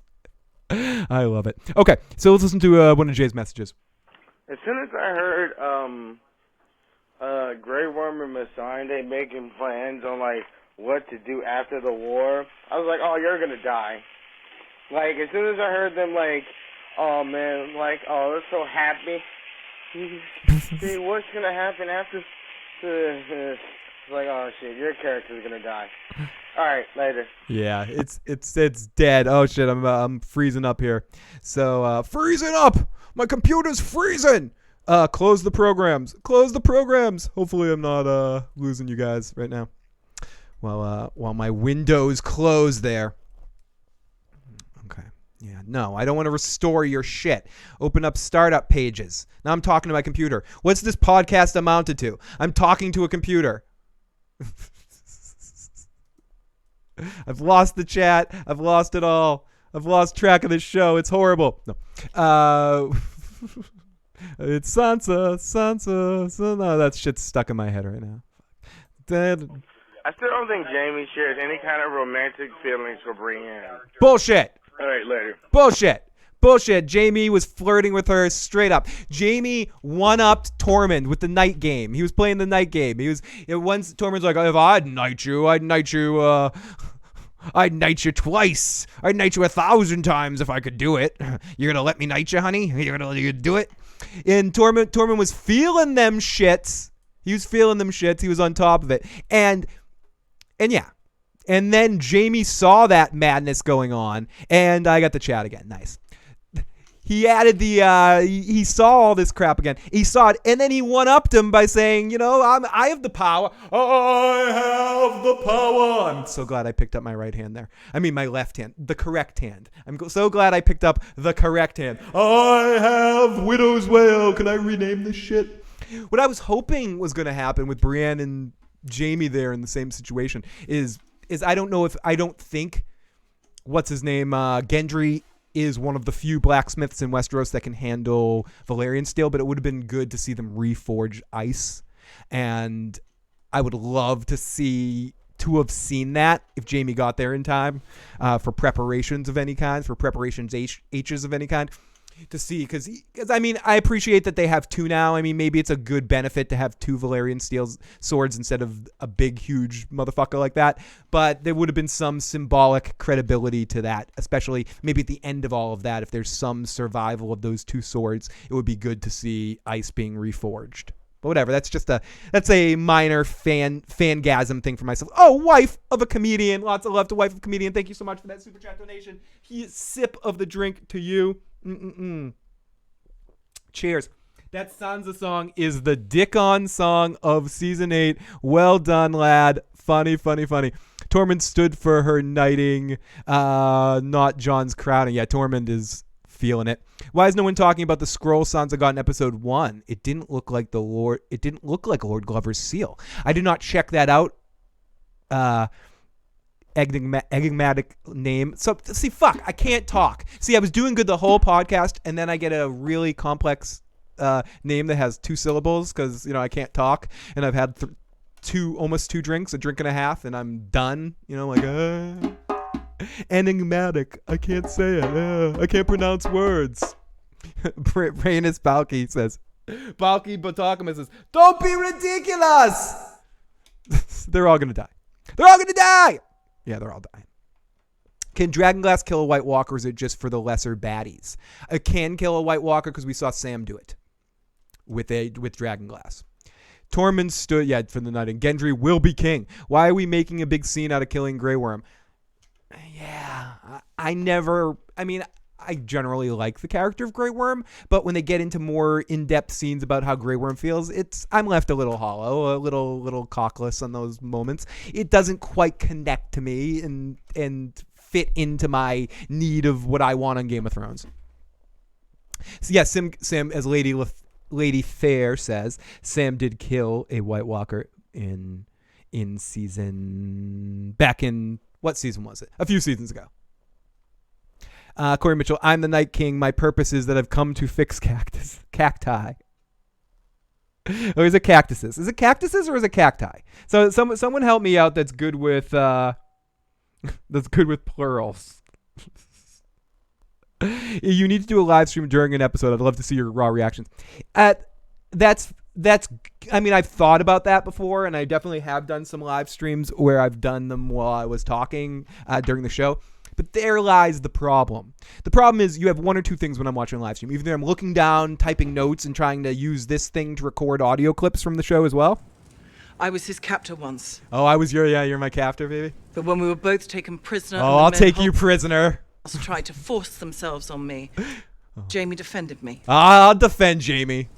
I love it. Okay, so let's listen to one of Jay's messages. As soon as I heard Grey Worm and Missandei making plans on like what to do after the war, I was like, oh, you're gonna die. Like as soon as I heard them like, oh man, like oh, they're so happy. See what's gonna happen after? It's like oh shit, your character's gonna die. All right, later. Yeah, it's dead. Oh shit, I'm freezing up here. So freezing up. My computer's freezing. Close the programs. Close the programs. Hopefully I'm not losing you guys right now. While my windows close there. Okay. Yeah, no, I don't want to restore your shit. Open up startup pages. Now I'm talking to my computer. What's this podcast amounted to? I'm talking to a computer. I've lost the chat. I've lost it all. I've lost track of this show. It's horrible. No. It's Sansa. No, that shit's stuck in my head right now. Dead. I still don't think Jamie shares any kind of romantic feelings for Brienne. Bullshit. All right, later. Bullshit. Jamie was flirting with her straight up. Jamie one-upped Tormund with the night game. He was playing the night game. Once Tormund's like, if I'd knight you, I'd knight you twice. I'd knight you 1,000 times if I could do it. You're gonna let me knight you, honey? You're gonna do it? And Tormund was feeling them shits. He was feeling them shits. He was on top of it. And yeah. And then Jamie saw that madness going on, and I got the chat again. Nice. He added he saw all this crap again. He saw it, and then he one-upped him by saying, I have the power. I have the power. I'm so glad I picked up my right hand there. I mean, my left hand. The correct hand. I'm so glad I picked up the correct hand. I have Widow's Wail. Can I rename this shit? What I was hoping was going to happen with Brienne and Jamie there in the same situation is I don't think what's his name, Gendry is one of the few blacksmiths in Westeros that can handle Valyrian steel, but it would have been good to see them reforge ice. And I would love to have seen that if Jamie got there in time for preparations of any kind, for preparations H's of any kind. To see, because I mean, I appreciate that they have two now. I mean, maybe it's a good benefit to have two Valyrian steel swords instead of a big, huge motherfucker like that. But there would have been some symbolic credibility to that, especially maybe at the end of all of that. If there's some survival of those two swords, it would be good to see ice being reforged. But whatever, that's a minor fangasm thing for myself. Oh, wife of a comedian. Lots of love to wife of a comedian. Thank you so much for that super chat donation. Sip of the drink to you. Cheers. That Sansa song is the Dickon song of season 8. Well done, lad. Funny. Tormund stood for her knighting, not Jon's crowning. Yeah, Tormund is feeling it. Why is no one talking about the scroll Sansa got in episode 1? It didn't look like Lord Glover's seal. I did not check that out. Enigmatic name. So see, I can't talk. See, I was doing good the whole podcast, and then I get a really complex name that has 2 syllables because I can't talk, and I've had almost 2 drinks, a drink and a half, and I'm done. Enigmatic. I can't say it. I can't pronounce words. Brainus Balky says. Balky Botakamus says, "Don't be ridiculous." They're all gonna die. Yeah, they're all dying. Can Dragonglass kill a White Walker, or is it just for the lesser baddies? It can kill a White Walker because we saw Sam do it with Dragonglass. Tormund stood, for the night, and Gendry will be king. Why are we making a big scene out of killing Grey Worm? Yeah, I generally like the character of Grey Worm, but when they get into more in-depth scenes about how Grey Worm feels, I'm left a little hollow, a little cockless on those moments. It doesn't quite connect to me and fit into my need of what I want on Game of Thrones. So yeah, Sam, as Lady Fair says, Sam did kill a White Walker in season, back in, what season was it? A few seasons ago. Corey Mitchell, I'm the Night King. My purpose is that I've come to fix cacti. Or is it cactuses? Is it cactuses or is it cacti? So someone help me out. That's good with plurals. You need to do a live stream during an episode. I'd love to see your raw reactions. That's. I mean, I've thought about that before, and I definitely have done some live streams where I've done them while I was talking during the show. But there lies the problem. The problem is you have one or two things when I'm watching a live stream. Either I'm looking down, typing notes, and trying to use this thing to record audio clips from the show as well. I was his captor once. Oh, you're my captor, baby. But when we were both taken prisoner... Oh, I'll take you prisoner. ...tried to force themselves on me. Jamie defended me. I'll defend Jamie.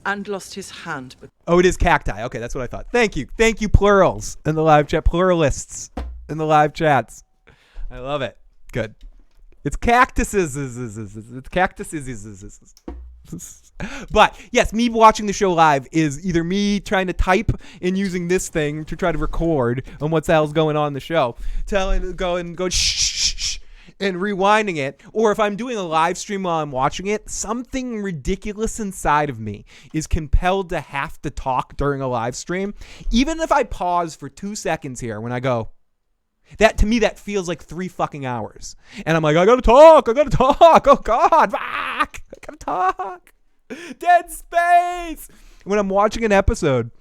And lost his hand. Oh, it is cacti. Okay, that's what I thought. Thank you, plurals in the live chat. Pluralists in the live chats. I love it. Good. It's cactuses. It's cactuses. But yes, me watching the show live is either me trying to type and using this thing to try to record on what the hell's going on in the show, go shh, and rewinding it, or if I'm doing a live stream while I'm watching it, something ridiculous inside of me is compelled to have to talk during a live stream, even if I pause for 2 seconds here when I go. That, to me, that feels like 3 fucking hours. And I'm like, I gotta talk. Oh, God. Fuck. I gotta talk. Dead space. When I'm watching an episode,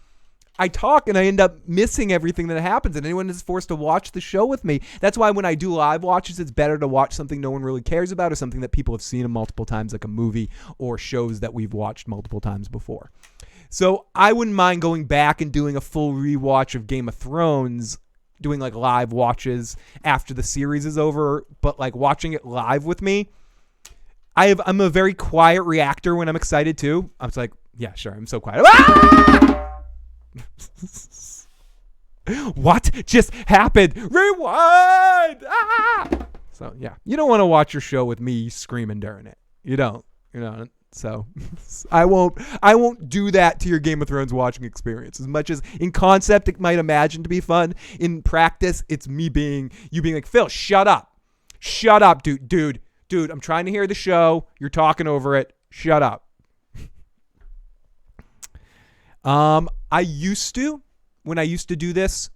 I talk and I end up missing everything that happens. And anyone is forced to watch the show with me. That's why when I do live watches, it's better to watch something no one really cares about or something that people have seen multiple times, like a movie or shows that we've watched multiple times before. So I wouldn't mind going back and doing a full rewatch of Game of Thrones, doing like live watches after the series is over, but like watching it live with me. I'm a very quiet reactor when I'm excited too. I was like, yeah, sure, I'm so quiet. Ah! What just happened? Rewind! Ah! So yeah, you don't want to watch your show with me screaming during it. You don't. So I won't do that to your Game of Thrones watching experience. As much as in concept it might imagine to be fun, in practice it's you being like, Phil, shut up, dude. I'm trying to hear the show. You're talking over it. Shut up. When I used to do this,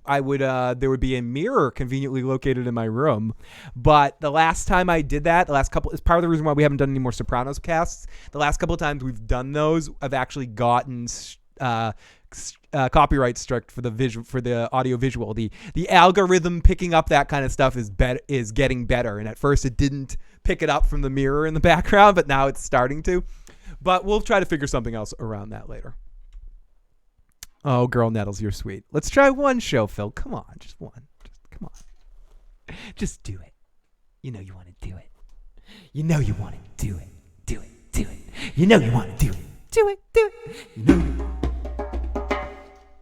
I would there would be a mirror conveniently located in my room. But the last time I did that, is part of the reason why we haven't done any more Sopranos casts. The last couple of times we've done those, I've actually gotten copyright struck for the audio visual. The algorithm picking up that kind of stuff is getting better. And at first it didn't pick it up from the mirror in the background, but now it's starting to. But we'll try to figure something else around that later. Oh, Girl Nettles, you're sweet. Let's try one show, Phil. Come on, just one. Come on. Just do it. You know you want to do it. You know you want to do it. Do it. You know you want to do it. Do it. You know you...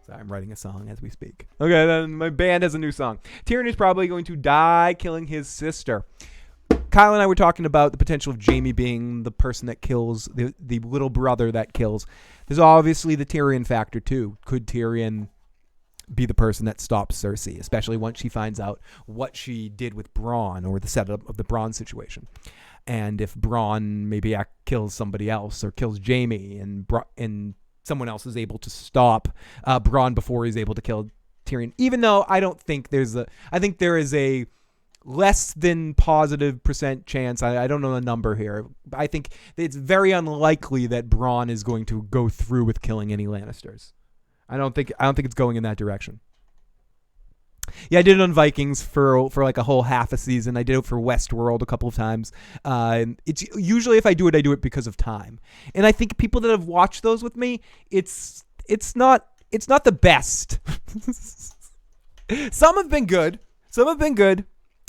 Sorry, I'm writing a song as we speak. Okay, then my band has a new song. Tyrion is probably going to die killing his sister. Kyle and I were talking about the potential of Jaime being the person that kills, the little brother that kills. There's obviously the Tyrion factor too. Could Tyrion be the person that stops Cersei, especially once she finds out what she did with Bronn or the setup of the Bronn situation? And if Bronn maybe kills somebody else or kills Jaime and someone else is able to stop Bronn before he's able to kill Tyrion. Even though I think there is a less than positive % chance. I don't know the number here. I think it's very unlikely that Bronn is going to go through with killing any Lannisters. I don't think it's going in that direction. Yeah, I did it on Vikings for like a whole half a season. I did it for Westworld a couple of times. It's usually if I do it because of time. And I think people that have watched those with me, it's not the best. Some have been good.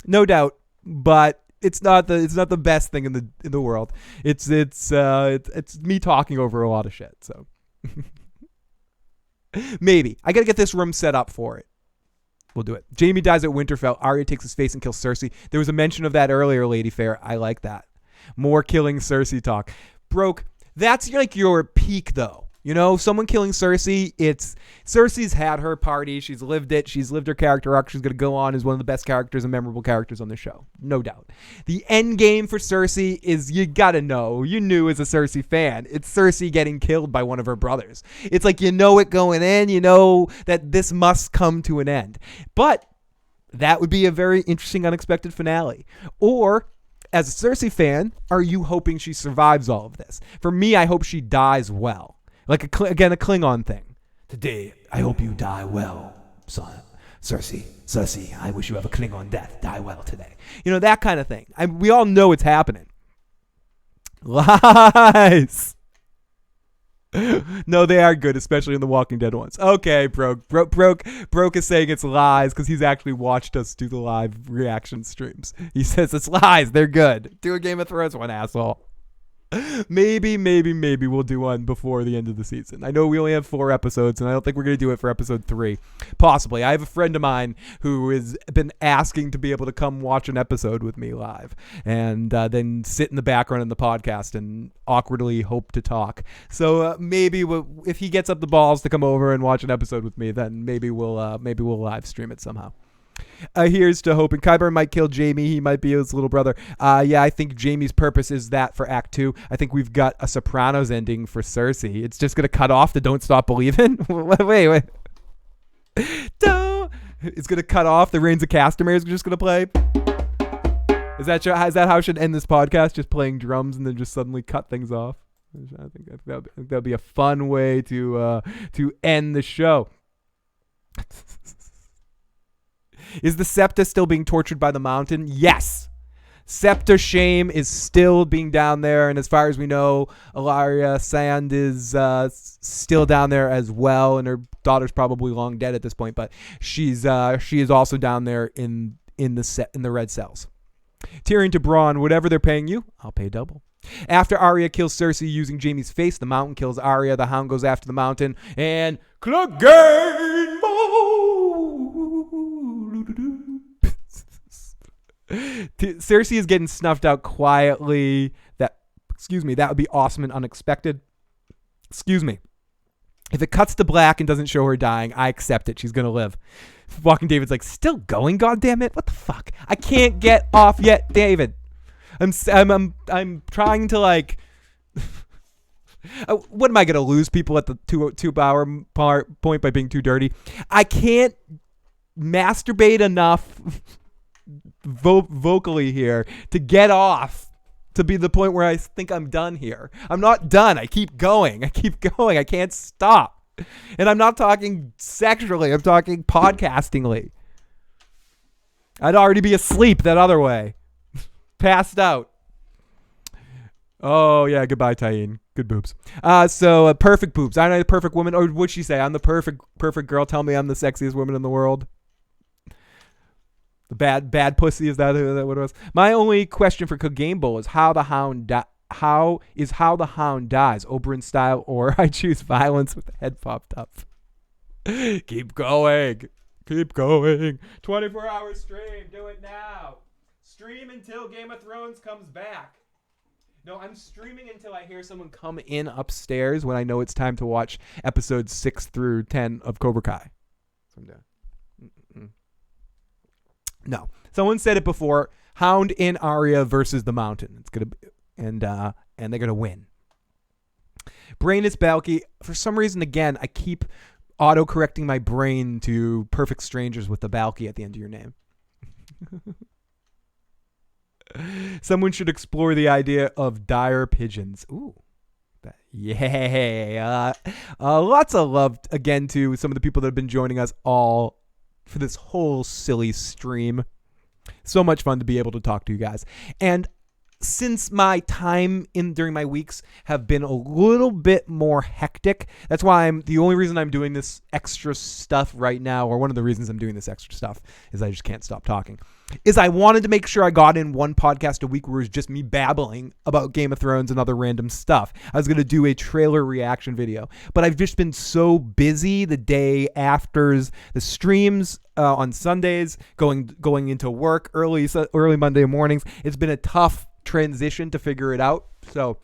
No doubt, but it's not the best thing in the world. It's me talking over a lot of shit. So maybe I gotta get this room set up for it. We'll do it. Jaime dies at Winterfell. Arya takes his face and kills Cersei. There was a mention of that earlier, Lady Fair. I like that. More killing Cersei talk. Broke. That's like your peak though. You know, someone killing Cersei, Cersei's had her party. She's lived it. She's lived her character arc. She's going to go on as one of the best characters and memorable characters on the show. No doubt. The end game for Cersei is, you got to know, you knew as a Cersei fan, it's Cersei getting killed by one of her brothers. It's like, you know it going in. You know that this must come to an end. But that would be a very interesting, unexpected finale. Or, as a Cersei fan, are you hoping she survives all of this? For me, I hope she dies well. Like, again, a Klingon thing. Today, I hope you die well, son. Cersei, I wish you have a Klingon death. Die well today. You know, that kind of thing. We all know it's happening. Lies. No, they are good, especially in the Walking Dead ones. Okay, Broke is saying it's lies because he's actually watched us do the live reaction streams. He says it's lies. They're good. Do a Game of Thrones one, asshole. Maybe we'll do one before the end of the season. I know we only have 4 episodes, and I don't think we're going to do it for episode 3. Possibly. I have a friend of mine who has been asking to be able to come watch an episode with me live and then sit in the background in the podcast and awkwardly hope to talk. So maybe if he gets up the balls to come over and watch an episode with me, then maybe we'll live stream it somehow. Here's to hoping Qyburn might kill Jaime. He might be his little brother. Yeah, I think Jaime's purpose is that for Act 2. I think we've got a Sopranos ending for Cersei. It's just going to cut off the Don't Stop Believin'. Wait. It's going to cut off. The Reigns of Castamere is just going to play. Is that how I should end this podcast? Just playing drums and then just suddenly cut things off? I think that would be a fun way to end the show. Is the Septa still being tortured by the Mountain? Yes. Scepter Shame is still being down there, and as far as we know, Ilaria Sand is still down there as well, and her daughter's probably long dead at this point, but she is also down there in the red cells. Tyrion to Bronn, whatever they're paying you, I'll pay double. After Arya kills Cersei using Jaime's face, the Mountain kills Arya. The Hound goes after the Mountain, and Clegane Cersei is getting snuffed out quietly. That would be awesome and unexpected. If it cuts to black and doesn't show her dying, I accept it. She's gonna live. Walking David's like, still going? God damn it! What the fuck? I can't get off yet, David. I'm trying to like. What am I gonna lose people at the 2 hour point by being too dirty? I can't masturbate enough vocally here to get off to be the point where I think I'm done here. I'm not done. I keep going. I can't stop. And I'm not talking sexually. I'm talking podcastingly. I'd already be asleep that other way. Passed out. Oh, yeah. Goodbye, Tyene. Good boobs. So perfect boobs. I'm the perfect woman. Or what'd she say? I'm the perfect girl. Tell me I'm the sexiest woman in the world. The bad pussy, is that what it was? My only question for Game Bowl is how the Hound dies. Oberyn style, or I choose violence with the head popped up. Keep going. 24-hour stream. Do it now. Stream until Game of Thrones comes back. No, I'm streaming until I hear someone come in upstairs when I know it's time to watch episodes 6 through 10 of Cobra Kai. So I'm done. No, someone said it before. Hound and Arya versus the Mountain. It's gonna be, and they're gonna win. Brain is Balky. For some reason, again, I keep auto-correcting my brain to Perfect Strangers with the Balky at the end of your name. Someone should explore the idea of dire pigeons. Ooh. Yeah. Lots of love, again, to some of the people that have been joining us all for this whole silly stream. So much fun to be able to talk to you guys. And since my time during my weeks have been a little bit more hectic, that's why the only reason I'm doing this extra stuff right now, or one of the reasons I'm doing this extra stuff, is I just can't stop talking, is I wanted to make sure I got in one podcast a week where it was just me babbling about Game of Thrones and other random stuff. I was going to do a trailer reaction video, but I've just been so busy the day after the streams on Sundays, going into work early Monday mornings. It's been a tough transition to figure it out, so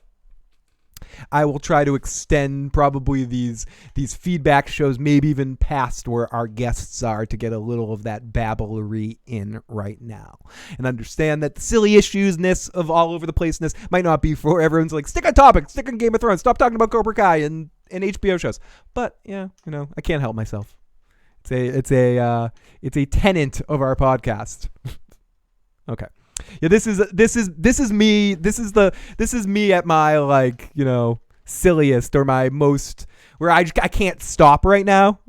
I will try to extend probably these feedback shows, maybe even past where our guests are, to get a little of that babblery in right now, and understand that the silly issuesness of all over the placeness might not be for everyone's like, stick on topic, stick on Game of Thrones, stop talking about Cobra Kai and HBO shows. But yeah, I can't help myself. It's a tenet of our podcast. Okay. Yeah, this is me. This is me at my silliest, or my most, where I can't stop right now.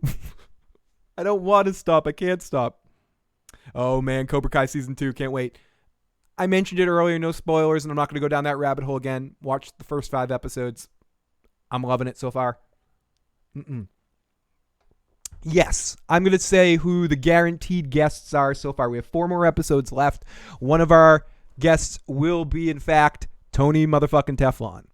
I don't want to stop. I can't stop. Oh man, Cobra Kai season 2, can't wait. I mentioned it earlier, no spoilers, and I'm not going to go down that rabbit hole again. Watch the first 5 episodes. I'm loving it so far. Yes, I'm going to say who the guaranteed guests are so far. We have 4 more episodes left. One of our guests will be, in fact, Tony motherfucking Teflon.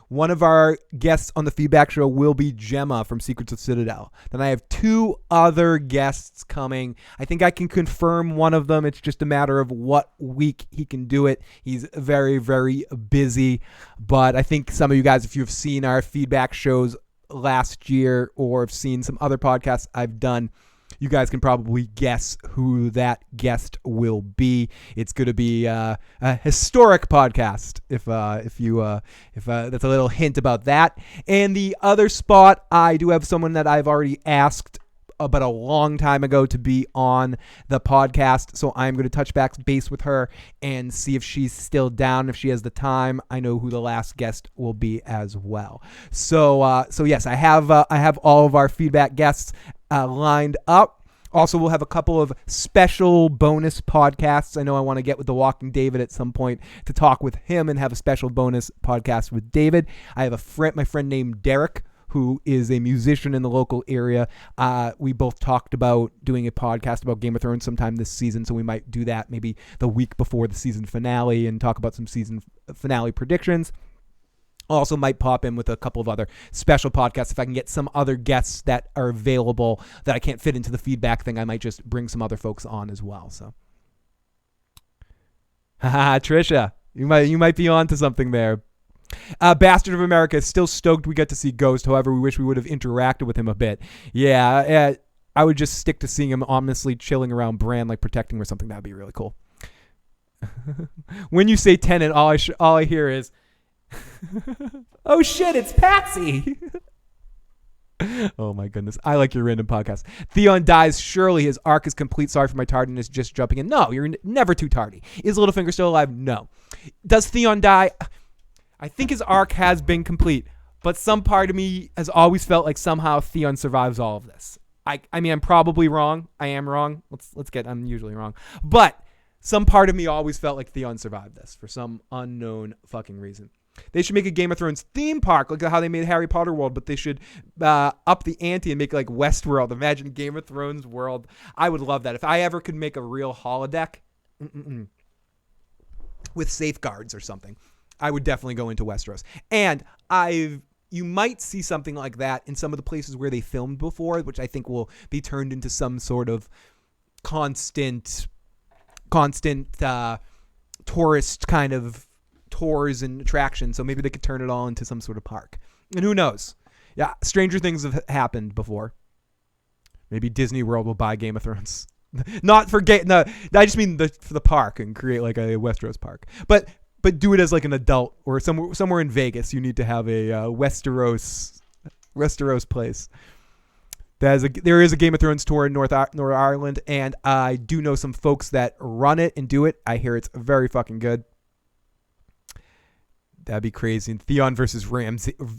One of our guests on the feedback show will be Gemma from Secrets of Citadel. Then I have 2 other guests coming. I think I can confirm one of them. It's just a matter of what week he can do it. He's very, very busy. But I think some of you guys, if you've seen our feedback shows last year or have seen some other podcasts I've done, you guys can probably guess who that guest will be. It's going to be a historic podcast. If that's a little hint about that. And the other spot, I do have someone that I've already asked about a long time ago to be on the podcast, so I'm going to touch base with her and see if she's still down, if she has the time. I know who the last guest will be as well. So yes, I have all of our feedback guests lined up. Also, we'll have a couple of special bonus podcasts. I know I want to get with The Walking David at some point to talk with him and have a special bonus podcast with David. I have my friend named Derek, who is a musician in the local area. We both talked about doing a podcast about Game of Thrones sometime this season, so we might do that maybe the week before the season finale and talk about some season finale predictions. Also might pop in with a couple of other special podcasts. If I can get some other guests that are available that I can't fit into the feedback thing, I might just bring some other folks on as well. So, haha, Trisha, you might be on to something there. Bastard of America is still stoked we got to see Ghost. However, we wish we would have interacted with him a bit. Yeah, I would just stick to seeing him ominously chilling around Bran, like protecting or something. That'd be really cool. When you say Tenet, all I hear is, oh shit, it's Patsy. Oh my goodness. I like your random podcast. Theon dies. Surely his arc is complete. Sorry for my tardiness just jumping in. No, you're never too tardy. Is Littlefinger still alive? No. Does Theon die? I think his arc has been complete, but some part of me has always felt like somehow Theon survives all of this. I mean, I'm probably wrong. I am wrong. I'm usually wrong. But some part of me always felt like Theon survived this for some unknown fucking reason. They should make a Game of Thrones theme park, like how they made Harry Potter World, but they should up the ante and make it like Westworld. Imagine Game of Thrones World. I would love that. If I ever could make a real holodeck with safeguards or something, I would definitely go into Westeros. And you might see something like that in some of the places where they filmed before, which I think will be turned into some sort of constant tourist kind of tours and attractions. So maybe they could turn it all into some sort of park. And who knows? Yeah, stranger things have happened before. Maybe Disney World will buy Game of Thrones. Not for no, I just mean for the park and create like a Westeros park. But do it as like an adult or somewhere in Vegas. You need to have a Westeros place. There is a Game of Thrones tour in North Ireland, and I do know some folks that run it and do it. I hear it's very fucking good. That'd be crazy. And Theon versus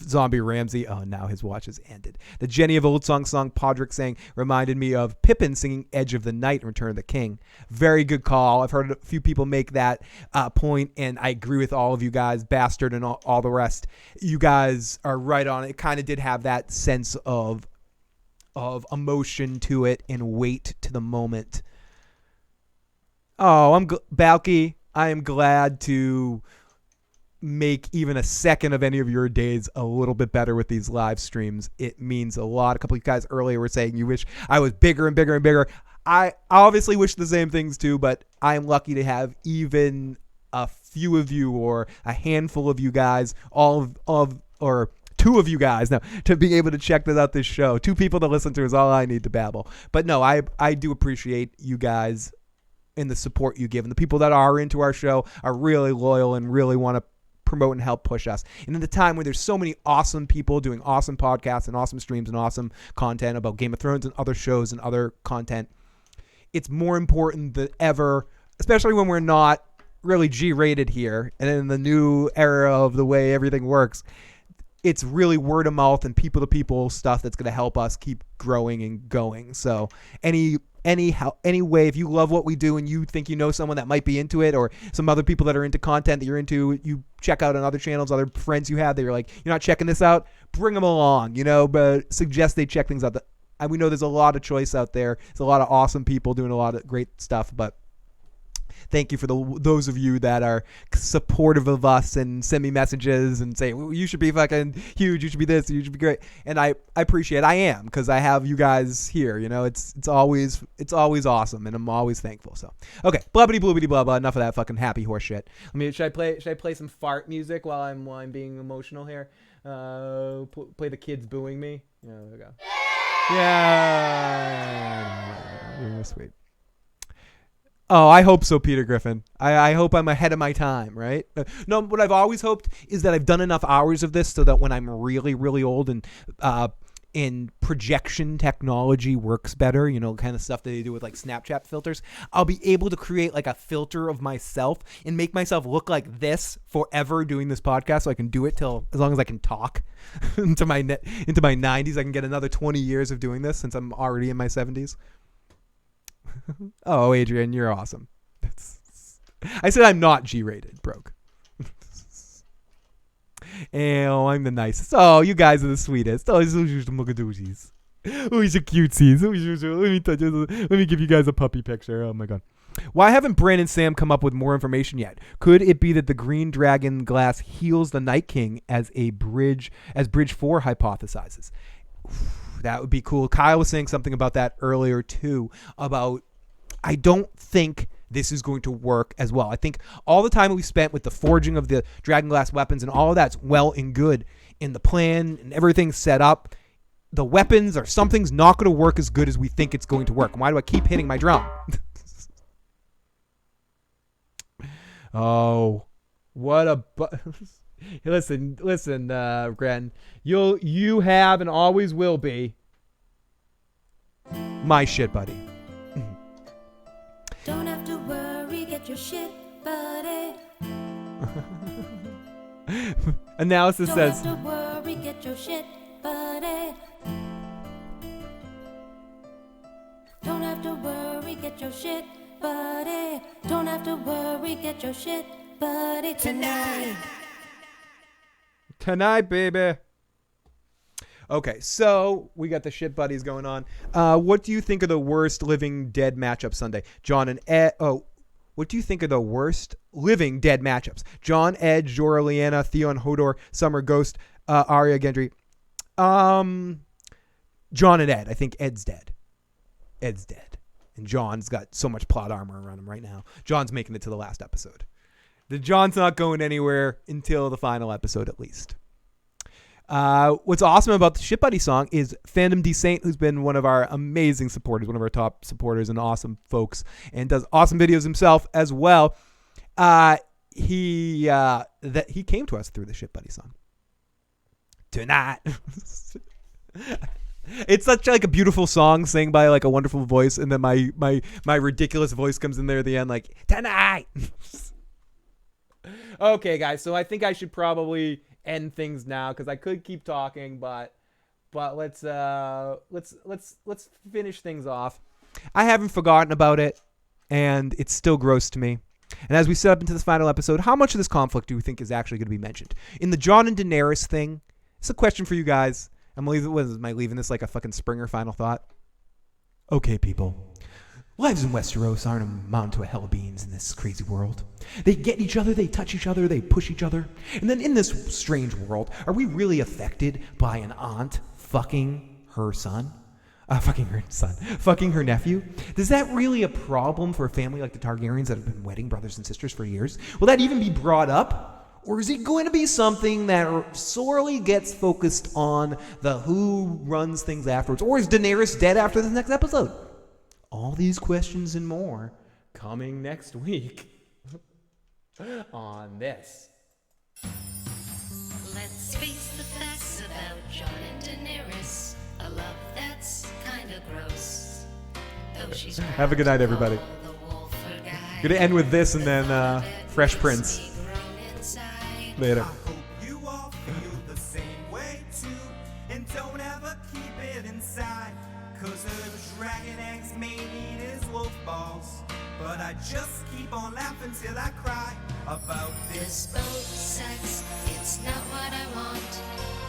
Zombie Ramsay. Oh, now his watch has ended. The Jenny of Old song Podrick sang reminded me of Pippin singing Edge of the Night in Return of the King. Very good call. I've heard a few people make that point, and I agree with all of you guys, Bastard and all the rest. You guys are right on it. It kind of did have that sense of emotion to it and weight to the moment. Oh, Balky, I am glad to make even a second of any of your days a little bit better with these live streams. It means a lot. A couple of you guys earlier were saying you wish I was bigger and bigger and bigger. I obviously wish the same things too, but I am lucky to have even a few of you or a handful of you guys, or two of you guys now, to be able to check out this show. 2 people to listen to is all I need to babble. But no, I do appreciate you guys and the support you give. And the people that are into our show are really loyal and really want to promote and help push us. And in the time where there's so many awesome people doing awesome podcasts and awesome streams and awesome content about Game of Thrones and other shows and other content, it's more important than ever, especially when we're not really G-rated here and in the new era of the way everything works. It's really word of mouth and people to people stuff that's going to help us keep growing and going. So any way, if you love what we do and you think you know someone that might be into it, or some other people that are into content that you're into, you check out on other channels, other friends you have that you're like, you're not checking this out, bring them along, but suggest they check things out. We know there's a lot of choice out there. There's a lot of awesome people doing a lot of great stuff, but thank you for those of you that are supportive of us and send me messages and say, well, you should be fucking huge, you should be this, you should be great. And I appreciate it. I am, because I have you guys here. It's always awesome, and I'm always thankful. So okay, blubbity bloobity blah blah. Enough of that fucking happy horse shit. Should I play some fart music while I'm being emotional here? Play the kids booing me. Yeah, there we go. Yeah, sweet. Oh, I hope so, Peter Griffin. I hope I'm ahead of my time, right? No, what I've always hoped is that I've done enough hours of this so that when I'm really, really old and in projection technology works better, kind of stuff that they do with like Snapchat filters, I'll be able to create like a filter of myself and make myself look like this forever doing this podcast, so I can do it till as long as I can talk into my 90s. I can get another 20 years of doing this since I'm already in my 70s. Oh, Adrian, you're awesome. I said I'm not G-rated, broke. Oh, I'm the nicest. Oh, you guys are the sweetest. Oh, you're the mugadoozies. Oh, you're cutesies. Let me give you guys a puppy picture. Oh my god. Why haven't Bran and Sam come up with more information yet? Could it be that the green dragon glass heals the Night King as Bridge 4 hypothesizes? That would be cool. Kyle was saying something about that earlier too, about I don't think this is going to work as well. I think all the time we spent with the forging of the dragon glass weapons and all of that's well and good in the plan and everything set up. The weapons or something's not going to work as good as we think it's going to work. And why do I keep hitting my drum? Oh, what a listen, Gren. You have and always will be my shit buddy. Don't have to worry, get your shit buddy. Analysis says. Don't have to worry, get your shit buddy. Don't have to worry, get your shit buddy. Don't have to worry, get your shit buddy tonight. Tonight, baby. Okay, so we got the shit buddies going on. What do you think of the worst living dead matchup Sunday? John and Ed. Oh, what do you think of the worst living dead matchups? John, Ed, Jorah, Lyanna, Theon, Hodor, Summer, Ghost, Arya, Gendry. John and Ed. I think Ed's dead. Ed's dead. And John's got so much plot armor around him right now. John's making it to the last episode. The John's not going anywhere until the final episode at least. What's awesome about the Shit Buddy song is Fandom D Saint, who's been one of our amazing supporters, one of our top supporters and awesome folks, and does awesome videos himself as well. He came to us through the Shit Buddy song. Tonight. It's such like a beautiful song sang by like a wonderful voice, and then my ridiculous voice comes in there at the end like tonight. Okay, guys, so I think I should probably end things now because I could keep talking, but let's finish things off. I haven't forgotten about it, and it's still gross to me. And as we set up into this final episode, how much of this conflict do we think is actually going to be mentioned in the Jon and Daenerys thing? It's a question for you guys. Am I leaving this like a fucking Springer final thought? Okay, people. Lives in Westeros aren't amounting to a hell of beans in this crazy world. They get each other, they touch each other, they push each other. And then in this strange world, are we really affected by an aunt fucking her son? Fucking her nephew? Is that really a problem for a family like the Targaryens that have been wedding brothers and sisters for years? Will that even be brought up? Or is it going to be something that sorely gets focused on the who runs things afterwards? Or is Daenerys dead after this next episode? All these questions and more coming next week on this. Let's face the facts about Jon and Daenerys. A love that's kind of gross. Though she's have a good night, everybody. Gonna end with this and then Fresh Prince. Later. I hope you all feel the same way too, and don't ever keep it inside, 'cause a dragon eggs may need his wolf balls, but I just keep on laughing till I cry about this boat sex. It's not what I want.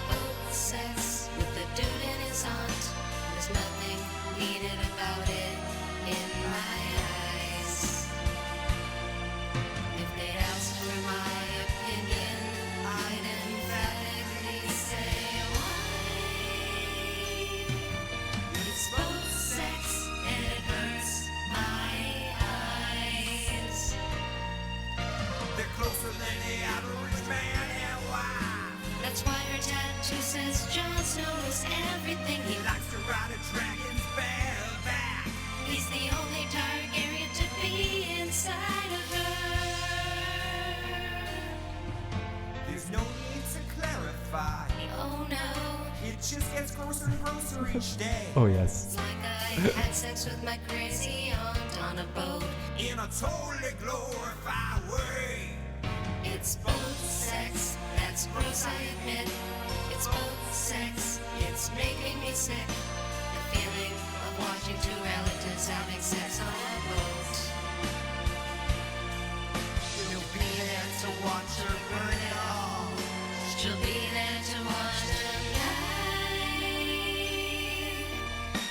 Boat sex with the dude and his aunt. There's nothing needed about it in my eyes. If they asked for my opinion, I'd emphatically say why. It's both sex and it hurts my eyes. They're closer than the average man, and why? That's why her tattoo says Jon Snow is everything. He likes to ride a dragon's bareback. He's the only Targaryen to be inside of her. There's no need to clarify. Oh no, it just gets grosser and grosser each day. Oh yes. It's like I had sex with my crazy aunt on a boat in a totally glorified way. It's both sex, that's gross, I admit. It's both sex, it's making me sick. The feeling of watching two relatives having sex on a boat. You'll be there to watch her burn it all. She'll be there to watch her die.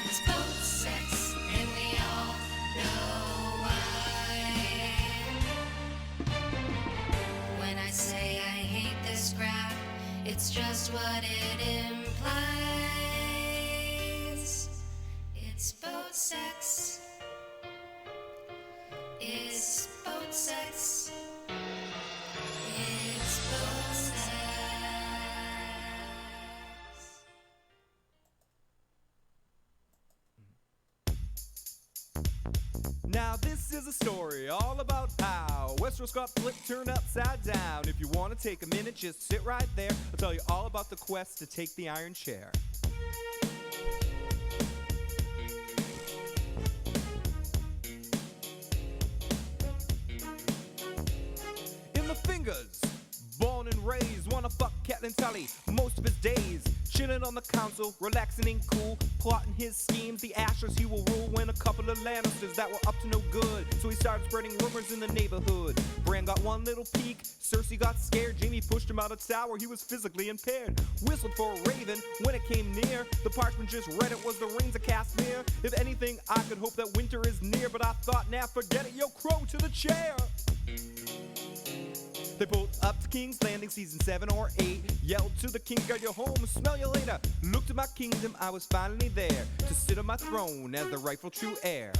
It's boat sex, and we all know why. When I say I hate this crap, it's just what it implies. It's boat sex. It's boat sex. It's boat sex. Now this is a story all about how Westeros got flipped, turned upside down. If you want to take a minute, just sit right there. I'll tell you all about the quest to take the Iron Chair. In the Fingers, born and raised, wanna fuck Catelyn Tully most of his days. Chilling on the council, relaxing and cool, plotting his schemes. The Ashers he will rule when a couple of Lannisters that were up to no good. So he started spreading rumors in the neighborhood. Bran got one little peek, Cersei got scared. Jaime pushed him out of tower, he was physically impaired. Whistled for a raven when it came near. The parchment just read it was the rings of Castamere. If anything, I could hope that winter is near, but I thought, nah, forget it, yo, crow to the chair. They pulled up to King's Landing, season 7 or 8. Yelled to the king, got you home, smell you later. Looked at my kingdom, I was finally there to sit on my throne as the rightful true heir.